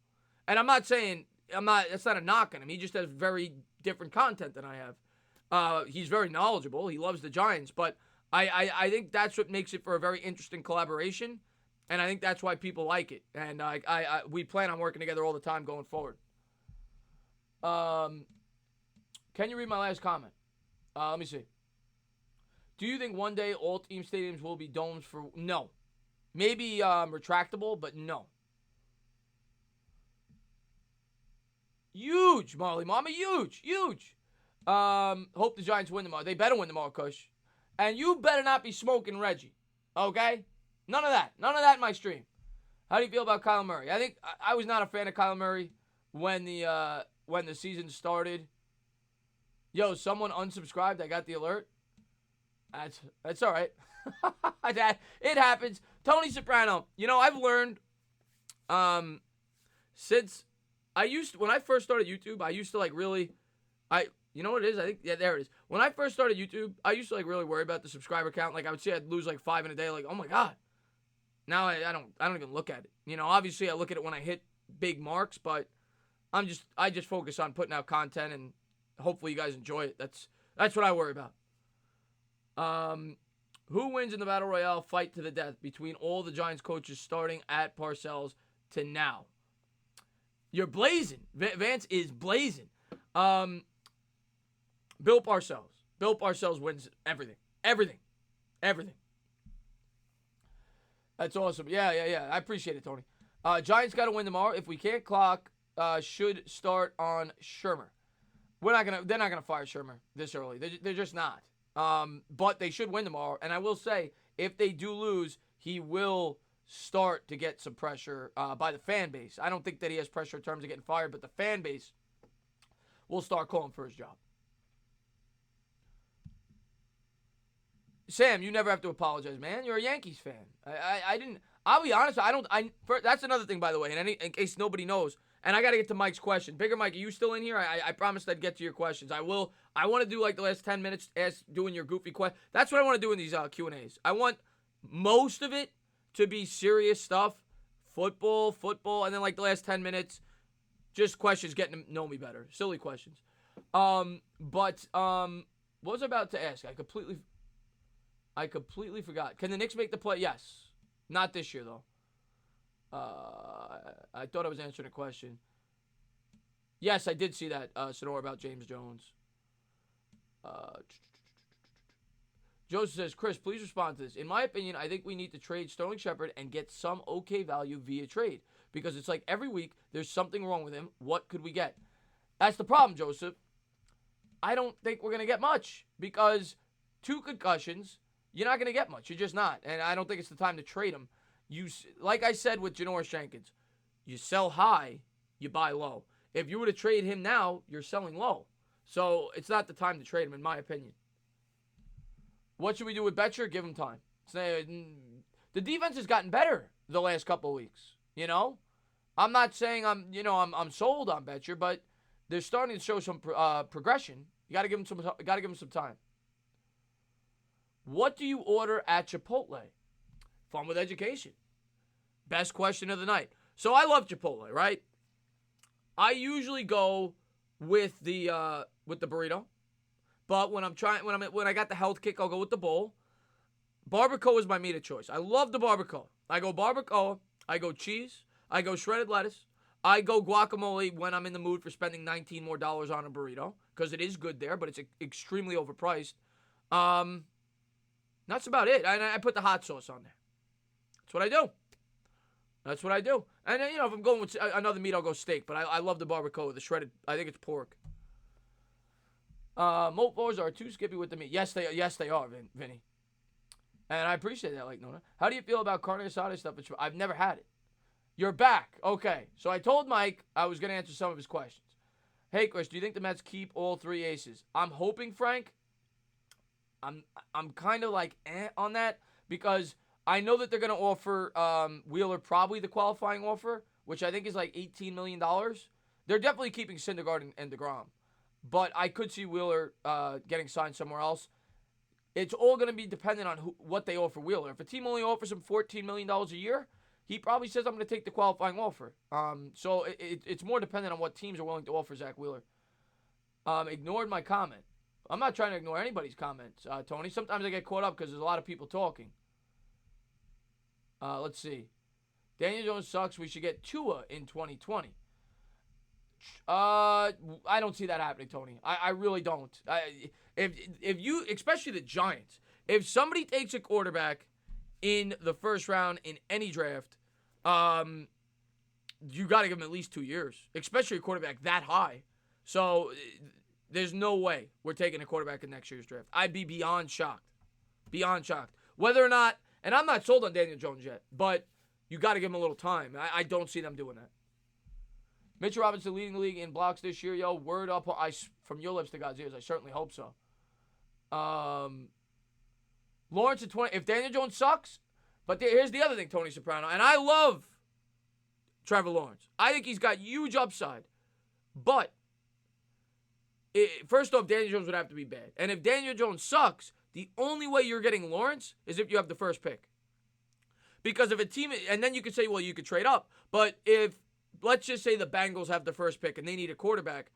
And that's not a knock on him. He just has very different content than I have. He's very knowledgeable. He loves the Giants. But I think that's what makes it for a very interesting collaboration. And I think that's why people like it. And we plan on working together all the time going forward. Can you read my last comment? Let me see. Do you think one day all team stadiums will be domes for... No. Maybe retractable, but no. Huge, Marley Mama. Huge, huge. Hope the Giants win tomorrow. They better win tomorrow, Kush. And you better not be smoking Reggie. Okay? None of that. None of that in my stream. How do you feel about Kyler Murray? I think I was not a fan of Kyler Murray when the season started. Yo, someone unsubscribed. I got the alert. That's all right. It happens. Tony Soprano. You know, I've learned since when I first started YouTube, I used to like really you know what it is? I think there it is. When I first started YouTube, I used to like really worry about the subscriber count. Like I would say I'd lose like 5 in a day, like, oh my God. Now I don't even look at it. You know, obviously I look at it when I hit big marks, but I just focus on putting out content and hopefully you guys enjoy it. That's what I worry about. Who wins in the Battle Royale fight to the death between all the Giants coaches starting at Parcells to now? You're blazing. Vance is blazing. Bill Parcells. Bill Parcells wins everything. Everything. That's awesome. Yeah. I appreciate it, Tony. Giants got to win tomorrow. If we can't clock, should start on Shermer. They're not gonna fire Shermer this early. They're just not. But they should win tomorrow. And I will say, if they do lose, he will start to get some pressure by the fan base. I don't think that he has pressure in terms of getting fired, but the fan base will start calling for his job. Sam, you never have to apologize, man. You're a Yankees fan. I didn't. I'll be honest. That's another thing, by the way, in case nobody knows. And I got to get to Mike's question. Bigger Mike, are you still in here? I promised I'd get to your questions. I will. I want to do like the last 10 minutes doing your goofy question. That's what I want to do in these Q&As. I want most of it to be serious stuff, football, and then like the last 10 minutes, just questions, getting to know me better. Silly questions. What was I about to ask? I completely forgot. Can the Knicks make the play? Yes. Not this year, though. I thought I was answering a question. Yes, I did see that, Sonora, about James Jones. Joseph says, Chris, please respond to this. In my opinion, I think we need to trade Sterling Shepard and get some okay value via trade. Because it's like every week there's something wrong with him. What could we get? That's the problem, Joseph. I don't think we're going to get much. Because 2 concussions, you're not going to get much. You're just not. And I don't think it's the time to trade him. Like I said with Janoris Jenkins, you sell high, you buy low. If you were to trade him now, you're selling low. So it's not the time to trade him, in my opinion. What should we do with Betcher? Give him time. The defense has gotten better the last couple of weeks. You know, I'm not saying I'm sold on Betcher, but they're starting to show some progression. You got to give him some time. What do you order at Chipotle? Fun with education. Best question of the night. So I love Chipotle, right? I usually go with the burrito, but when I got the health kick, I'll go with the bowl. Barbacoa is my meat of choice. I love the barbacoa. I go barbacoa. I go cheese. I go shredded lettuce. I go guacamole when I'm in the mood for spending $19 more on a burrito because it is good there, but it's extremely overpriced. That's about it. I put the hot sauce on there. That's what I do. And then, if I'm going with another meat, I'll go steak. But I love the barbacoa, the shredded. I think it's pork. Mofos are too skippy with the meat. Yes, they are, Vinny. And I appreciate that, like Nona. How do you feel about carne asada stuff? I've never had it. You're back. Okay. So I told Mike I was going to answer some of his questions. Hey, Chris, do you think the Mets keep all 3 aces? I'm hoping, Frank. I'm kind of like on that because I know that they're going to offer Wheeler probably the qualifying offer, which I think is like $18 million. They're definitely keeping Syndergaard and DeGrom. But I could see Wheeler getting signed somewhere else. It's all going to be dependent on what they offer Wheeler. If a team only offers him $14 million a year, he probably says, I'm going to take the qualifying offer. So it's more dependent on what teams are willing to offer Zach Wheeler. Ignored my comment. I'm not trying to ignore anybody's comments, Tony. Sometimes I get caught up because there's a lot of people talking. Let's see. Daniel Jones sucks. We should get Tua in 2020. I don't see that happening, Tony. I really don't. If you, especially the Giants, if somebody takes a quarterback in the first round in any draft, you got to give him at least 2 years, especially a quarterback that high. So there's no way we're taking a quarterback in next year's draft. I'd be beyond shocked. Beyond shocked. Whether or not, and I'm not sold on Daniel Jones yet, but you got to give him a little time. I don't see them doing that. Mitchell Robinson leading the league in blocks this year, yo. Word up, from your lips to God's ears. I certainly hope so. Lawrence at 20. If Daniel Jones sucks, but here's the other thing, Tony Soprano, and I love Trevor Lawrence. I think he's got huge upside, but first off, Daniel Jones would have to be bad, and if Daniel Jones sucks, the only way you're getting Lawrence is if you have the first pick. Because if a team, and then you could say, well, you could trade up, but if let's just say the Bengals have the first pick and they need a quarterback,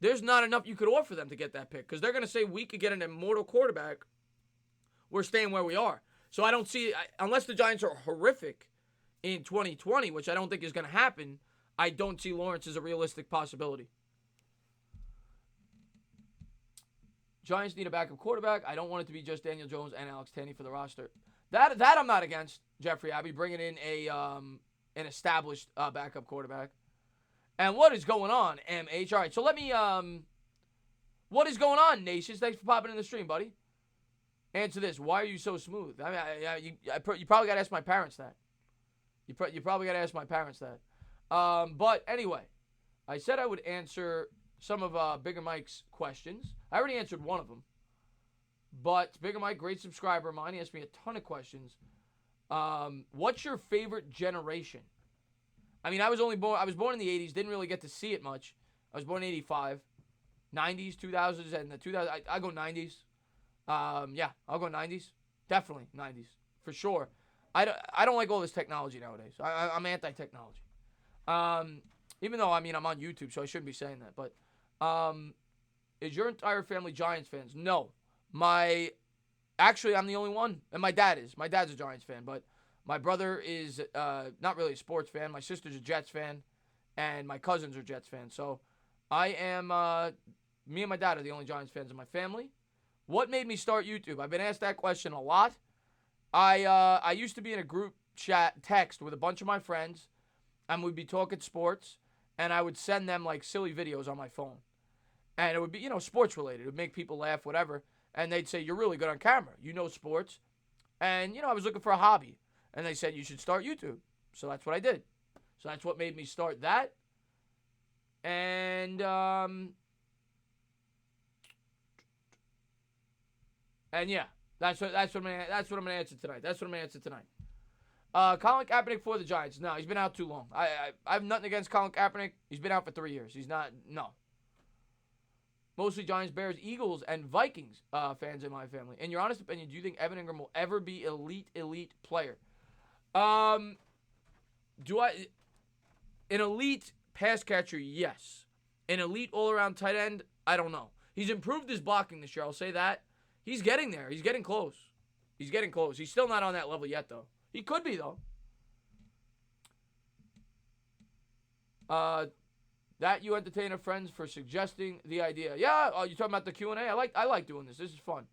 there's not enough you could offer them to get that pick because they're going to say we could get an immortal quarterback. We're staying where we are. So I don't see, unless the Giants are horrific in 2020, which I don't think is going to happen, I don't see Lawrence as a realistic possibility. Giants need a backup quarterback. I don't want it to be just Daniel Jones and Alex Tanney for the roster. That I'm not against, Jeffrey Abbey, bringing in an established backup quarterback. And what is going on, MH? All right, so let me, what is going on, Nations? Thanks for popping in the stream, buddy. Answer this. Why are you so smooth? I mean, you probably got to ask my parents that. You probably got to ask my parents that. But anyway, I said I would answer some of Bigger Mike's questions. I already answered one of them. But Bigger Mike, great subscriber of mine, he asked me a ton of questions. What's your favorite generation? I mean, I was born in the 80s, didn't really get to see it much. I was born in 85. 90s, 2000s, and the 2000s. I go 90s. Yeah, I'll go 90s. Definitely 90s, for sure. I don't like all this technology nowadays. I'm anti-technology. Even though, I mean, I'm on YouTube, so I shouldn't be saying that. But is your entire family Giants fans? No. Actually, I'm the only one, and my dad is. My dad's a Giants fan, but my brother is not really a sports fan. My sister's a Jets fan, and my cousins are Jets fans. So I am, me and my dad are the only Giants fans in my family. What made me start YouTube? I've been asked that question a lot. I used to be in a group chat text with a bunch of my friends, and we'd be talking sports, and I would send them like silly videos on my phone. And it would be, sports related. It would make people laugh, whatever. And they'd say, you're really good on camera. You know sports. And, I was looking for a hobby. And they said, you should start YouTube. So that's what I did. So that's what made me start that. And yeah, that's what I'm gonna answer tonight. That's what I'm gonna answer tonight. Colin Kaepernick for the Giants. No, he's been out too long. I have nothing against Colin Kaepernick. He's been out for 3 years. He's not. No. Mostly Giants, Bears, Eagles, and Vikings fans in my family. In your honest opinion, do you think Evan Ingram will ever be elite player? An elite pass catcher, yes. An elite all-around tight end, I don't know. He's improved his blocking this year, I'll say that. He's getting there. He's getting close. He's still not on that level yet, though. He could be, though. That you entertain our friends for suggesting the idea. Yeah, you talking about the Q&A? I like doing this. This is fun.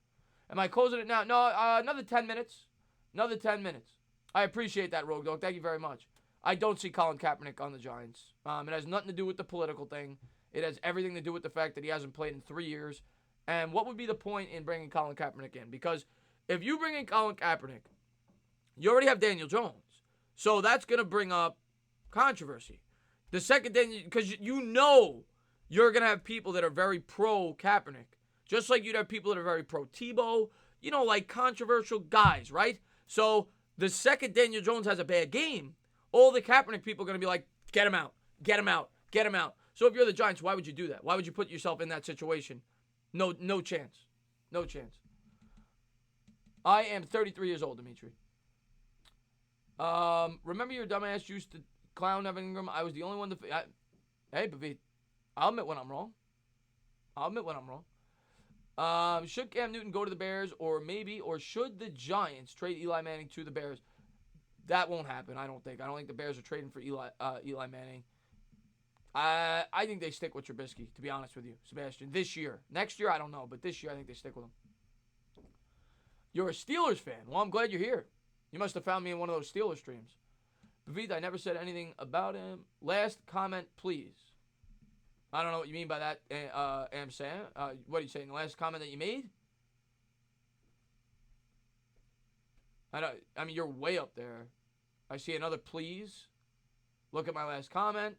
Am I closing it now? No, another 10 minutes. Another 10 minutes. I appreciate that, Rogue Dog. Thank you very much. I don't see Colin Kaepernick on the Giants. It has nothing to do with the political thing. It has everything to do with the fact that he hasn't played in 3 years. And what would be the point in bringing Colin Kaepernick in? Because if you bring in Colin Kaepernick, you already have Daniel Jones. So that's going to bring up controversy. The second thing, because you're going to have people that are very pro-Kaepernick. Just like you'd have people that are very pro-Tebow. Like controversial guys, right? So the second Daniel Jones has a bad game, all the Kaepernick people are going to be like, get him out, get him out, get him out. So if you're the Giants, why would you do that? Why would you put yourself in that situation? No chance. No chance. I am 33 years old, Dimitri. Remember your dumbass used to clown Evan Ingram? I was the only one to... Hey, Pavit. I'll admit when I'm wrong. Should Cam Newton go to the Bears or should the Giants trade Eli Manning to the Bears? That won't happen, I don't think. I don't think the Bears are trading for Eli Manning. I think they stick with Trubisky, to be honest with you, Sebastian. This year. Next year, I don't know, but this year I think they stick with him. You're a Steelers fan. Well, I'm glad you're here. You must have found me in one of those Steelers streams. David, I never said anything about him. Last comment, please. I don't know what you mean by that, Sam. What are you saying? The last comment that you made? I mean, you're way up there. I see another please. Look at my last comment.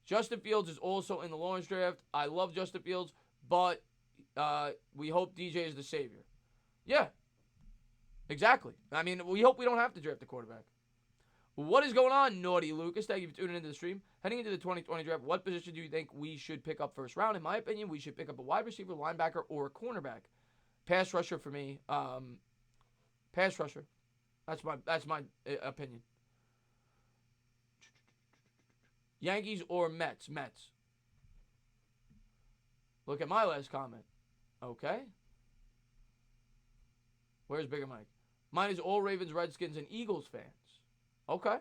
Justin Fields is also in the Lawrence draft. I love Justin Fields, but we hope DJ is the savior. Yeah, exactly. I mean, we hope we don't have to draft a quarterback. What is going on, Naughty Lucas? Thank you for tuning into the stream. Heading into the 2020 draft, what position do you think we should pick up first round? In my opinion, we should pick up a wide receiver, linebacker, or a cornerback. Pass rusher for me. Pass rusher. That's my opinion. Yankees or Mets? Mets. Look at my last comment. Okay. Where's Bigger Mike? Mine is all Ravens, Redskins, and Eagles fans. Okay.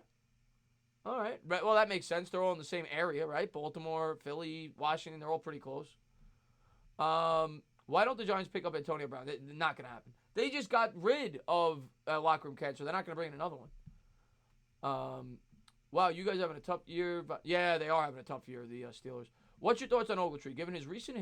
All right. Well, that makes sense. They're all in the same area, right? Baltimore, Philly, Washington, they're all pretty close. Why don't the Giants pick up Antonio Brown? They're not going to happen. They just got rid of locker room cancer. They're not going to bring in another one. Wow, you guys having a tough year. But yeah, they are having a tough year, the Steelers. What's your thoughts on Ogletree? Given his recent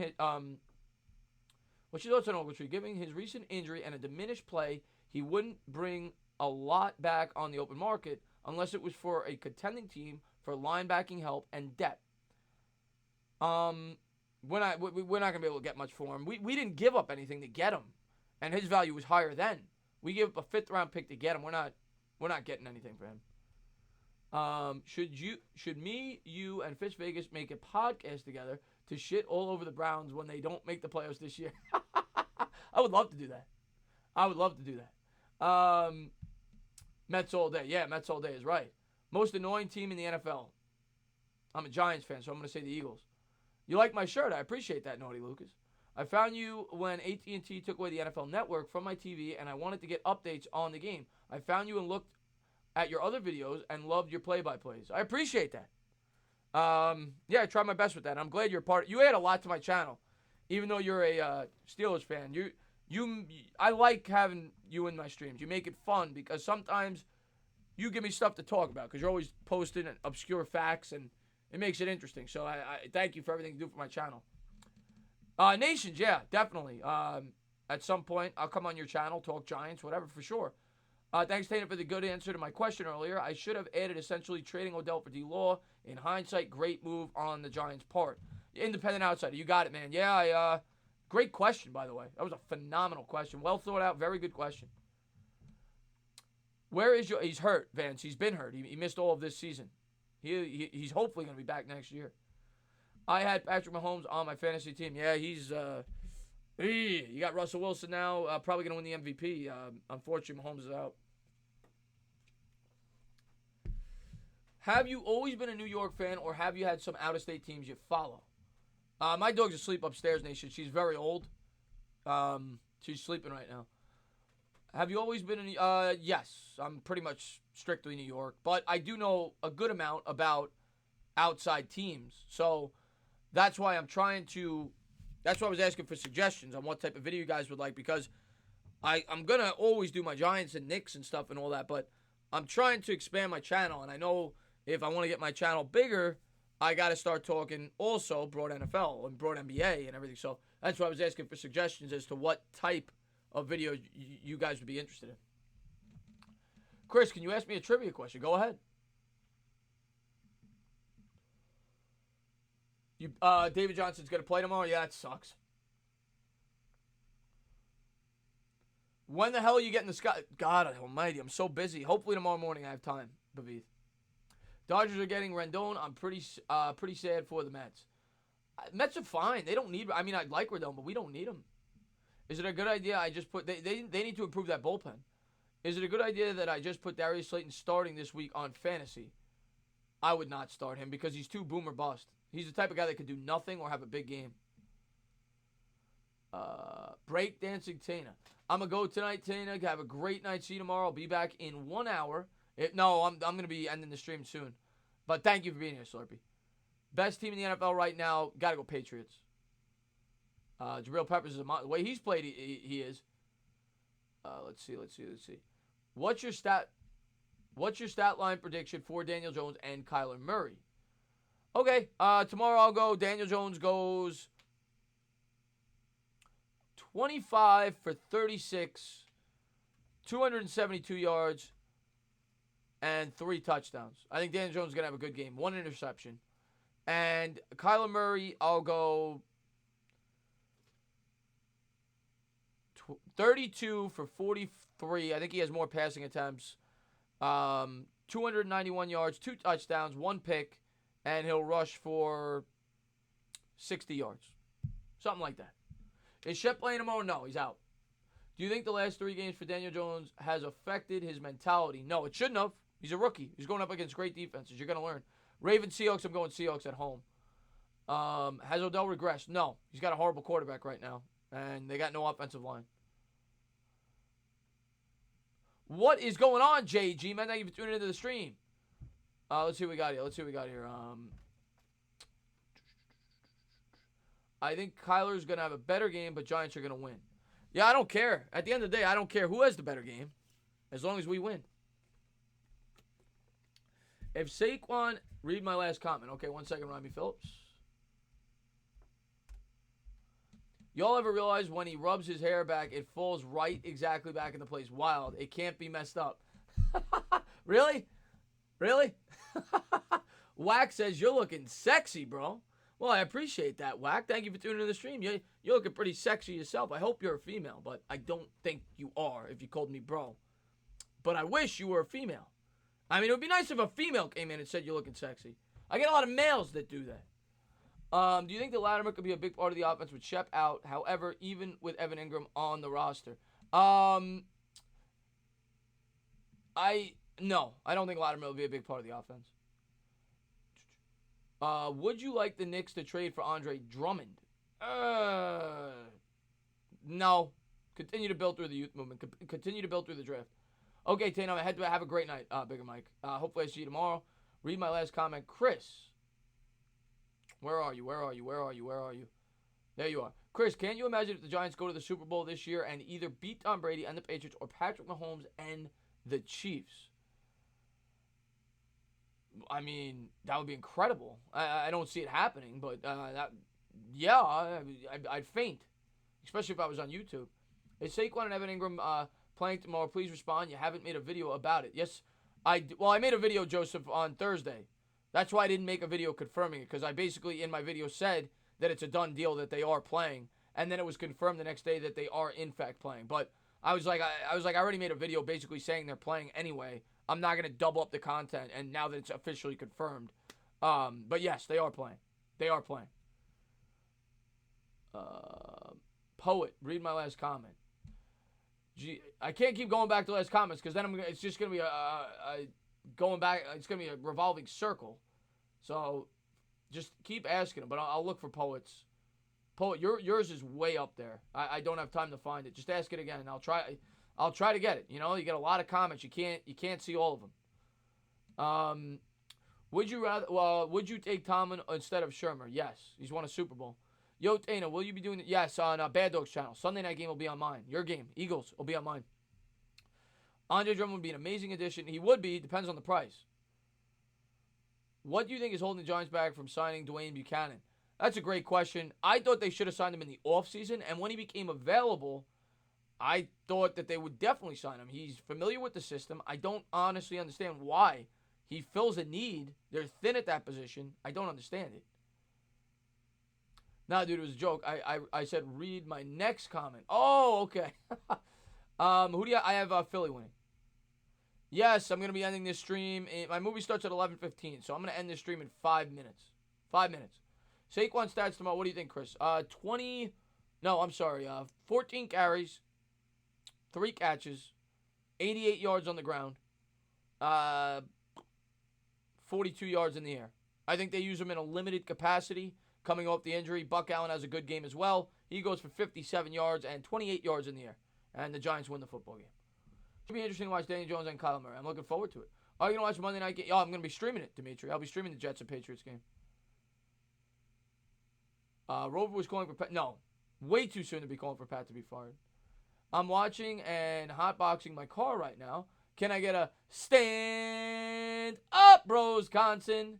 injury and a diminished play, he wouldn't bring a lot back on the open market unless it was for a contending team for linebacking help and depth. We're not going to be able to get much for him. We didn't give up anything to get him, and his value was higher then. We gave up a 5th round pick to get him. We're not getting anything for him. Should me, you, and Fish Vegas make a podcast together to shit all over the Browns when they don't make the playoffs this year? I would love to do that. Mets all day. Yeah, Mets all day is right. Most annoying team in the NFL. I'm a Giants fan, so I'm going to say the Eagles. You like my shirt? I appreciate that, Naughty Lucas. I found you when AT&T took away the NFL Network from my TV, and I wanted to get updates on the game. I found you and looked at your other videos and loved your play-by-plays. I appreciate that. Yeah, I tried my best with that. I'm glad you're part. You add a lot to my channel, even though you're a Steelers fan. I like having you in my streams. You make it fun because sometimes you give me stuff to talk about because you're always posting obscure facts and it makes it interesting. So I thank you for everything you do for my channel. Nations, yeah, definitely. At some point, I'll come on your channel, talk Giants, whatever, for sure. Thanks, Tana, for the good answer to my question earlier. I should have added essentially trading Odell for D-Law. In hindsight, great move on the Giants' part. Independent outsider, you got it, man. Yeah, great question, by the way. That was a phenomenal question. Well thought out, very good question. Where is your... He's hurt, Vance. He's been hurt. He missed all of this season. He's hopefully going to be back next year. I had Patrick Mahomes on my fantasy team. Yeah, he's... you got Russell Wilson now, probably going to win the MVP. Unfortunately, Mahomes is out. Have you always been a New York fan, or have you had some out-of-state teams you follow? My dog's asleep upstairs, Nation. She's very old. She's sleeping right now. Have you always been yes, I'm pretty much strictly New York, but I do know a good amount about outside teams. So that's why I'm trying to... That's why I was asking for suggestions on what type of video you guys would like, because I'm going to always do my Giants and Knicks and stuff and all that, but I'm trying to expand my channel, and I know if I want to get my channel bigger, I got to start talking also broad NFL and broad NBA and everything. So that's why I was asking for suggestions as to what type of video you guys would be interested in. Chris, can you ask me a trivia question? Go ahead. David Johnson's going to play tomorrow? Yeah, that sucks. When the hell are you getting the sky? God almighty, I'm so busy. Hopefully tomorrow morning I have time, Bavith. Dodgers are getting Rendon. I'm pretty sad for the Mets. Mets are fine. They don't need... I mean, I'd like Rendon, but we don't need him. Is it a good idea I just put... They need to improve that bullpen. Is it a good idea that I just put Darius Slayton starting this week on fantasy? I would not start him because he's too boom or bust. He's the type of guy that could do nothing or have a big game. Breakdancing Tana. I'm going to go tonight, Tana. Have a great night. See you tomorrow. I'll be back in 1 hour. I'm going to be ending the stream soon. But thank you for being here, Slurpee. Best team in the NFL right now. Got to go Patriots. Jabril Peppers is the way he's played, he is. Let's see. What's your stat? What's your stat line prediction for Daniel Jones and Kyler Murray? Okay, tomorrow I'll go. Daniel Jones goes 25 for 36, 272 yards, and 3 touchdowns. I think Daniel Jones is going to have a good game. 1 interception. And Kyler Murray, I'll go 32 for 43. I think he has more passing attempts. 291 yards, 2 touchdowns, 1 pick, and he'll rush for 60 yards. Something like that. Is Shep playing tomorrow? No, he's out. Do you think the last 3 games for Daniel Jones has affected his mentality? No, it shouldn't have. He's a rookie. He's going up against great defenses. You're going to learn. Ravens, Seahawks, I'm going Seahawks at home. Has Odell regressed? No. He's got a horrible quarterback right now, and they got no offensive line. What is going on, JG, man? Thank you for tuning into the stream. Let's see what we got here. I think Kyler's going to have a better game, but Giants are going to win. Yeah, I don't care. At the end of the day, I don't care who has the better game, as long as we win. If Saquon, read my last comment. Okay, 1 second, Robbie Phillips. Y'all ever realize when he rubs his hair back, it falls right exactly back into place? Wild. It can't be messed up. Really? Really? Wack says, you're looking sexy, bro. Well, I appreciate that, Wack. Thank you for tuning in the stream. You're looking pretty sexy yourself. I hope you're a female, but I don't think you are if you called me bro. But I wish you were a female. I mean, it would be nice if a female came in and said you're looking sexy. I get a lot of males that do that. Do you think the Latimer could be a big part of the offense with Shep out? However, even with Evan Ingram on the roster. No, I don't think Latimer will be a big part of the offense. Would you like the Knicks to trade for Andre Drummond? No. Continue to build through the youth movement. Continue to build through the draft. Okay, Tano, have a great night, Bigger Mike. Hopefully I see you tomorrow. Read my last comment. Chris. Where are you? There you are. Chris, can you imagine if the Giants go to the Super Bowl this year and either beat Tom Brady and the Patriots or Patrick Mahomes and the Chiefs? I mean, that would be incredible. I don't see it happening, but I'd faint, especially if I was on YouTube. Is Saquon and Evan Ingram playing tomorrow? Please respond. You haven't made a video about it. Yes, I made a video, Joseph, on Thursday. That's why I didn't make a video confirming it, because I basically in my video said that it's a done deal that they are playing, and then it was confirmed the next day that they are in fact playing. But I already made a video basically saying they're playing anyway. I'm not gonna double up the content, and now that it's officially confirmed, but yes, they are playing. Poet, read my last comment. Gee, I can't keep going back to last comments because then it's just gonna be going back. It's gonna be a revolving circle. So just keep asking them, but I'll look for Poets. Poet, yours is way up there. I don't have time to find it. Just ask it again, and I'll try to get it. You know, you get a lot of comments. You can't see all of them. Would you take Tomlin instead of Shermer? Yes, he's won a Super Bowl. Yo, Tana, will you be doing it? Yes, on Bad Dogs channel. Sunday night game will be on mine. Your game, Eagles, will be on mine. Andre Drummond would be an amazing addition. He would be. Depends on the price. What do you think is holding the Giants back from signing Dwayne Buchanan? That's a great question. I thought they should have signed him in the offseason, and when he became available, I thought that they would definitely sign him. He's familiar with the system. I don't honestly understand why. He fills a need. They're thin at that position. I don't understand it. Nah, dude, it was a joke. I said read my next comment. Oh, okay. Who do you? I have Philly winning. Yes, I'm gonna be ending this stream. My movie starts at 11:15, so I'm gonna end this stream in 5 minutes. 5 minutes. Saquon stats tomorrow. What do you think, Chris? 14 carries, 3 catches, 88 yards on the ground, 42 yards in the air. I think they use him in a limited capacity. Coming off the injury, Buck Allen has a good game as well. He goes for 57 yards and 28 yards in the air. And the Giants win the football game. Should be interesting to watch Daniel Jones and Kyler Murray. I'm looking forward to it. Are you going to watch Monday night game? Oh, I'm going to be streaming it, Dimitri. I'll be streaming the Jets and Patriots game. Rover was calling for Pat. No, way too soon to be calling for Pat to be fired. I'm watching and hotboxing my car right now. Can I get a stand up, Wisconsin?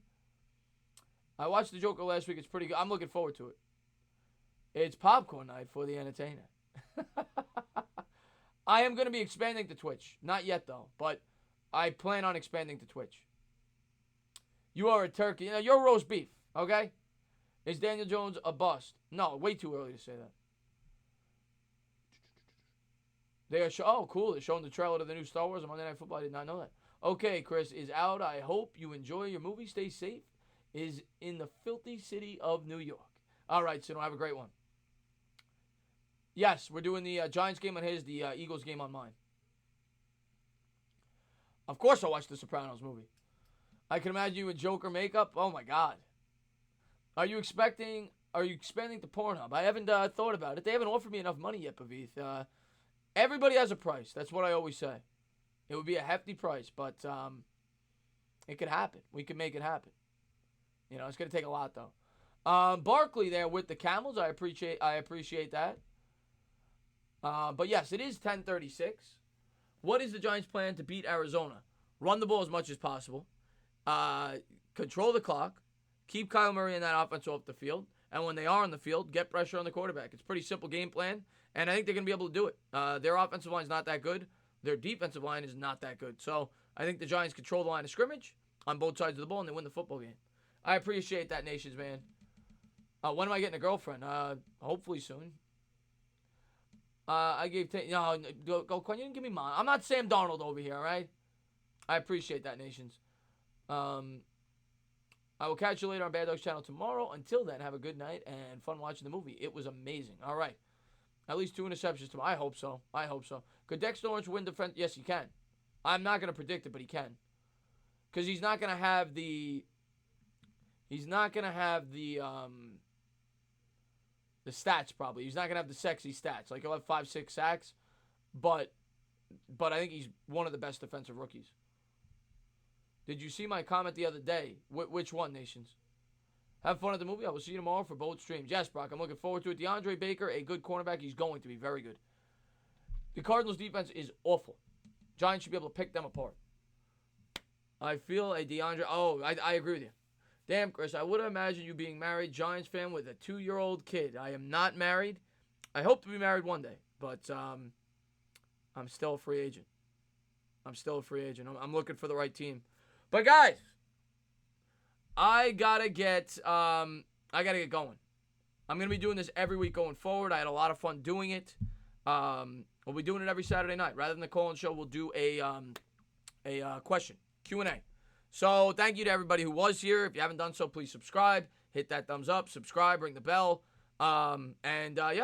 I watched the Joker last week. It's pretty good. I'm looking forward to it. It's popcorn night for the entertainer. I am going to be expanding to Twitch. Not yet, though, but I plan on expanding to Twitch. You are a turkey. You know, you're roast beef, okay? Is Daniel Jones a bust? No, way too early to say that. They are oh, cool. They're showing the trailer to the new Star Wars on Monday Night Football. I did not know that. Okay, Chris is out. I hope you enjoy your movie. Stay safe. Is in the filthy city of New York. All right, so have a great one. Yes, we're doing the Giants game on his, the Eagles game on mine. Of course I'll watch the Sopranos movie. I can imagine you in Joker makeup. Oh, my God. Are you expanding to Pornhub? I haven't thought about it. They haven't offered me enough money yet, Pavith. Everybody has a price. That's what I always say. It would be a hefty price, but it could happen. We could make it happen. You know, it's going to take a lot, though. Barkley there with the Camels. I appreciate that. But, yes, it is 10:36. What is the Giants' plan to beat Arizona? Run the ball as much as possible. Control the clock. Keep Kyle Murray and that offense off the field. And when they are on the field, get pressure on the quarterback. It's a pretty simple game plan, and I think they're going to be able to do it. Their offensive line is not that good. Their defensive line is not that good. So I think the Giants control the line of scrimmage on both sides of the ball, and they win the football game. I appreciate that, Nations, man. When am I getting a girlfriend? Hopefully soon. I gave no, go, Quan, you didn't give me mine. I'm not Sam Darnold over here, all right? I appreciate that, Nations. I will catch you later on Bad Dogs Channel tomorrow. Until then, have a good night and fun watching the movie. It was amazing. All right. At least 2 interceptions tomorrow. I hope so. Could Dexter Lawrence win defense? Yes, he can. I'm not going to predict it, but he can. Because he's not going to have the stats probably. He's not going to have the sexy stats. Like he'll have 5-6 sacks, but I think he's one of the best defensive rookies. Did you see my comment the other day? Which one, Nations? Have fun at the movie. I will see you tomorrow for both streams. Yes, Brock, I'm looking forward to it. DeAndre Baker, a good cornerback. He's going to be very good. The Cardinals' defense is awful. Giants should be able to pick them apart. I feel a DeAndre... Oh, I agree with you. Damn, Chris, I would imagine you being married, Giants fan with a 2-year-old kid. I am not married. I hope to be married one day, but I'm still a free agent. I'm looking for the right team. But guys, I gotta get going. I'm gonna be doing this every week going forward. I had a lot of fun doing it. We'll be doing it every Saturday night. Rather than the call-in show, we'll do a question, Q&A. So thank you to everybody who was here. If you haven't done so, please subscribe. Hit that thumbs up. Subscribe. Ring the bell. I'll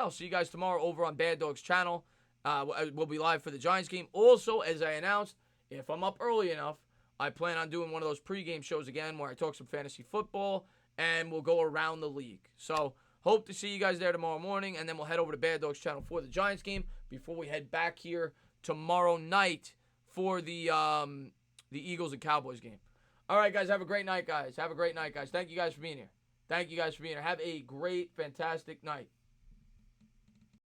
see you guys tomorrow over on Bad Dogs channel. We'll be live for the Giants game. Also, as I announced, if I'm up early enough, I plan on doing one of those pregame shows again where I talk some fantasy football, and we'll go around the league. So hope to see you guys there tomorrow morning, and then we'll head over to Bad Dogs channel for the Giants game before we head back here tomorrow night for the Eagles and Cowboys game. All right, guys, have a great night, guys. Thank you guys for being here. Have a great, fantastic night.